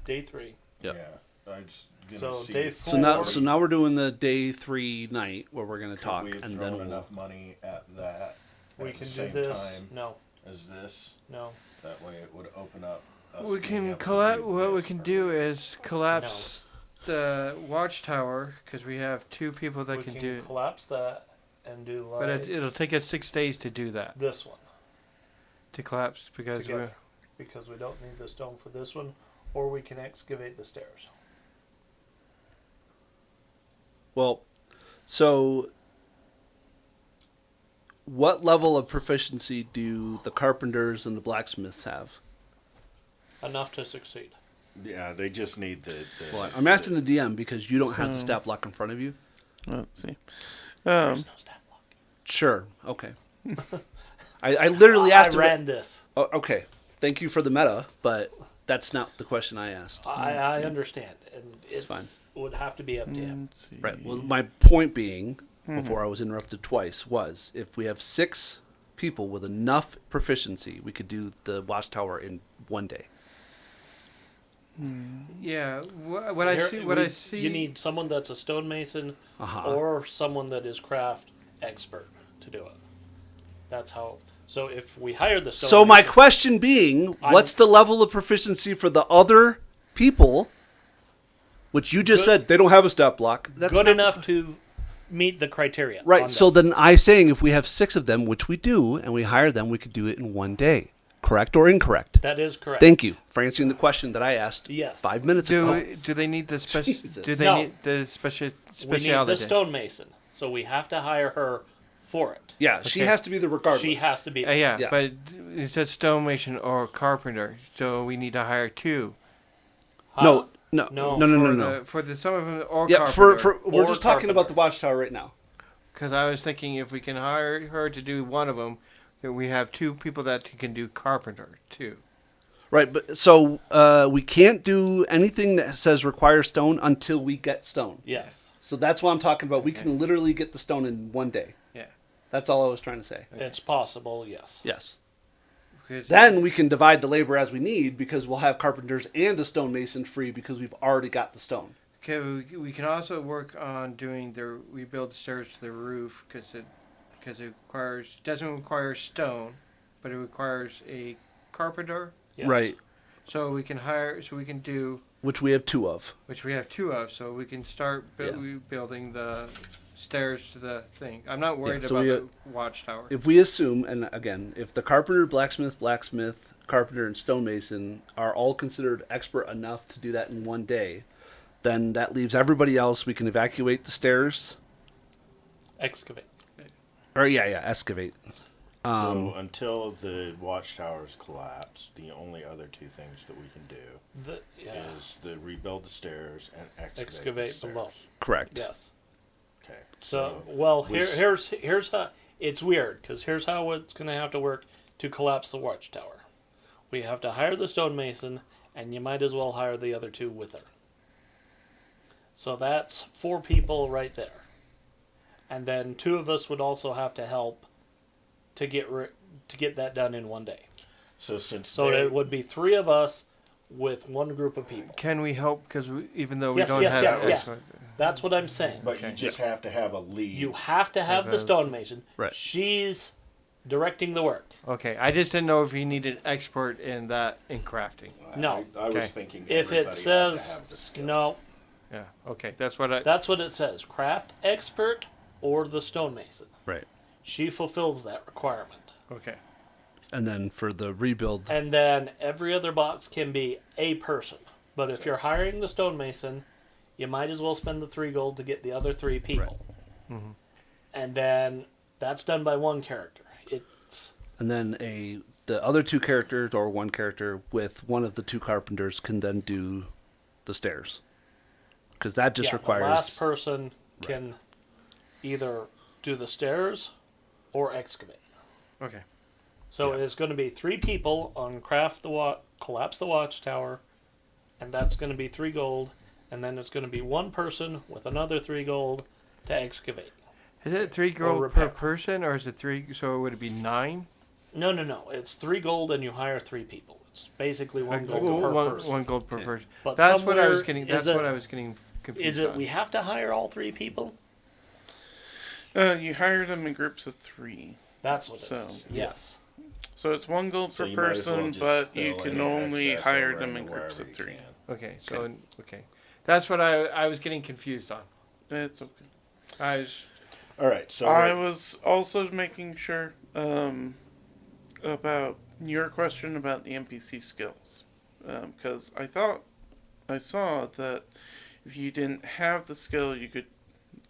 day 3. Yep. Yeah, I just gonna So see day if- four- So now we're doing the day 3 night where we're gonna could talk, we have and thrown then we'll. enough money at that We at can the do same this. time No, as this. no. That way, it would open up. Us We being can able to collapse. do What we this can for do free. is collapse the watchtower because we have 2 people that We can can do it. collapse that and do like But it'll take us 6 days to do that. this one To collapse because together because we don't need the stone for this one, or we can excavate the stairs. Well, so what level of proficiency do the carpenters and the blacksmiths have? Enough to succeed. Yeah, they just need the. Well, I'm asking the DM because you don't have the stat block in front of you. let's see. There's no stat block. Sure. Okay. I literally asked. I ran this. Oh, okay. Thank you for the meta, but that's not the question I asked. I understand, and it's fine. would have to be up to him. Let's see. Right. Well, my point being, before I was interrupted twice, was if we have 6 people with enough proficiency, we could do the watchtower in 1 day. yeah. What I Here, see. You need someone that's a stonemason Uh-huh. or someone that is craft expert to do it. That's how. So if we hire the stonemason, So my question being, I'm- what's the level of proficiency for the other people? Which you just Good- said they don't have a stat block. That's good not enough to meet the criteria. Right. on So this. then I saying if we have 6 of them, which we do, and we hire them, we could do it in 1 day. Correct or incorrect? That is correct. Thank you for answering the question that I asked Yes. 5 minutes ago. do they need the special? Jesus. Do they No. need the special We need the speciality? stonemason, so we have to hire her for it. Yeah, she Okay. has to be the regardless. She has to be. Yeah, Yeah. but it says stonemason or carpenter, so we need to hire 2. No, no, No, no, no, no, for no. For the some of them or Yeah, carpenter. for we're Or just talking about carpenter. the watchtower right now. Because I was thinking if we can hire her to do one of them, that we have 2 people that can do carpenter too. Right, but so we can't do anything that says require stone until we get stone. Yes. So that's what I'm talking about. We Okay. can literally get the stone in one day. Yeah. That's all I was trying to say. It's possible, yes. Yes. Because Then we can divide the labor as we need because we'll have carpenters and a stonemason free because we've already got the stone. okay, we can also work on doing the rebuild the stairs to the roof because it doesn't require stone, but it requires a carpenter. Yes. Right. So we can do, Which we have 2 of. which we have 2 of. So we can start rebuilding the stairs to the thing. I'm not worried so about we, the watchtower. If we assume, and again, if the carpenter, blacksmith, carpenter, and stonemason are all considered expert enough to do that in one day, then that leaves everybody else. We can evacuate the stairs. Excavate. Or, excavate. So until the watchtowers collapse, the only other 2 things that we can do is the rebuild the stairs and excavate the stairs. below. Correct. Yes. Okay. So, well, we here's how it's weird because here's how it's going to have to work to collapse the watchtower. We have to hire the stonemason, and you might as well hire the other 2 with her. So that's 4 people right there, and then 2 of us would also have to help to get that done in one day. So since So it would be 3 of us with 1 group of people. Can we help? Because even though we Yes, don't yes, have yes, this- yes. That's what I'm saying. but you just have to have a lead. You have to have the stonemason. Right. She's directing the work. Okay, I just didn't know if you needed an expert in crafting. No. I was Okay. thinking If everybody it had says to have the skill. no, Yeah. Okay, that's what I. that's what it says. Craft expert or the stonemason. Right. She fulfills that requirement. Okay. And then for the rebuild, And then every other box can be a person. But if you're hiring the stonemason, you might as well spend the 3 gold to get the other 3 people. Mhm. And then that's done by 1 character. It's and then the other 2 characters or 1 character with one of the 2 carpenters can then do the stairs. Because that just requires... the last person can either do the stairs or excavate. Okay. So it's going to be 3 people on collapse the watchtower, and that's going to be 3 gold, and then it's going to be 1 person with another 3 gold to excavate. Is it 3 gold repair. per person, or is it 3? So would it be 9? No. It's 3 gold, and you hire 3 people. It's basically 1 gold per person. 1 gold per person. But That's what I was somewhere- getting. is That's it- what I was getting confused. Is it on. we have to hire all 3 people? You hire them in groups of 3. That's what it So, is. Yes. So it's 1 gold So per you might as well person, just but you fill can any only excess hire over them in into groups wherever of you 3. can. Okay. So okay, that's what I was getting confused on. It's okay. I was. All right. So I was also making sure about your question about the NPC skills, because I saw that if you didn't have the skill, you could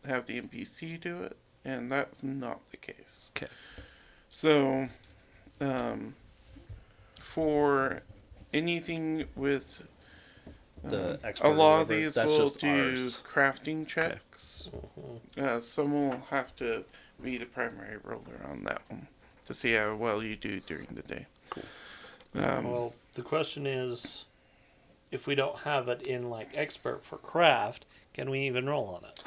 have the NPC do it, and that's not the case. Okay. So, for anything with The a expert or lot of whatever, these that's will just do ours. crafting checks. Someone will have to be the primary roller on that one to see how well you do during the day. Cool. Well, the question is, if we don't have it in like expert for craft, can we even roll on it?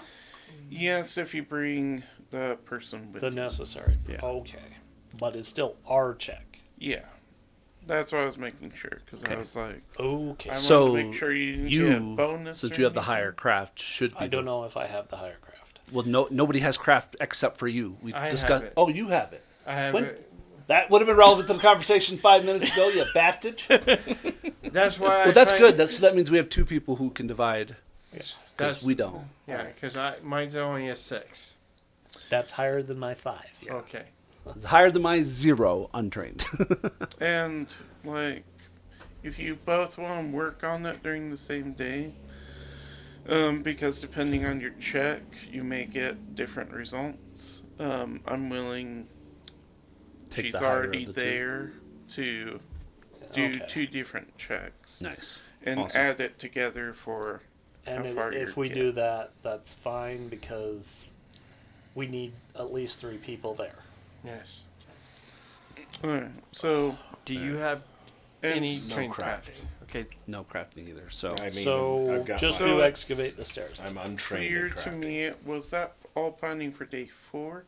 Yes, if you bring the person with The you. necessary. Yeah. Okay. But it's still our check. Yeah. That's what I was making sure, because Okay. I was like, Okay. I So, wanted to make sure you didn't get a bonus. since or you have the anything. higher craft, should be... I don't know if I have the higher craft. Well, nobody has craft except for you. We I have discussed... it. Oh, you have it. I have. When- it. That would have been relevant to the conversation 5 minutes ago, you bastard. That's why. Well, that's good. That means we have 2 people who can divide, That's because we don't. Yeah, because mine's only a 6. That's higher than my 5. Okay. It's higher than my 0 untrained. And, like, if you both want to work on it during the same day, because depending on your check, you may get different results. I'm willing. Take She's the higher already of the 2. there to do Okay. 2 different checks Nice. and Awesome. add it together for And how far if you're we getting. do that, that's fine because we need at least 3 people there. Yes. Alright, so Do you have any no trained crafting. Okay. No crafting either. So I mean, So I've got just my- do So excavate the stairs. I'm untrained Clear in to crafting. me, was that all planning for day 4?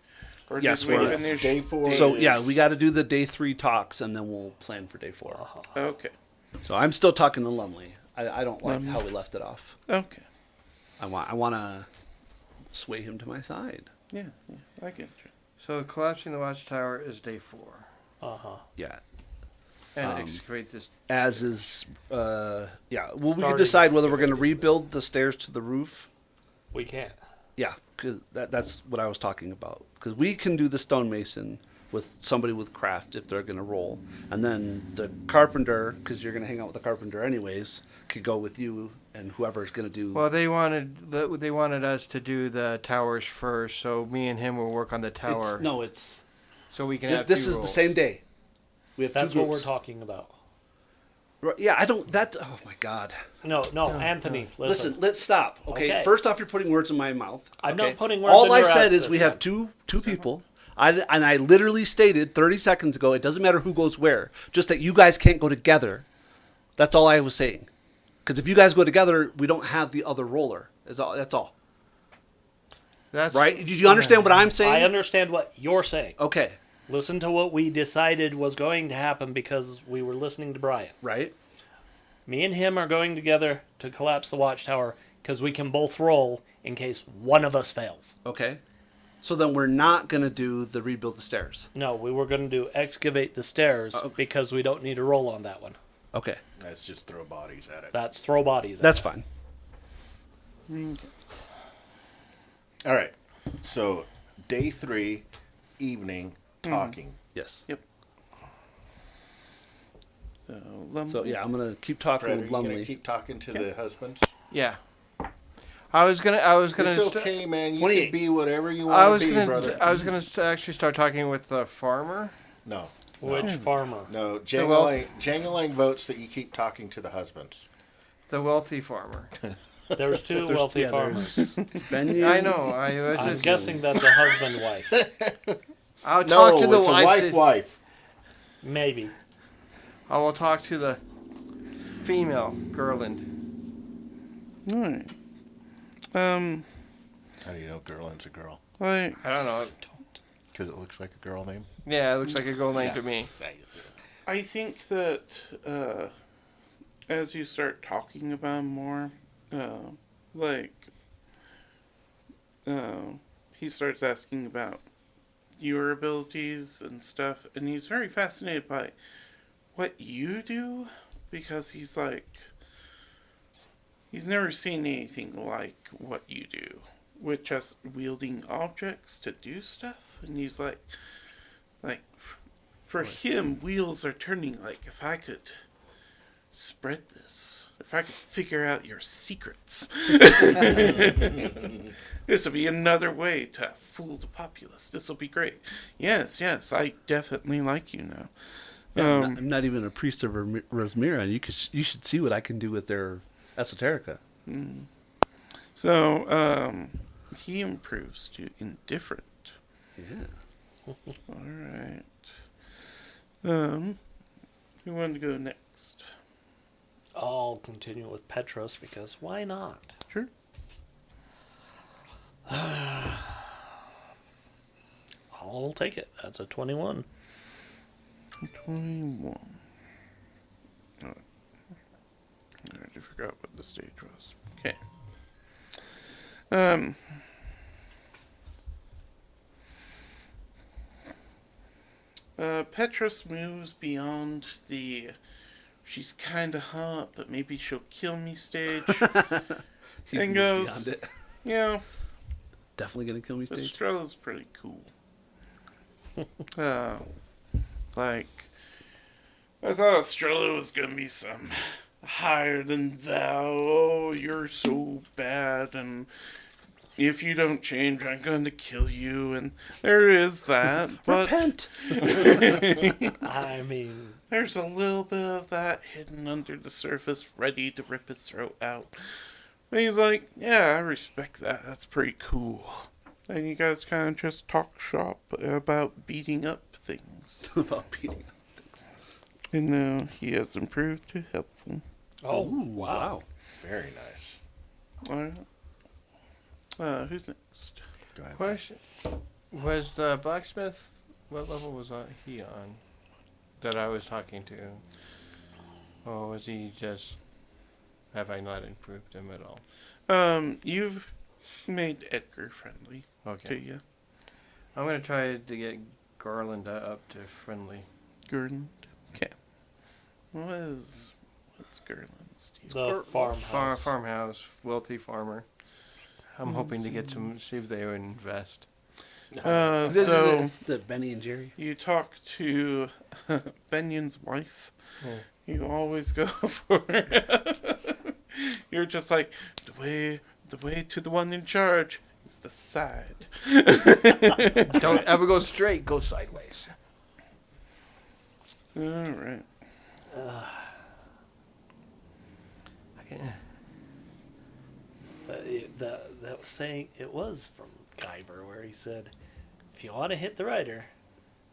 Or Yes, did we we're- finish Day 4 so is- yeah, we got to do the day 3 talks, and then we'll plan for day 4. Uh-huh. Okay. So I'm still talking to Lumley. I don't like Lumley. how we left it off. Okay. I want to sway him to my side. Yeah, I get you. So collapsing the watchtower is day 4, Uh-huh. Yeah. and Um, excavate this. As is, yeah. Well, we can Starting decide whether we're going to excavating. rebuild the stairs to the roof. We can't. Yeah, because that's what I was talking about. Because we can do the stonemason with somebody with craft if they're going to roll, and then the carpenter, because you're going to hang out with the carpenter anyways, could go with you and whoever's going to do. Well, they wanted us to do the towers first, so me and him will work on the tower, it's so we can this, have. this two is the rolls. same day. We have That's two what we're groups. talking about. Right, yeah, I don't. That. Oh my God. No, Anthony, listen. Listen, let's stop. Okay? Okay. First off, you're putting words in my mouth. I'm okay? not putting words All in I your said mouth is we this have time. two people. I literally stated 30 seconds ago, it doesn't matter who goes where, just that you guys can't go together. That's all I was saying. Because if you guys go together, we don't have the other roller. That's all. That's Right? Did you understand what I'm saying? I understand what you're saying. Okay. Listen to what we decided was going to happen because we were listening to Brian. Right? Me and him are going together to collapse the watchtower because we can both roll in case one of us fails. Okay. So then we're not going to do the rebuild the stairs. No, we were going to do excavate the stairs Okay. because we don't need a roll on that one. Okay. Let's just throw bodies at it. That's throw bodies. That's at fine. All right. So, day 3, evening, talking. Yes. So, Lumley. So yeah, I'm going to keep talking Fred, are with you going to Lumley. keep talking to the husbands? yeah. I was gonna. It's okay, man. You 28. can be whatever you I want was to be, gonna. brother. I was gonna actually start talking with the farmer. No. Which farmer? No, well- Jangalang votes that you keep talking to the husbands. The wealthy farmer. There's two wealthy farmers. Benyon. I know. I was I'm just. guessing that's a husband-wife. I'll No, talk to the it's wife. a wife. Maybe. I will talk to the female Gerland. All right. How do you know Gerland's a girl? I I don't know. Because it looks like a girl name? Yeah, it looks like a girl name to me. I think that as you start talking about him more, like he starts asking about your abilities and stuff, and he's very fascinated by what you do because he's like he's never seen anything like what you do, with just wielding objects to do stuff, and he's like for him, wheels are turning. Like, if I could spread this, if I could figure out your secrets, this would be another way to fool the populace. This will be great. Yes, I definitely like you now. Yeah, I'm not even a priest of Rosmira. You should see what I can do with their esoterica. So, he improves to indifferent. Yeah. All right. Who wanted to go next? I'll continue with Petros because why not? Sure. I'll take it. That's a 21. 21. Oh, I already forgot what the stage was. Okay. Petrus moves beyond the she's kinda hot, but maybe she'll kill me stage. He's And moved goes, beyond it. Yeah, Definitely gonna kill me stage. Estrella's pretty cool. Like, I thought Estrella was gonna be some higher than thou. Oh, you're so bad, and if you don't change, I'm going to kill you. And there is that, but Repent. I mean, there's a little bit of that hidden under the surface, ready to rip his throat out. And he's like, yeah, I respect that. That's pretty cool. And you guys kind of just talk shop about beating up things. About beating up things. And now he has improved to helpful. Oh, Ooh, wow. Very nice. Alright. Who's next? Go ahead. Question: Was the blacksmith? What level was he on? That I was talking to. Or was he just? Have I not improved him at all? You've made Edgar friendly to Okay. you. I'm gonna try to get Garland up to friendly. Gordon. Okay. What's Garland's deal? The farmhouse. Farmhouse, wealthy farmer. I'm hoping to get some. See if they would invest. This is So The Benny and Jerry. you talk to Benion's wife. Yeah. You always go for. You're just like the way to the one in charge is the side. Don't ever go straight. Go sideways. All right. That was saying it was from Guyver, where he said, "If you want to hit the rider,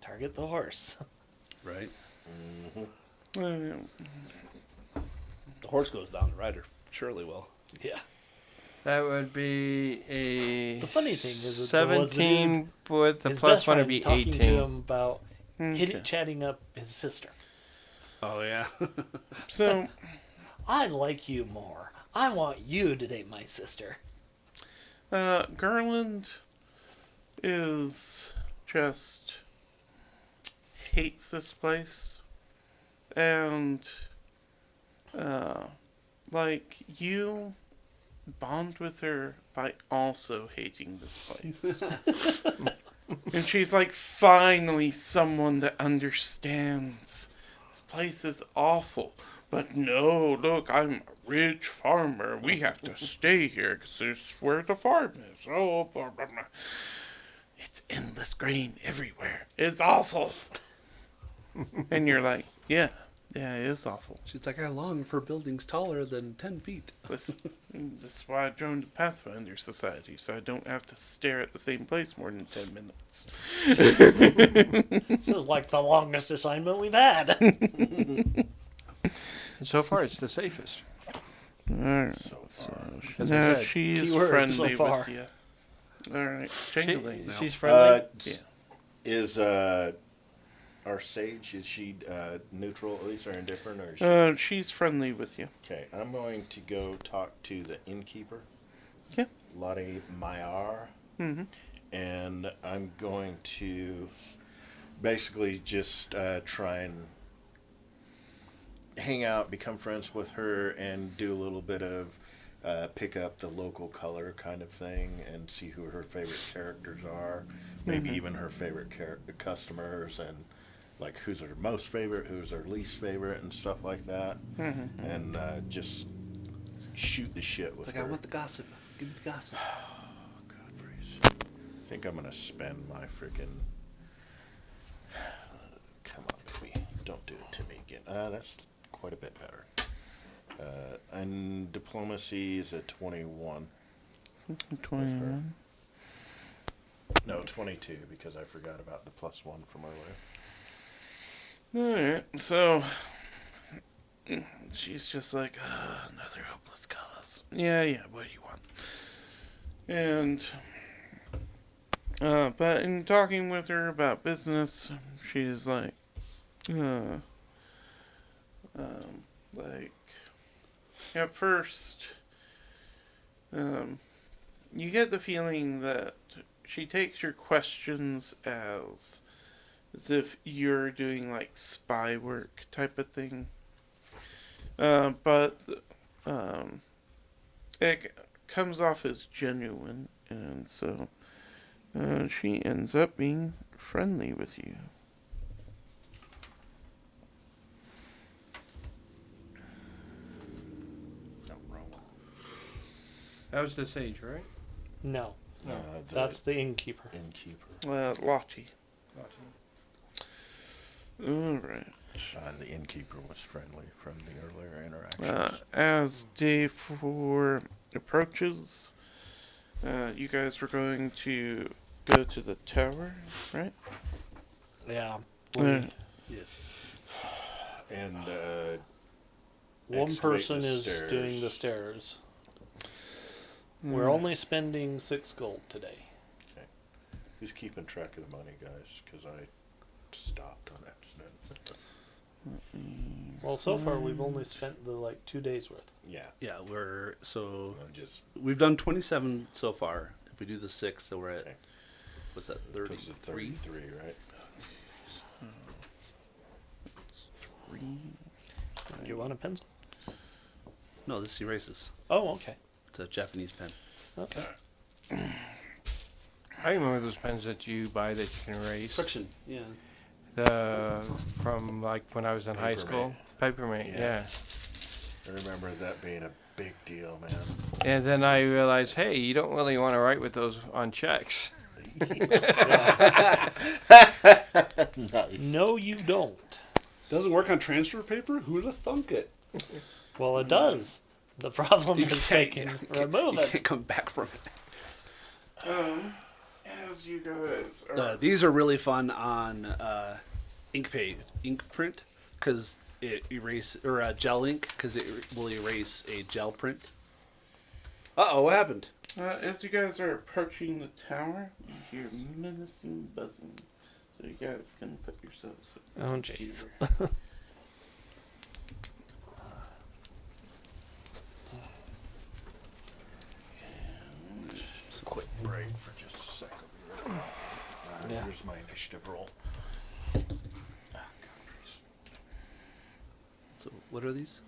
target the horse." Right. Uh, The horse goes down, the rider surely will. Yeah. That would be a. The funny thing is that there was the 17 with the His plus best one would friend be talking 18. to him about okay. chatting up his sister. Oh, yeah. So I like you more. I want you to date my sister. Garland is just hates this place, and like you bond with her by also hating this place. And she's like, finally someone that understands. This place is awful. But no, look, I'm a rich farmer. We have to stay here because this is where the farm is. Oh, blah, blah, blah. It's endless grain everywhere. It's awful. And you're like, yeah, it is awful. She's like, I long for buildings taller than 10 feet. This is why I joined the Pathfinder Society, so I don't have to stare at the same place more than 10 minutes. This is like the longest assignment we've had. So far, it's the safest. Alright, So far. As I now said, she's keyword friendly so far. with you. Alright, Jangling now. She's friendly. Yeah. Is our sage, is she neutral at least or indifferent, or is she... She's friendly with you. Okay, I'm going to go talk to the innkeeper. Yeah. Lottie Mayar. Mm-hmm. And I'm going to basically just try and hang out, become friends with her, and do a little bit of pick up the local color kind of thing, and see who her favorite characters are, maybe even her favorite customers, and like who's her most favorite, who's her least favorite, and stuff like that, and just shoot the shit with Like, her. I want the gossip. Give me the gossip. God, freeze. I think I'm gonna spend my freaking. Come on, baby. Don't do it to me again. That's quite a bit better. And diplomacy is a 21. 21. No, 22, because I forgot about the +1 from earlier. Alright, so she's just like, another hopeless cause. Yeah, what do you want? And, but in talking with her about business, she's like, like, at first, you get the feeling that she takes your questions as if you're doing like spy work type of thing. But it comes off as genuine, and so she ends up being friendly with you. No, wrong one. That was the sage, right? No, The that's the innkeeper. innkeeper. Lottie. Alright. The innkeeper was friendly from the earlier interactions. As day 4 approaches, you guys were going to go to the tower, right? Yeah. Uh, Yes. And One excavate person the is stairs. doing the stairs. We're only spending 6 gold today. Who's keeping track of the money, guys? Because I stopped on accident. Well, so far we've only spent the 2 days worth. Yeah. Yeah, I'm just we've done 27 so far. If we do the 6, so we're at Okay. what's that? puts it 33. 33, right? Do you want a pencil? No, this erases. Oh, okay. It's a Japanese pen. Okay. I remember those pens that you buy that you can erase. Friction. Yeah. From when I was in high school. Papermate, Yeah. yeah. I remember that being a big deal, man. And then I realized, hey, you don't really want to write with those on checks. Nice. No, you don't. Doesn't work on transfer paper? Who'd have thunk it? Well, it does. The problem is they can remove You it. can't come back from it. As you guys are. These are really fun on ink print because it gel ink because it will erase a gel print. What happened? As you guys are approaching the tower, you hear menacing buzzing. So you guys can put yourselves. Oh, jeez. Just a quick break for just a second. Yeah. Here's my initiative roll. So what are these?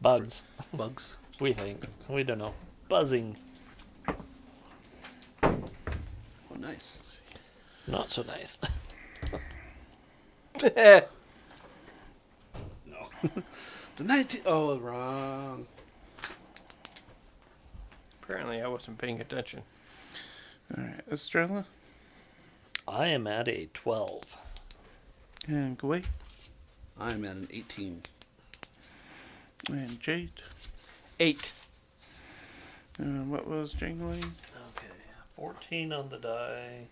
Bugs. Bugs? We think. We don't know. Buzzing. Oh, nice. Not so nice. No. It's a 19. Oh, wrong. Apparently, I wasn't paying attention. Alright, Estrella I am at a 12. and Gway I'm at an 18. and Jade. 8. And what was Jangling? Okay. 14 on the die.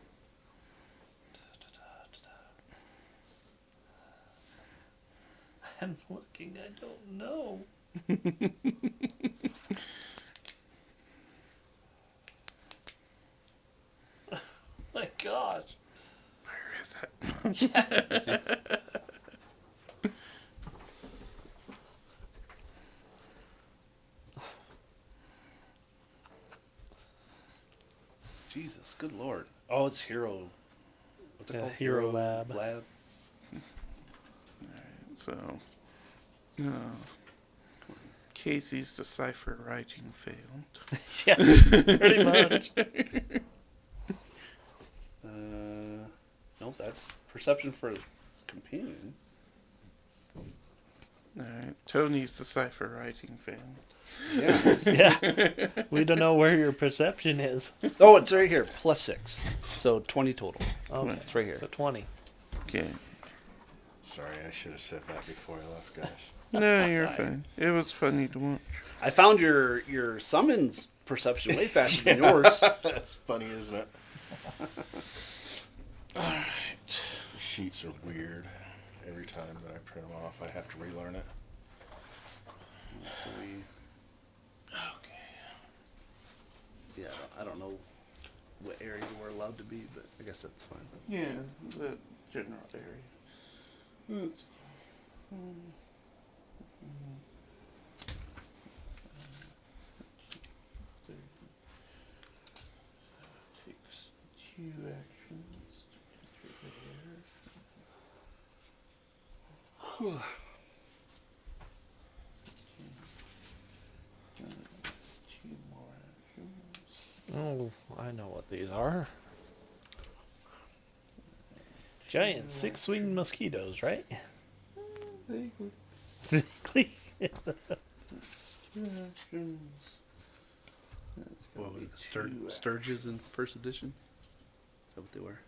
I'm looking. I don't know. My gosh. Where is it? Jesus, good lord. Oh, it's Hero. What's it Yeah, called? Hero Lab. So, Casey's decipher writing failed. Yeah, pretty much. Nope, that's perception for a companion. Alright, Tony's decipher writing failed. Yeah. Yeah. We don't know where your perception is. Oh, it's right here. +6. So 20 total. Okay. It's right here. So 20. Okay. Sorry, I should have said that before I left, guys. No, you're fine. fine. It was funny to watch. I found your summons perception way faster than yours. That's funny, isn't it? Alright. The sheets are weird. Every time that I print them off, I have to relearn it. So we, Okay. yeah, I don't know what area we're allowed to be, but I guess that's fine. Yeah, the general area. It's, takes 2 actions to enter there. 2 more actions. Oh, I know what these are. Giant 6-winged mosquitoes, right? Vaguely. 2 actions. That's gonna What be was it, 2 Sturges in first edition? Is that what they were?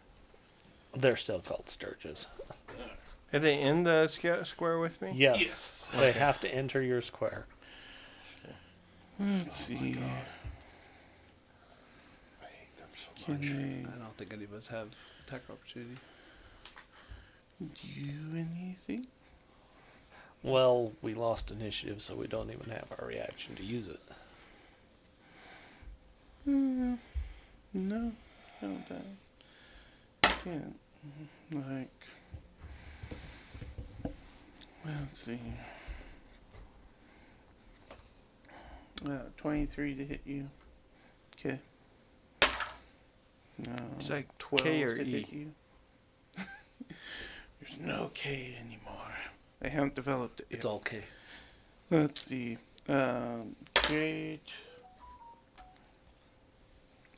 They're still called sturges. Are they in the square with me? Yes. Yes. They have to enter your square. Let's see. I hate them so Can much. they I don't think any of us have attack opportunity. do anything? Well, we lost initiative, so we don't even have our reaction to use it. No, no, I can't. Like, let's see. 23 to hit you. Okay. No, It's like 12 K or to E. hit you. There's no K anymore. They haven't developed it yet. It's all K. Let's see. Jade.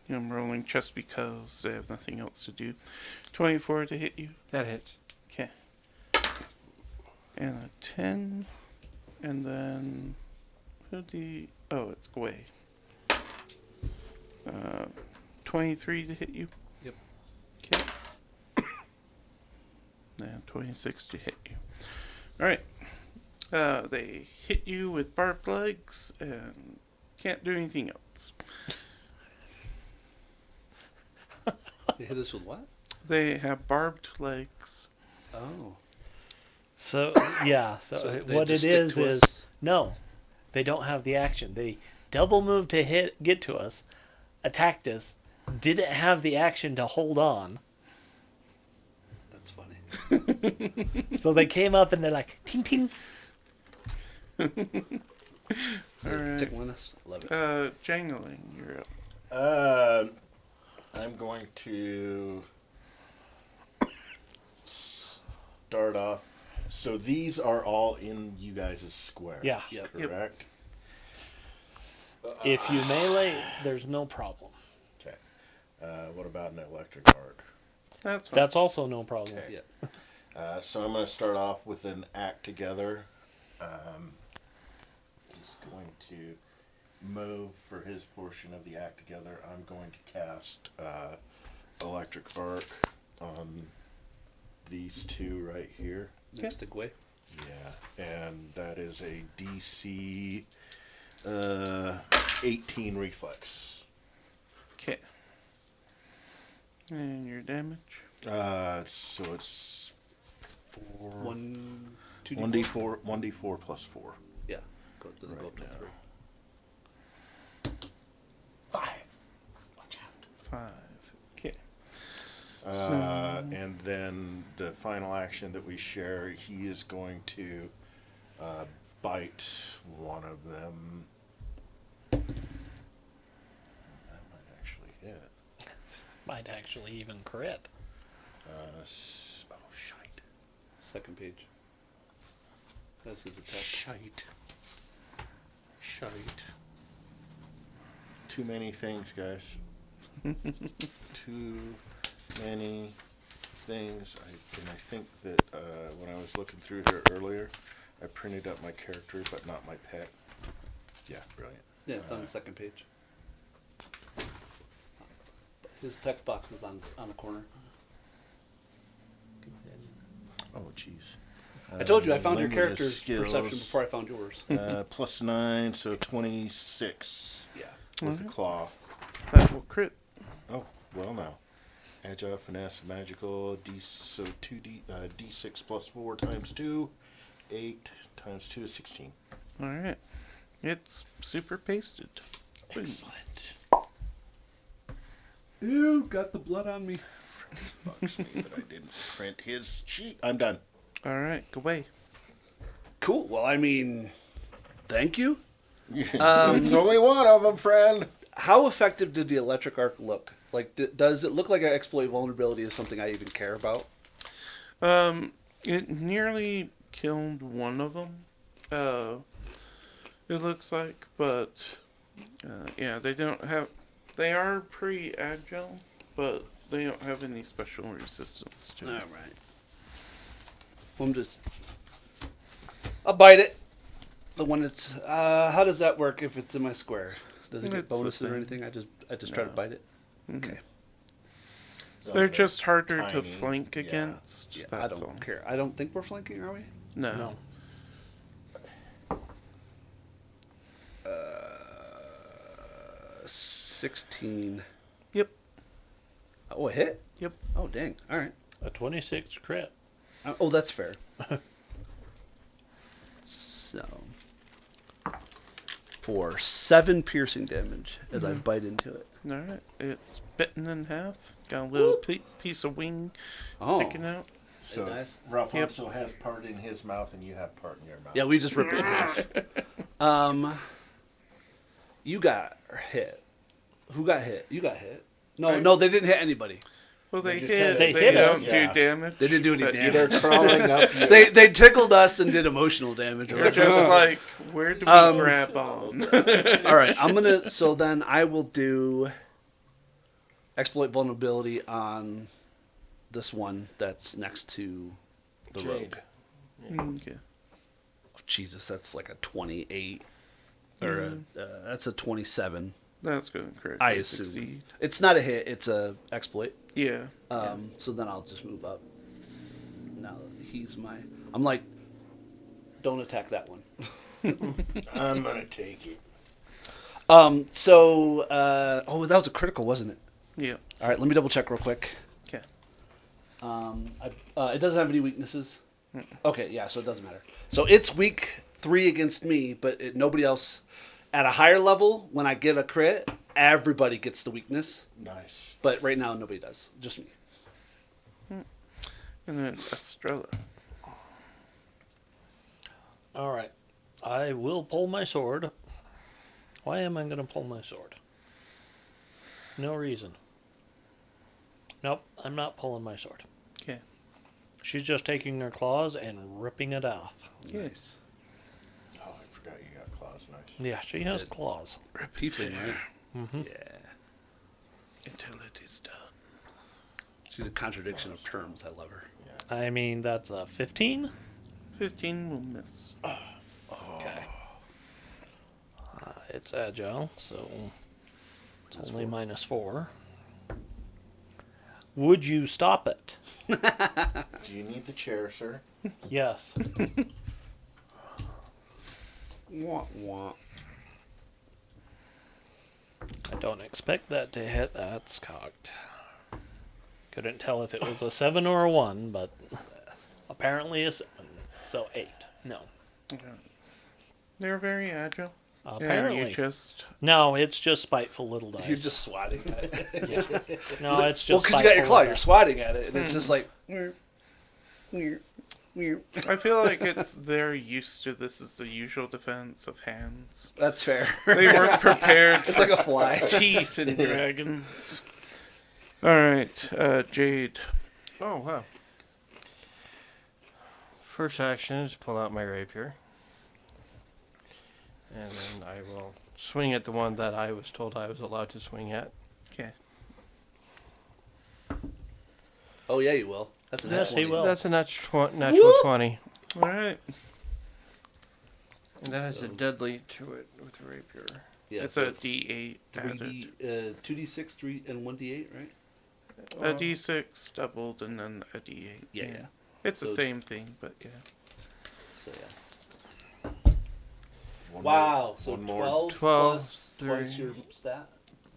I'm rolling just because I have nothing else to do. 24 to hit you. That hits. Okay. And a 10. And then. Oh, it's Gwei. 23 to hit you. Yep. Okay. And 26 to hit you. Alright. They hit you with barbed legs and can't do anything else. They hit us with what? They have barbed legs. Oh. So yeah. So, they what it just stick is to is us? no, they don't have the action. They double moved to get to us, attacked us, didn't have the action to hold on. That's funny. So they came up and they're like, ting ting. So they're Alright. tickling us. Love it. Jangling, you're up. I'm going to start off. So these are all in you guys' square. Yeah. Yep. Correct? If you melee, there's no problem. Okay. What about an electric arc? That's fine. That's also no problem. Okay. Yeah. So I'm going to start off with an act together. He's going to move for his portion of the act together. I'm going to cast electric arc on these two right here. Next to Gwei. Yeah, and that is a DC 18 reflex. Okay. And your damage? So it's 2d4. 1d4 plus 4. Yeah. Doesn't go Right up to now. 3. 5. Watch out. 5. Okay. And then the final action that we share, he is going to bite one of them. That might actually hit. Might actually even crit. Oh, shite. Second page. That's his attack. Shite. Too many things, guys. Too many things. I think that when I was looking through here earlier, I printed up my character, but not my pet. Yeah, brilliant. Yeah, it's on the second page. His text box is on the corner. Oh, jeez. I told you I found your Language character's skills, perception before I found yours. plus 9, so 26 Yeah. with the claw. That will crit. Oh, well now. Agile, finesse, magical, so D6 plus 4 times 2. 8 times 2 is 16. Alright. It's super pasted. Boom. Excellent. Ew, got the blood on me. Bugs me that I didn't print his sheet. I'm done. Alright, go away. Cool. Well, I mean, thank you. It's only one of them, friend. How effective did the electric arc look? Like, does it look like an exploit vulnerability is something I even care about? It nearly killed one of them. It looks like, but yeah, they are pretty agile, but they don't have any special resistance to All it. right. Well, I'll bite it. The one that's how does that work if it's in my square? Does it get It's the bonuses or same. anything? I just try to No. bite it. Mhm. Okay. They're just harder to Tiny, flank yeah. against. Yeah, I That's don't all. care. I don't think we're flanking, are we? No. No. 16. Yep. Oh, a hit? Yep. Oh, dang. All right. A 26 crit. Oh, that's fair. for 7 piercing damage as I bite into it. Alright, it's bitten in half. Got a little piece of wing sticking out. So Nice. Ralph Yep. also has part in his mouth, and you have part in your mouth. Yeah, we just ripped it in half. You got hit. Who got hit? You got hit. No, they didn't hit anybody. Well, they just hit. kinda- They They hit don't us. do Yeah. damage. They didn't do any but damage. They're crawling up you. They tickled us and did emotional damage. You're just like, where do we grab on? All right, I'm gonna. So then I will do exploit vulnerability on this one that's next to the rogue. Okay. Oh, Jesus, that's like a 28, or that's a 27. That's going to correct. I assume succeed. it's not a hit; it's a exploit. Yeah. So then I'll just move up. Now he's my. I'm like, don't attack that one. I'm gonna take it. So oh, that was a critical, wasn't it? Yeah. All right, let me double check real quick. Okay. It doesn't have any weaknesses. Okay, yeah, so it doesn't matter. So it's weak 3 against me, but nobody else. At a higher level, when I get a crit, everybody gets the weakness. Nice. But right now, nobody does. Just me. And then Estrella. All right. I will pull my sword. Why am I going to pull my sword? No reason. Nope, I'm not pulling my sword. Okay. She's just taking her claws and ripping it off. Nice. Oh, I forgot you got claws. Nice. Yeah, she has claws. Tiefling, right? Mm-hmm. Yeah. Until it is done. She's a contradiction of terms. I love her. I mean, that's a 15? 15 will miss. Okay. It's agile, so it's only -4. Would you stop it? Do you need the chair, sir? Yes. Wah, wah. I don't expect that to hit. That's cocked. Couldn't tell if it was a 7 or a 1, but apparently a 7. So 8. No. They're very agile. Apparently. And you just... No, it's just spiteful little dice. You're just swatting at it. Yeah. No, it's Well, just because you got your spiteful claw, little you're dice. swatting at it, and it's just like. Weird, weird, weird. I feel like they're used to this as the usual defense of hands. That's fair. They weren't prepared It's for like a fly. teeth and dragons. Alright, Jade. Oh, wow. First action is pull out my rapier. And then I will swing at the one that I was told I was allowed to swing at. Okay. Oh yeah, you will. That's an Yes, he will. That's a natural 20. Alright. And that has a deadly to it with the rapier. Yeah, It's so a D8 added. 2d6, 3 and 1d8, right? A D6 doubled and then a D8. Yeah. It's the So- same thing, but yeah. So yeah. One Wow. more. So One more. 12 12 plus twice three. your stat.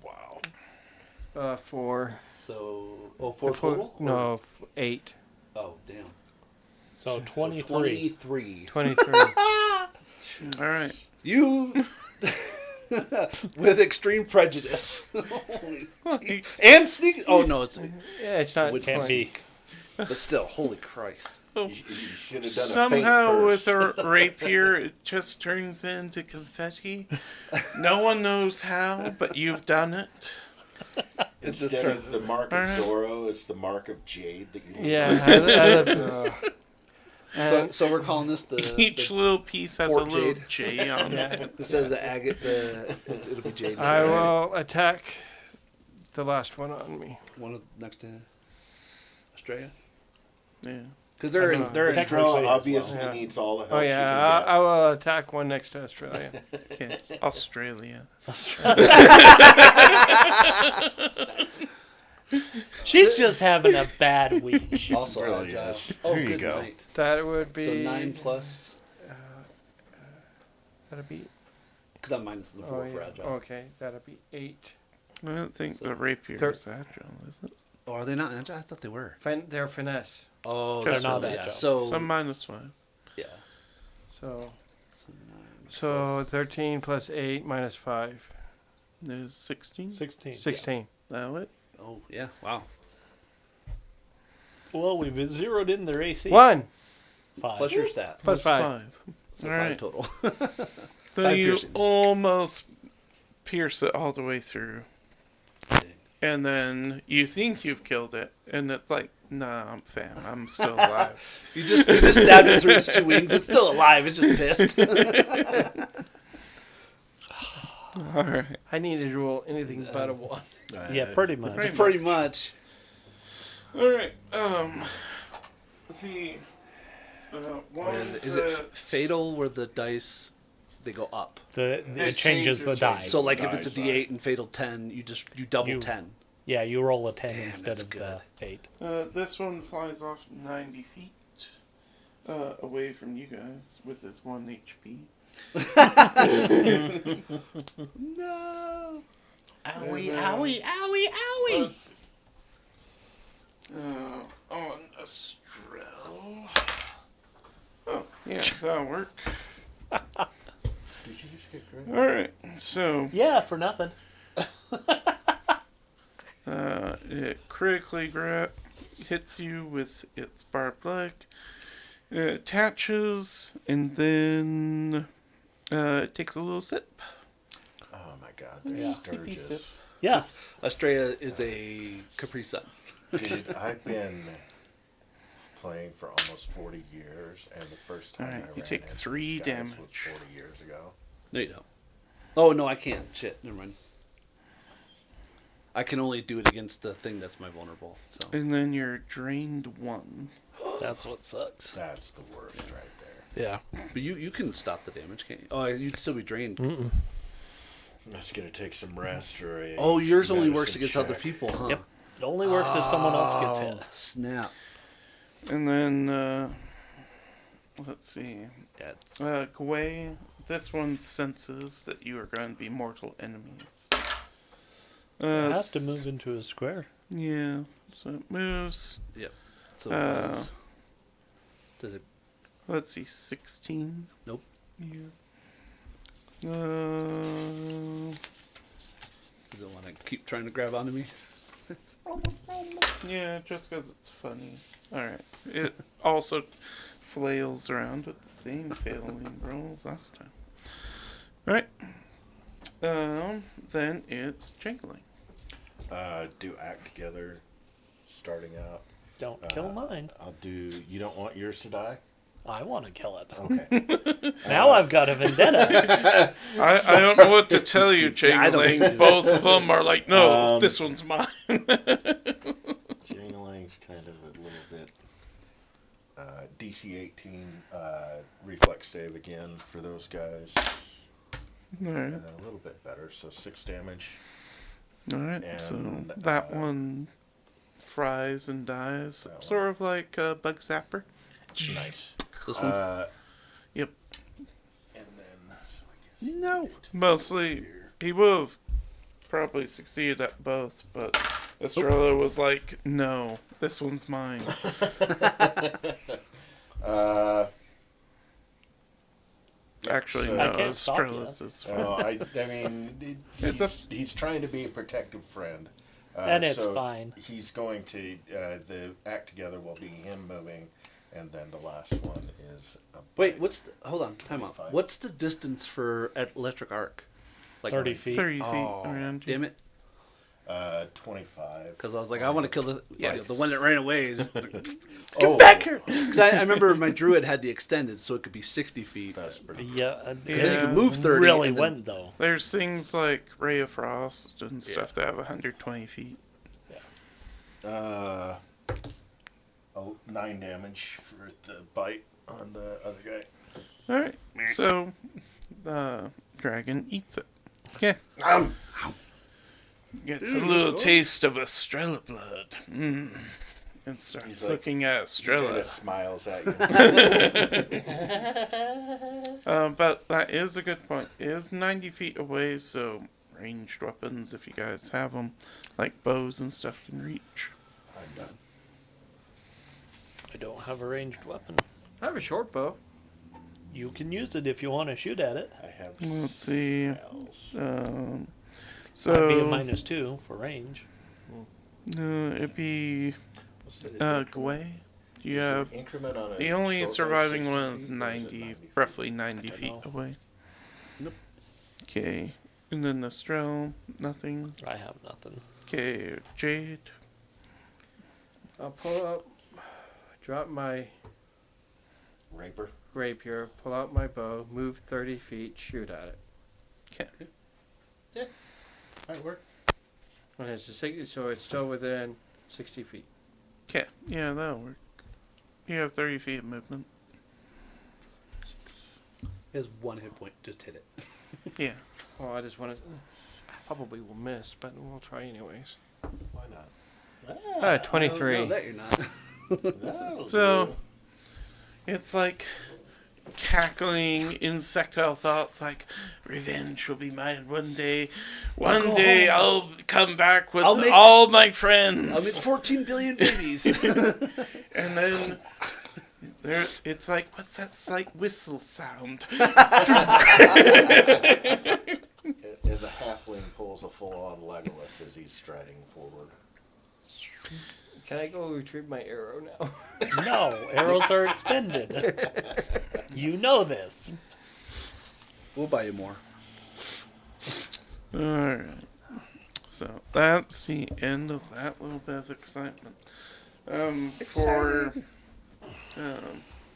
Wow. 4. So 4 total? No, 8. Oh damn. So So 23. 23. 23. Alright. You with extreme prejudice. Holy Like, and sneak. Oh no, it's Yeah, it's not Would Can't 20. be. but still, holy Christ. You should have done somehow a with feint a rapier, it just turns into confetti. No one knows how, but you've done it. It's just Instead of the mark of Alright. Zorro, it's the mark of Jade that you. Yeah. So we're calling this the Each little piece has Fort a little Jade. J on it. Yeah. instead of the agate, it'll be jade. I instead. will attack the last one on me. One next to Australia. Yeah. Because they're I know. in, they're in Estrella Technically as obviously well. Yeah. needs all the help Oh she yeah, can get. I will attack one next to Australia. Okay. Australia. She's just having a bad week. also Really agile. is. Oh, There you good go. night. That would be So 9 plus, That'd be because I'm minus the 4 for agile. okay. That'd be 8. I don't think So- the rapier Thir- is agile, is it? Oh, are they not agile? I thought they were. They're finesse. Oh, They're so, not yeah. agile. So So -1. So So 9. So 13 plus 8 minus 5. There's 16. 16. 16. That it? Oh, yeah. Wow. Well, we've zeroed in their AC. 1 5. Plus your stat. plus That's 5. So All 5 right. total. So 5 you piercing. almost pierce it all the way through. And then you think you've killed it, and it's like, nah, fam, I'm still alive. You just stabbed it through its 2 wings. It's still alive. It's just pissed. All right. I need to roll anything but a 1. Yeah, pretty much. Pretty Pretty much. All right. The one. Is it fatal where the dice they go up? It It changes the changes. die. So like if it's a Dice, D8 and fatal 10, you double You- 10. Yeah, you roll a 10 Damn, instead that's of good. the 8. This one flies off 90 feet away from you guys with his 1 HP. No. Owie, owie, owie, owie. On Estrell. Oh, yeah, that'll work. Did you just get great? All right, so Yeah, for nothing. it critically hits you with its barbed leg. It attaches, and then it takes a little sip. Oh my God, there's Yeah. Sippy sip. Sturgis. Yes. Estrella is a Capri Sun. Dude, I've been playing for almost 40 years, and the first time Alright, I you ran take into 3 these guys damage. was 40 years ago. No, you don't. Oh, no, I can't. Shit, never mind. I can only do it against the thing that's my vulnerable. So And then you're drained 1. That's what sucks. That's the worst right there. Yeah. But you can stop the damage, can't you? Oh, you'd still be drained. Mm-mm. I'm just gonna take some rest or a Oh, yours only medicine works against check. other people, huh? Yep. It only works if someone else gets hit. Snap. And then, let's see. Yeah, it's, Gwei, this one senses that you are going to be mortal enemies. It has to move into a square. Yeah, so it moves. so does it? Let's see, 16. Nope. Yeah. Does it want to keep trying to grab onto me? Yeah, just because it's funny. Alright. It also flails around with the same failing rolls last time. Alright. Then it's jangling. Do act together, starting out. Don't kill mine. I'll do. You don't want yours to die? I want to kill it. Okay. Now I've got a vendetta. I don't know what to tell you, I don't jangling. either. Both of them are like, no, this one's mine. Jingling's kind of a little bit. DC 18 reflex save again for those guys. Alright. And then a little bit better, so 6 damage. Alright, so And, that one fries and dies. That Sort of like a bug zapper. Nice. This one? Yep. And then, so I guess No. Mostly, he would have probably succeeded at both, but Estrella was like, no, this one's mine. Actually, So- no, I can't stop Estrella's is I mean, It's he's trying to be a protective friend. And it's so fine. He's going to, the act together will be him moving, and then the last one is a Wait, hold on, time out. 25. What's the distance for electric arc? Like 30 feet. 30 feet Oh, around you. damn it. 25. Because I was like, I want to kill Yes. the one that ran away. Oh, Back here! 'Cause I remember my druid had the extended, so it could be 60 feet. That's pretty. Yeah. Because then you Yeah. can move 30. Really and then- went though. There's things like Ray of Frost and stuff that have 120 feet. 9 damage for the bite on the other guy. Alright, so the dragon eats it. Yeah. Gets a little taste of Estrella blood. And starts He's like- looking at He Estrella. kind of smiles at you. But that is a good point. It is 90 feet away, so ranged weapons, if you guys have them, like bows and stuff, can reach. I'm done. I don't have a ranged weapon. I have a short bow. You can use it if you want to shoot at it. I have. Let's see. spells. Um, Might be a so -2 for range. it'd be What's the increment? Gway. You Is it have increment on a the only short range surviving 60 one is feet, or is it 90, 90 feet? roughly 90 don't feet know. away. Nope. Okay, and then the Strel, nothing. I have nothing. Okay, Jade. I'll pull up, drop my Raper. rapier, pull out my bow, move 30 feet, shoot at it. Okay. Might work. And it's so it's still within 60 feet. Okay, yeah, that'll work. You have 30 feet of movement. He has 1 hit point. Just hit it. Yeah. Oh, I just want to. I probably will miss, but we'll try anyways. Why not? 23. No, that you're not. That'll So- do. It's like cackling insectile thoughts like revenge will be mine one day. One go day home. I'll come back with I'll make- all my I'll make friends. 14 billion babies. And then it's like, what's that slight whistle sound? And the halfling pulls a full-on Legolas as he's striding forward. Can I go retrieve my arrow now? No, arrows are expended. You know this. We'll buy you more. Alright. So that's the end of that little bit of excitement. For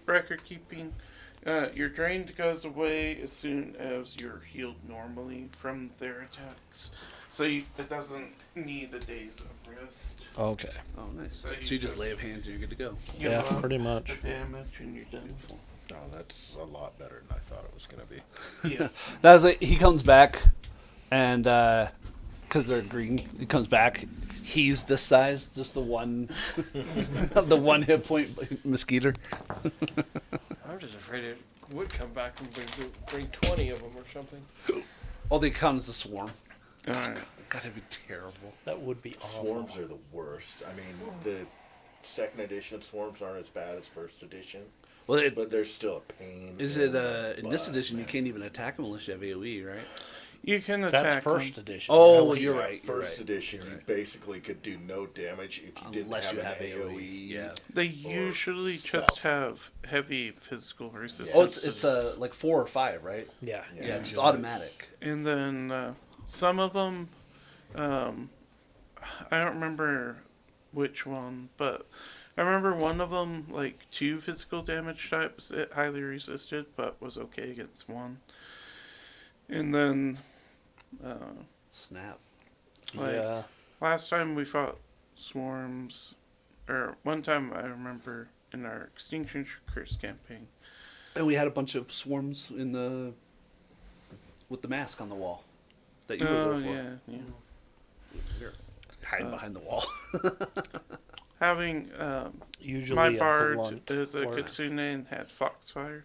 record keeping, your drain goes away as soon as you're healed normally from their attacks. So it doesn't need a days of rest. Okay. Oh, nice. So So you you just just- lay of hands and you're good to go. You Yeah, up pretty much. the damage and you're done. Oh, that's a lot better than I thought it was going to be. Yeah. That's like, he comes back, and because they're green, he comes back. He's this size, just the one, the 1 hit point mosquito. I'm just afraid it would come back and bring 20 of them or something. Oh, they come as a swarm. Alright. God, that'd be terrible. That would be awful. Swarms are the worst. I mean, the second edition swarms aren't as bad as first edition, Well, but they're still a pain. is in it the in this butt, edition? You man. can't even attack them unless you have AOE, right? You can attack That's first them. edition. Oh, Well, you're yeah, right. You're First right. edition, You're you right. basically could do no damage if you didn't Unless have you an have AOE. AOE. Yeah. They or usually spell. just have heavy physical resistance. Oh, it's like 4 or 5, right? Yeah. Yeah, just usually automatic. And then some of them, I don't remember which one, but I remember one of them, like 2 physical damage types, it highly resisted, but was okay against 1. And then Snap. Like- Yeah. last time we fought swarms, or one time I remember in our Extinction Curse campaign. And we had a bunch of swarms in the with the mask on the wall that you were Oh there for. yeah. You're hiding behind the wall. Having Usually my a bard blunt is a or- Kitsune and had Foxfire,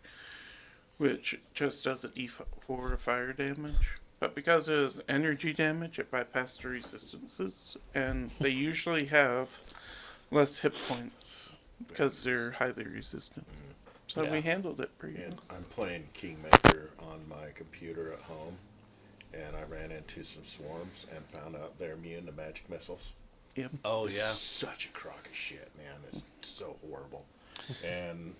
which just does a D4 fire damage. But because it is energy damage, it bypassed the resistances, and they usually have less hit points because they're highly resistant. So Yeah. we handled it pretty And well. I'm playing Kingmaker on my computer at home, and I ran into some swarms and found out they're immune to magic missiles. Oh It's yeah. such a crock of shit, man. It's so horrible. And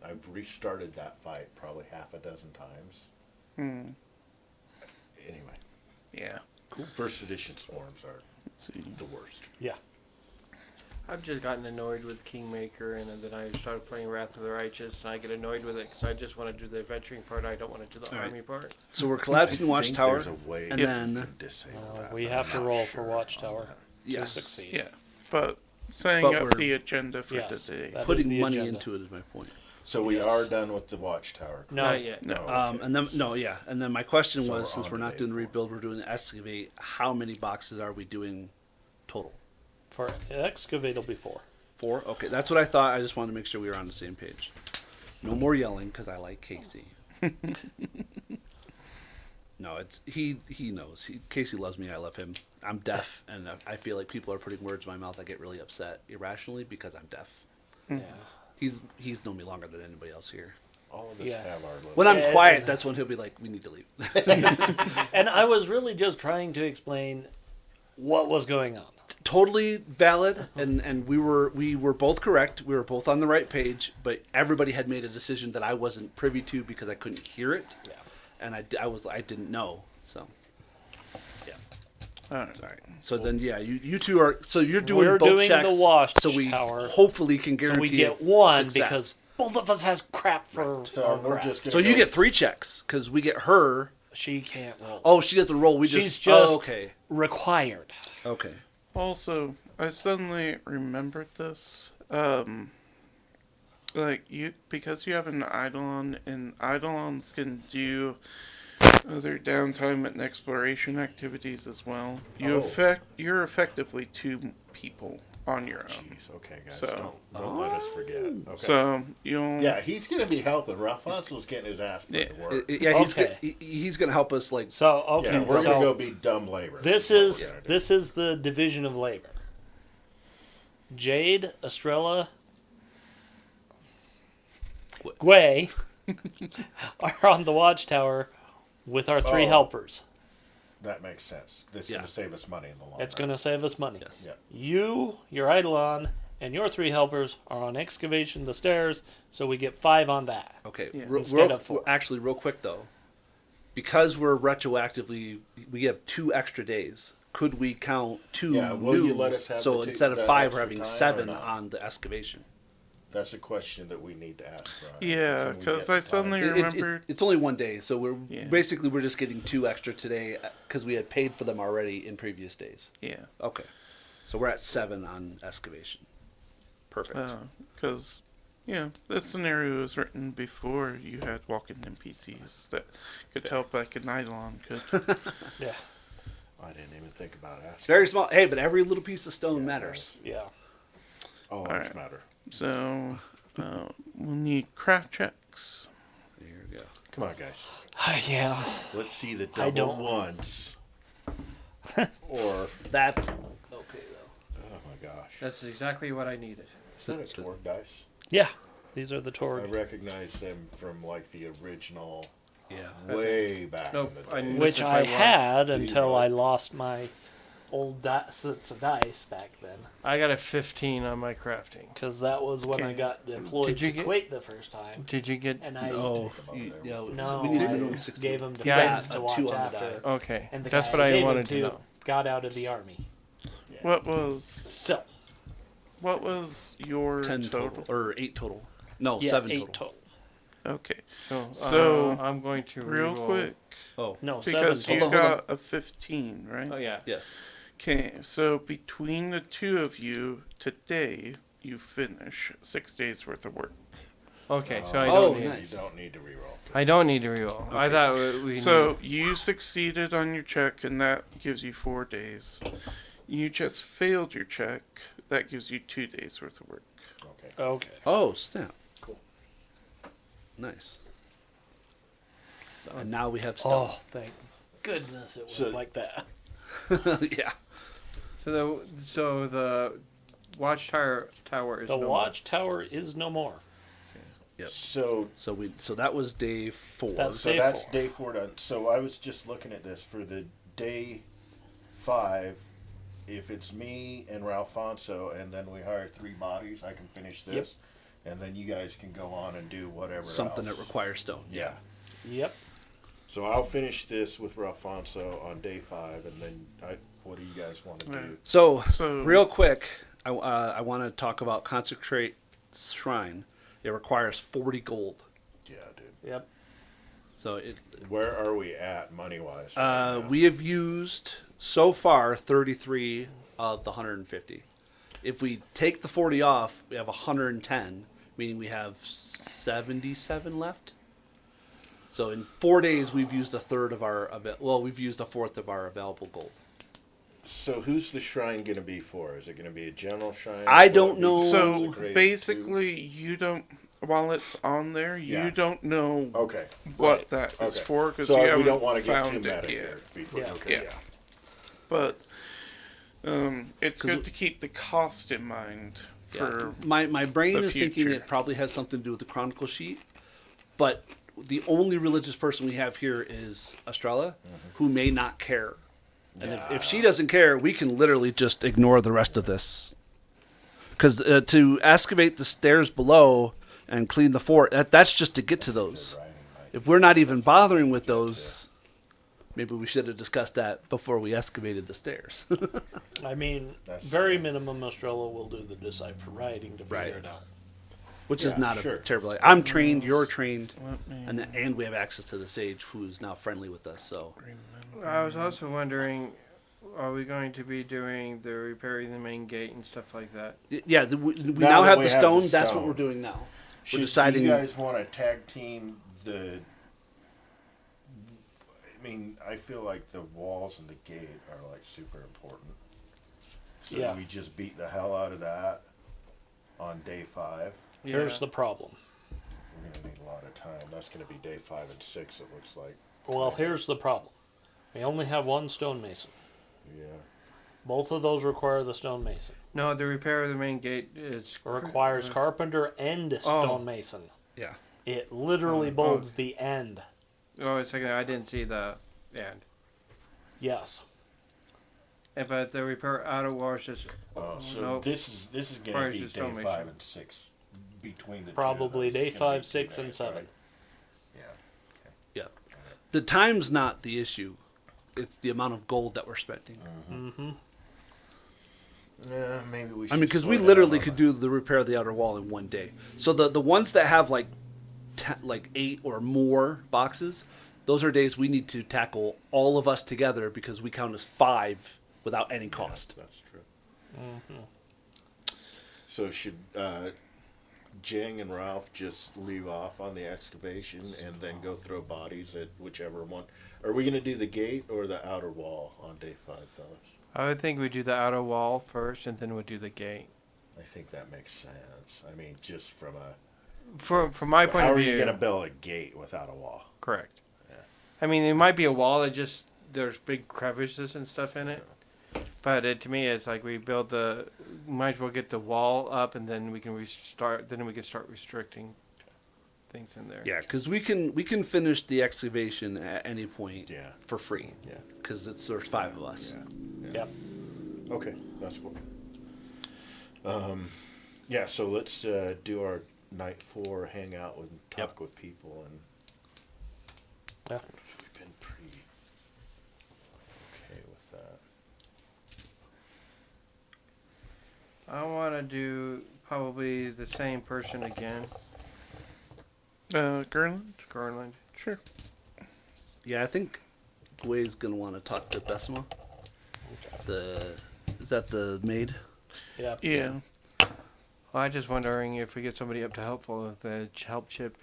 I've restarted that fight probably half a dozen times. Hmm. Anyway, Yeah. first edition swarms are Let's see. the worst. Yeah. I've just gotten annoyed with Kingmaker, and then I started playing Wrath of the Righteous, and I get annoyed with it because I just want to do the adventuring part. I don't want to do the All right. army part. So we're collapsing I think Watchtower, there's a way and you then can disable that, we but have I'm to not roll for sure Watchtower on that. to yes, succeed. Yeah. But setting But up we're- the agenda for Yes, today. that- is putting the money agenda. into it is my point. So we Yes. are done with the Watchtower. No. Not yet. No. okay. And then and then my question So was, we're since on we're to not day doing the 4. rebuild, we're doing the excavate. How many boxes are we doing total? For excavate will be 4. 4. Okay, that's what I thought. I just wanted to make sure we were on the same page. No more yelling because I like Casey. No, it's he knows. Casey loves me. I love him. I'm deaf, and I feel like people are putting words in my mouth. I get really upset irrationally because I'm deaf. Yeah. He's known me longer than anybody else here. All of us Yeah. have our little. When I'm Yeah, quiet, that's when he'll be like, "We need to leave." And I was really just trying to explain what was going on. Totally valid, and we were both correct. We were both on the right page, but everybody had made a decision that I wasn't privy to because I couldn't hear it, Yeah. and I didn't know. So yeah, All right. all right. So then you two are you're doing We're both doing checks, the watch so we tower. hopefully can So guarantee we get one success. because both of us has crap for So our we're crap. just gonna So you go- get 3 checks because we get her. She can't roll. Oh, she doesn't roll. We She's just just okay. required. Okay. Also, I suddenly remembered this. Like because you have an Eidolon, and Eidolons can do other downtime and exploration activities as well. You're effectively 2 people on your own. Jeez, okay, guys, So- don't let us forget. Okay. So you'll yeah, he's gonna be helping. Ralphonso's getting his ass put to work. Yeah, Okay. he's gonna help us like. So okay, Yeah, we're so gonna go be dumb labor. this what we're is gonna do. this is the division of labor. Jade, Estrella, Gway are on the watchtower with our 3 Oh. helpers. That makes sense. This is Yeah. gonna save us money in the long It's run. going to save us money. Yes. Yeah. You, your Eidolon, and your 3 helpers are on excavation the stairs, so we get 5 on that. Okay. Yeah. Instead of 4. Actually, real quick though, because we're retroactively, we have 2 extra days. Could we count 2 Yeah, will new? you let us have so the instead of that 5, we're extra having time or 7 not? on the excavation. That's a question that we need to ask. Brian. Yeah, Can we 'cause get the I time? suddenly remembered. It's only 1 day, so we're Yeah. basically we're just getting 2 extra today because we had paid for them already in previous days. Yeah. Okay, so we're at 7 on excavation. Perfect. Because, this scenario was written before you had walking NPCs that could help like an Eidolon could. Yeah. I didn't even think about asking. Very small. Hey, but every little piece of stone matters. Yeah. All Alright. lives matter. So, we'll need craft checks. There we go. Come on, guys. Yeah. Let's see the I double don't- ones. Or That's okay though. oh my gosh, That's exactly what I needed. is that a Torg dice? Yeah. These are the I Torg. recognize them from like the original, Yeah. way back Nope, in the I day. knew- Which If I I want- had Do you until really? I lost my old sets of dice back then. I got a 15 on my crafting. Because that was when I Okay. got deployed Did you to get- Kuwait the first time. Did you get? And I Oh, Take 'em you, over there. yeah, no, we need I minimum 16. gave them to Yeah, friends a to watch 2 on the after. die. Okay, And the that's guy what I I gave wanted him to know. got out of the army. Yeah. What was So, your 10 total or 8 total. No, yeah, 7 8 total. total. Okay. So, So, I'm going to Real reroll. quick, Oh, No, because 7 you total. Hold on. got a 15, right? Oh yeah. yes. Okay, so between the 2 of you, today, you finish 6 days worth of work. Okay, so I Oh, don't need. nice. You don't need to reroll. I don't need to reroll. I Okay. thought we So you succeeded on your check, and that gives you 4 days. You just failed your check. That gives you 2 days worth of work. Okay. Okay. Oh, snap. Cool. Nice. So, and now we have stone. Oh, thank goodness it was So- like that. Yeah. So the watchtower is The no more. watchtower is no more. Yep. So So that was day 4. That's- so Day that's 4. day 4 done. So I was just looking at this for the day 5. If it's me and Ralfonso, and then we hire 3 bodies, I can finish this, and then you guys can go on and do whatever. Something else. that requires stone. Yeah. Yep. So I'll finish this with Ralfonso on day 5, and then what do you guys want to do? Right. So, So- real quick, I want to talk about Consecrate Shrine. It requires 40 gold. Yeah, dude. Yep. So it Where are we at money wise? we have used so far 33 of the 150. If we take the 40 off, we have 110, meaning we have 77 left. So in 4 days, we've used a third of our we've used a fourth of our available gold. So who's the shrine going to be for? Is it going to be a general shrine? I Will don't it be know. So consecrated basically, you don't. While it's on there, Yeah. you don't know to- okay. what right, that is okay. for because So you we haven't don't want to get too found mad it at yet. here before. Yeah. Okay. Yeah. But it's 'Cause good to keep the cost in mind for My brain the is thinking future. it probably has something to do with the chronicle sheet, but the only religious person we have here is Estrella, who may not care. And if she doesn't care, we can literally just ignore the rest of this. Because to excavate the stairs below and clean the fort, that's just to get to those. If we're not even bothering with those, maybe we should have discussed that before we excavated the stairs. I mean, That's- very minimum, Estrella will do the decipher writing to figure Right. it out. Which is Yeah, not sure. a terrible. I'm trained, you're trained, Let me and we have access to the sage, who's now friendly with us. So remember. I was also wondering, are we going to be doing the repairing the main gate and stuff like that? yeah, we Now now that have we the have stone. the That's what stone. we're doing now. Do deciding- you guys want to tag team the? I mean, I feel like the walls and the gate are like super important. So Yeah. we just beat the hell out of that on day 5. Here's the problem. We're gonna need a lot of time. That's gonna be day 5 and 6. It looks like. Well, here's the problem. We only have one stonemason. Yeah. Both of those require the stonemason. No, the repair of the main gate is Requires carpenter and stonemason. Yeah. It literally bolds the end. Oh, a second. I didn't see the end. Yes. But the repair outer wall is just So nope. this is gonna Requires be just day stonemason. 5 and 6 between the Probably two of those. day It's gonna 5, be 6, 2 and days, 7. right? Yeah. The time's not the issue. It's the amount of gold that we're spending. Mm-hmm. Yeah, maybe we should. I mean, because slow we down literally on could that. do the repair of the outer wall in one day. So the ones that have like 8 or more boxes, those are days we need to tackle all of us together because we count as 5 without any cost. Yeah, that's true. Mm-hmm. So should Jing and Ralph just leave off on the excavation and then go throw bodies at whichever one? Are we going to do the gate or the outer wall on day 5, fellas? I would think we do the outer wall first, and then we'd do the gate. I think that makes sense. I mean, just from a From my point how of are view, you going to build a gate without a wall? correct. Yeah. I mean, it might be a wall that just there's big crevices and stuff in it, but to me, it's like we build the. Might as well get the wall up, and then we can restart. Then we can start restricting things in there. Yeah, because we can finish the excavation at any point Yeah. for free. Yeah. Because there's 5 of us. Yeah. Yep. Okay, that's cool. Yeah, so let's do our night 4 hangout and talk with people, and Yeah. we've been pretty okay with that. I want to do probably the same person again, Gerland? Garland. Sure. Yeah, I think Gway's gonna want to talk to Besima. Is that the maid? Yeah. Yeah. Well, I'm just wondering if we get somebody up to helpful with the help chip.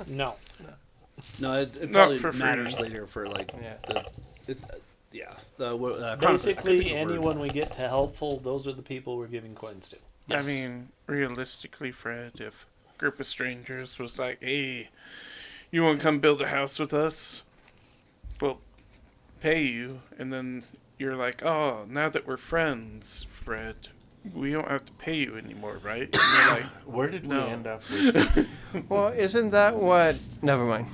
No. No, it Not probably for free. matters later for like Yeah. the chronicle. I couldn't Basically, think of the word. anyone we get to helpful, those are the people we're giving coins to. Yes. I mean, realistically, Fred, if a group of strangers was like, hey, you want to come build a house with us? We'll pay you. And then you're like, oh, now that we're friends, Fred, we don't have to pay you anymore, right? And you're like, Where did No. we end up with? Well, isn't that what? Never mind.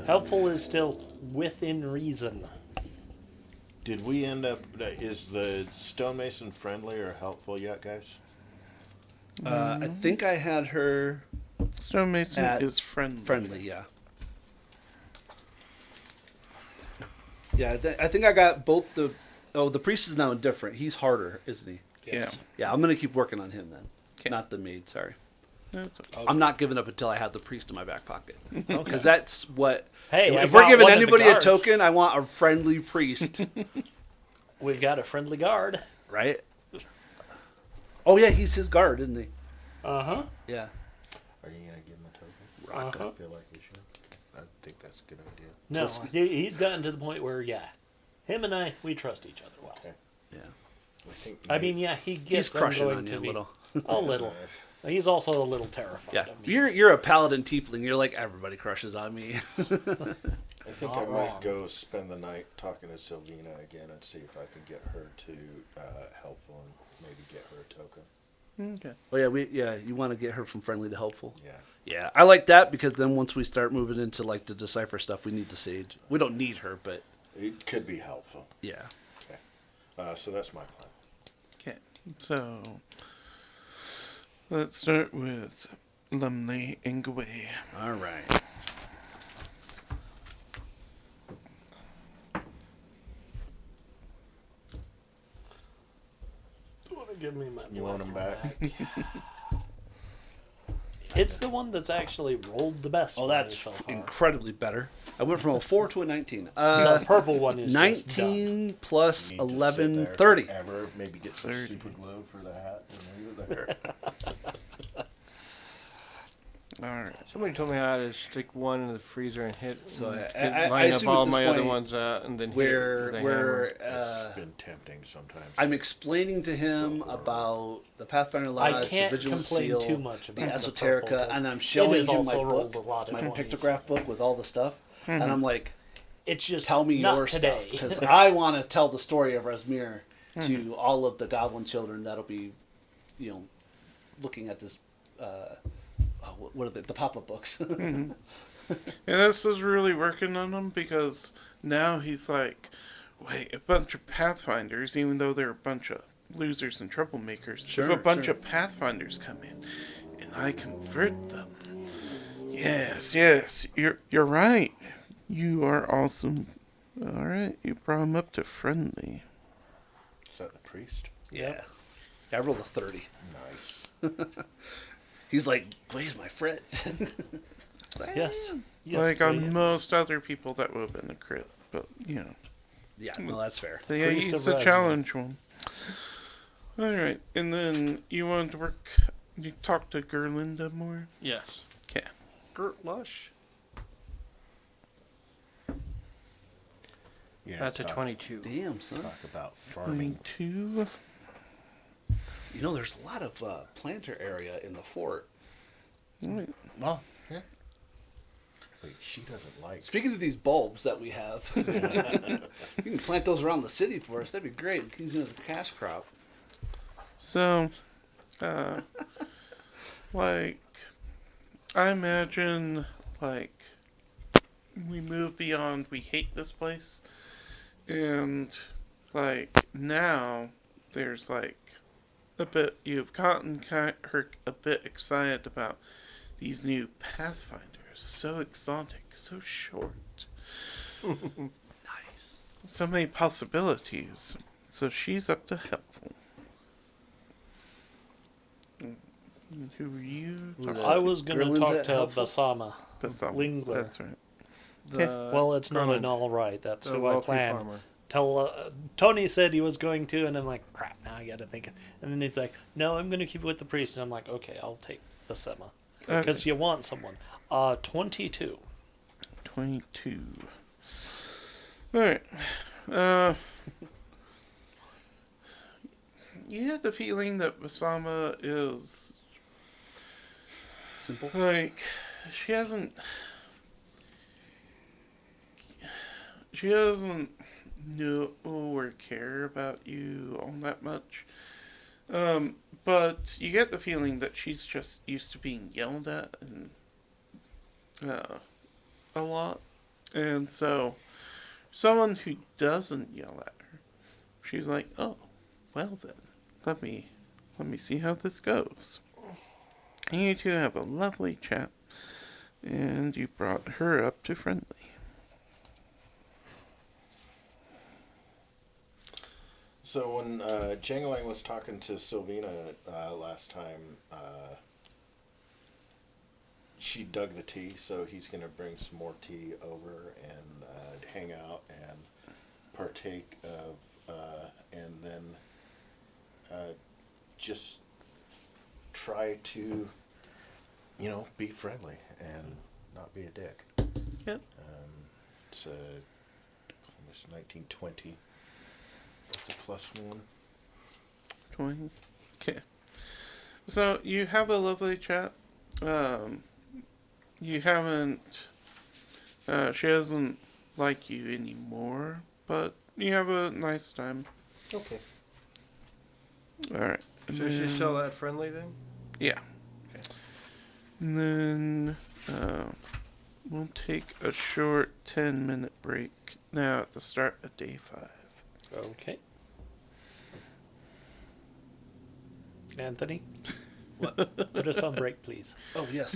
Helpful is still within reason. Did we end up? Is the stonemason friendly or helpful yet, guys? I think I had her Stonemason At is friendly. friendly. Yeah. Yeah, I think I got both the. Oh, the priest is now different. He's harder, isn't he? Yeah. Yeah, I'm gonna keep working on him then. 'Kay. Not the maid. Sorry. That's okay. I'm not giving up until I have the priest in my back pocket. Because that's what. Hey, I if we're got giving one of the anybody a guards. token, I want a friendly priest, We've got a friendly guard. right? Oh yeah, he's his guard, isn't he? Uh-huh. Yeah. Are you gonna give him a token? Uh-huh. I feel like we should. I think that's a good idea. No, Just- he's gotten to the point where, yeah, him and I, we trust each other well. Okay. Yeah. I think. I mean, yeah, he He's gets I'm crushing going on to you a be little. a little. He's also a little terrified Yeah. of me. You're a paladin tiefling. You're like everybody crushes on me. I think Not I might wrong. go spend the night talking to Sylvina again and see if I can get her to helpful and maybe get her a token. Okay. Oh yeah, you want to get her from friendly to helpful. Yeah. Yeah, I like that because then once we start moving into like the decipher stuff, we need the sage. We don't need her, but It could be helpful. yeah. So that's my plan. Okay. So let's start with Lumley and Gawaii. All right. Give me my You want them back? It's the one that's actually rolled the best. Oh, for me that's so far. incredibly better. I went from a 4 to a 19. The purple one is just done. 19 plus You need to sit 11, there 30. forever, maybe get some 30. super glue for the hat and leave it there. All right. Somebody told me how to stick one in the freezer and hit. So and I line up assume at all this my other point ones and then Where hit it with a hammer. It's been tempting sometimes. I'm explaining to him So, about the Pathfinder Lodge, I can't the Vigilant complain Seal, too much the about the Esoterica, purple, and I'm it showing is him my also rolled book, a lot of my 20s. pictograph book with all the stuff, and I'm like, It's just tell me not your today. stuff because I want to tell the story of Rasmir to all of the Goblin children that'll be, looking at this. What are the pop-up books? And this is really working on him because now he's like, wait, a bunch of Pathfinders, even though they're a bunch of losers and troublemakers, Sure, if a bunch sure. of Pathfinders come in and I convert them, yes, you're right. You are awesome. All right, you brought him up to friendly. Is that the priest? Yeah. I rolled a 30. Nice. He's like, where's my friend? Yes. Like brilliant. on most other people, that would have been a crit, but Yeah, no, that's fair. yeah, Priest he's of a Rasmir. challenge one. All right, and then you want to work. You talk to Gerlinda more. Yes. Okay. Gert Lush. Yeah, That's a talk- 22. Damn, son. Talk about farming. 22. There's a lot of planter area in the fort. All right. Well, yeah. Wait, she doesn't like. Speaking of these bulbs that we have, you can plant those around the city for us. That'd be great. We can use them as a cash crop. So, like, I imagine, like, we move beyond we hate this place, and, like, now there's, like, you've gotten her a bit excited about these new Pathfinders. So exotic, so short. Nice. So many possibilities. So she's up to helpful. And who are you? I was going to Gerlinda talk to helpful? Basama. Basama. Lingler. That's right. Well, it's not an Garland, all right. That's the who I wealthy planned. farmer. Tony said he was going to, and I'm like, crap. Now I got to think. And then he's like, no, I'm going to keep it with the priest. And I'm like, okay, I'll take Basama because Okay. you want someone. 22. 22. Alright. You have the feeling that Basama is Simple. like she doesn't know or care about you all that much. But you get the feeling that she's just used to being yelled at and a lot. And so someone who doesn't yell at her, she's like, "Oh, well then, let me see how this goes." And you two have a lovely chat, and you brought her up to friendly. So when Jangalang was talking to Sylvina last time, she dug the tea, so he's going to bring some more tea over and hang out and partake of, and then just try to, be friendly and not be a dick. Yep. It's almost 1920. That's a +1. 20. Okay. So you have a lovely chat. You haven't. She doesn't like you anymore, but you have a nice time. Okay. Alright. So she's still that friendly then? Yeah. Okay. And then we'll take a short 10-minute break now at the start of day 5. Okay. Anthony, What? put us on break, please. Oh, yes.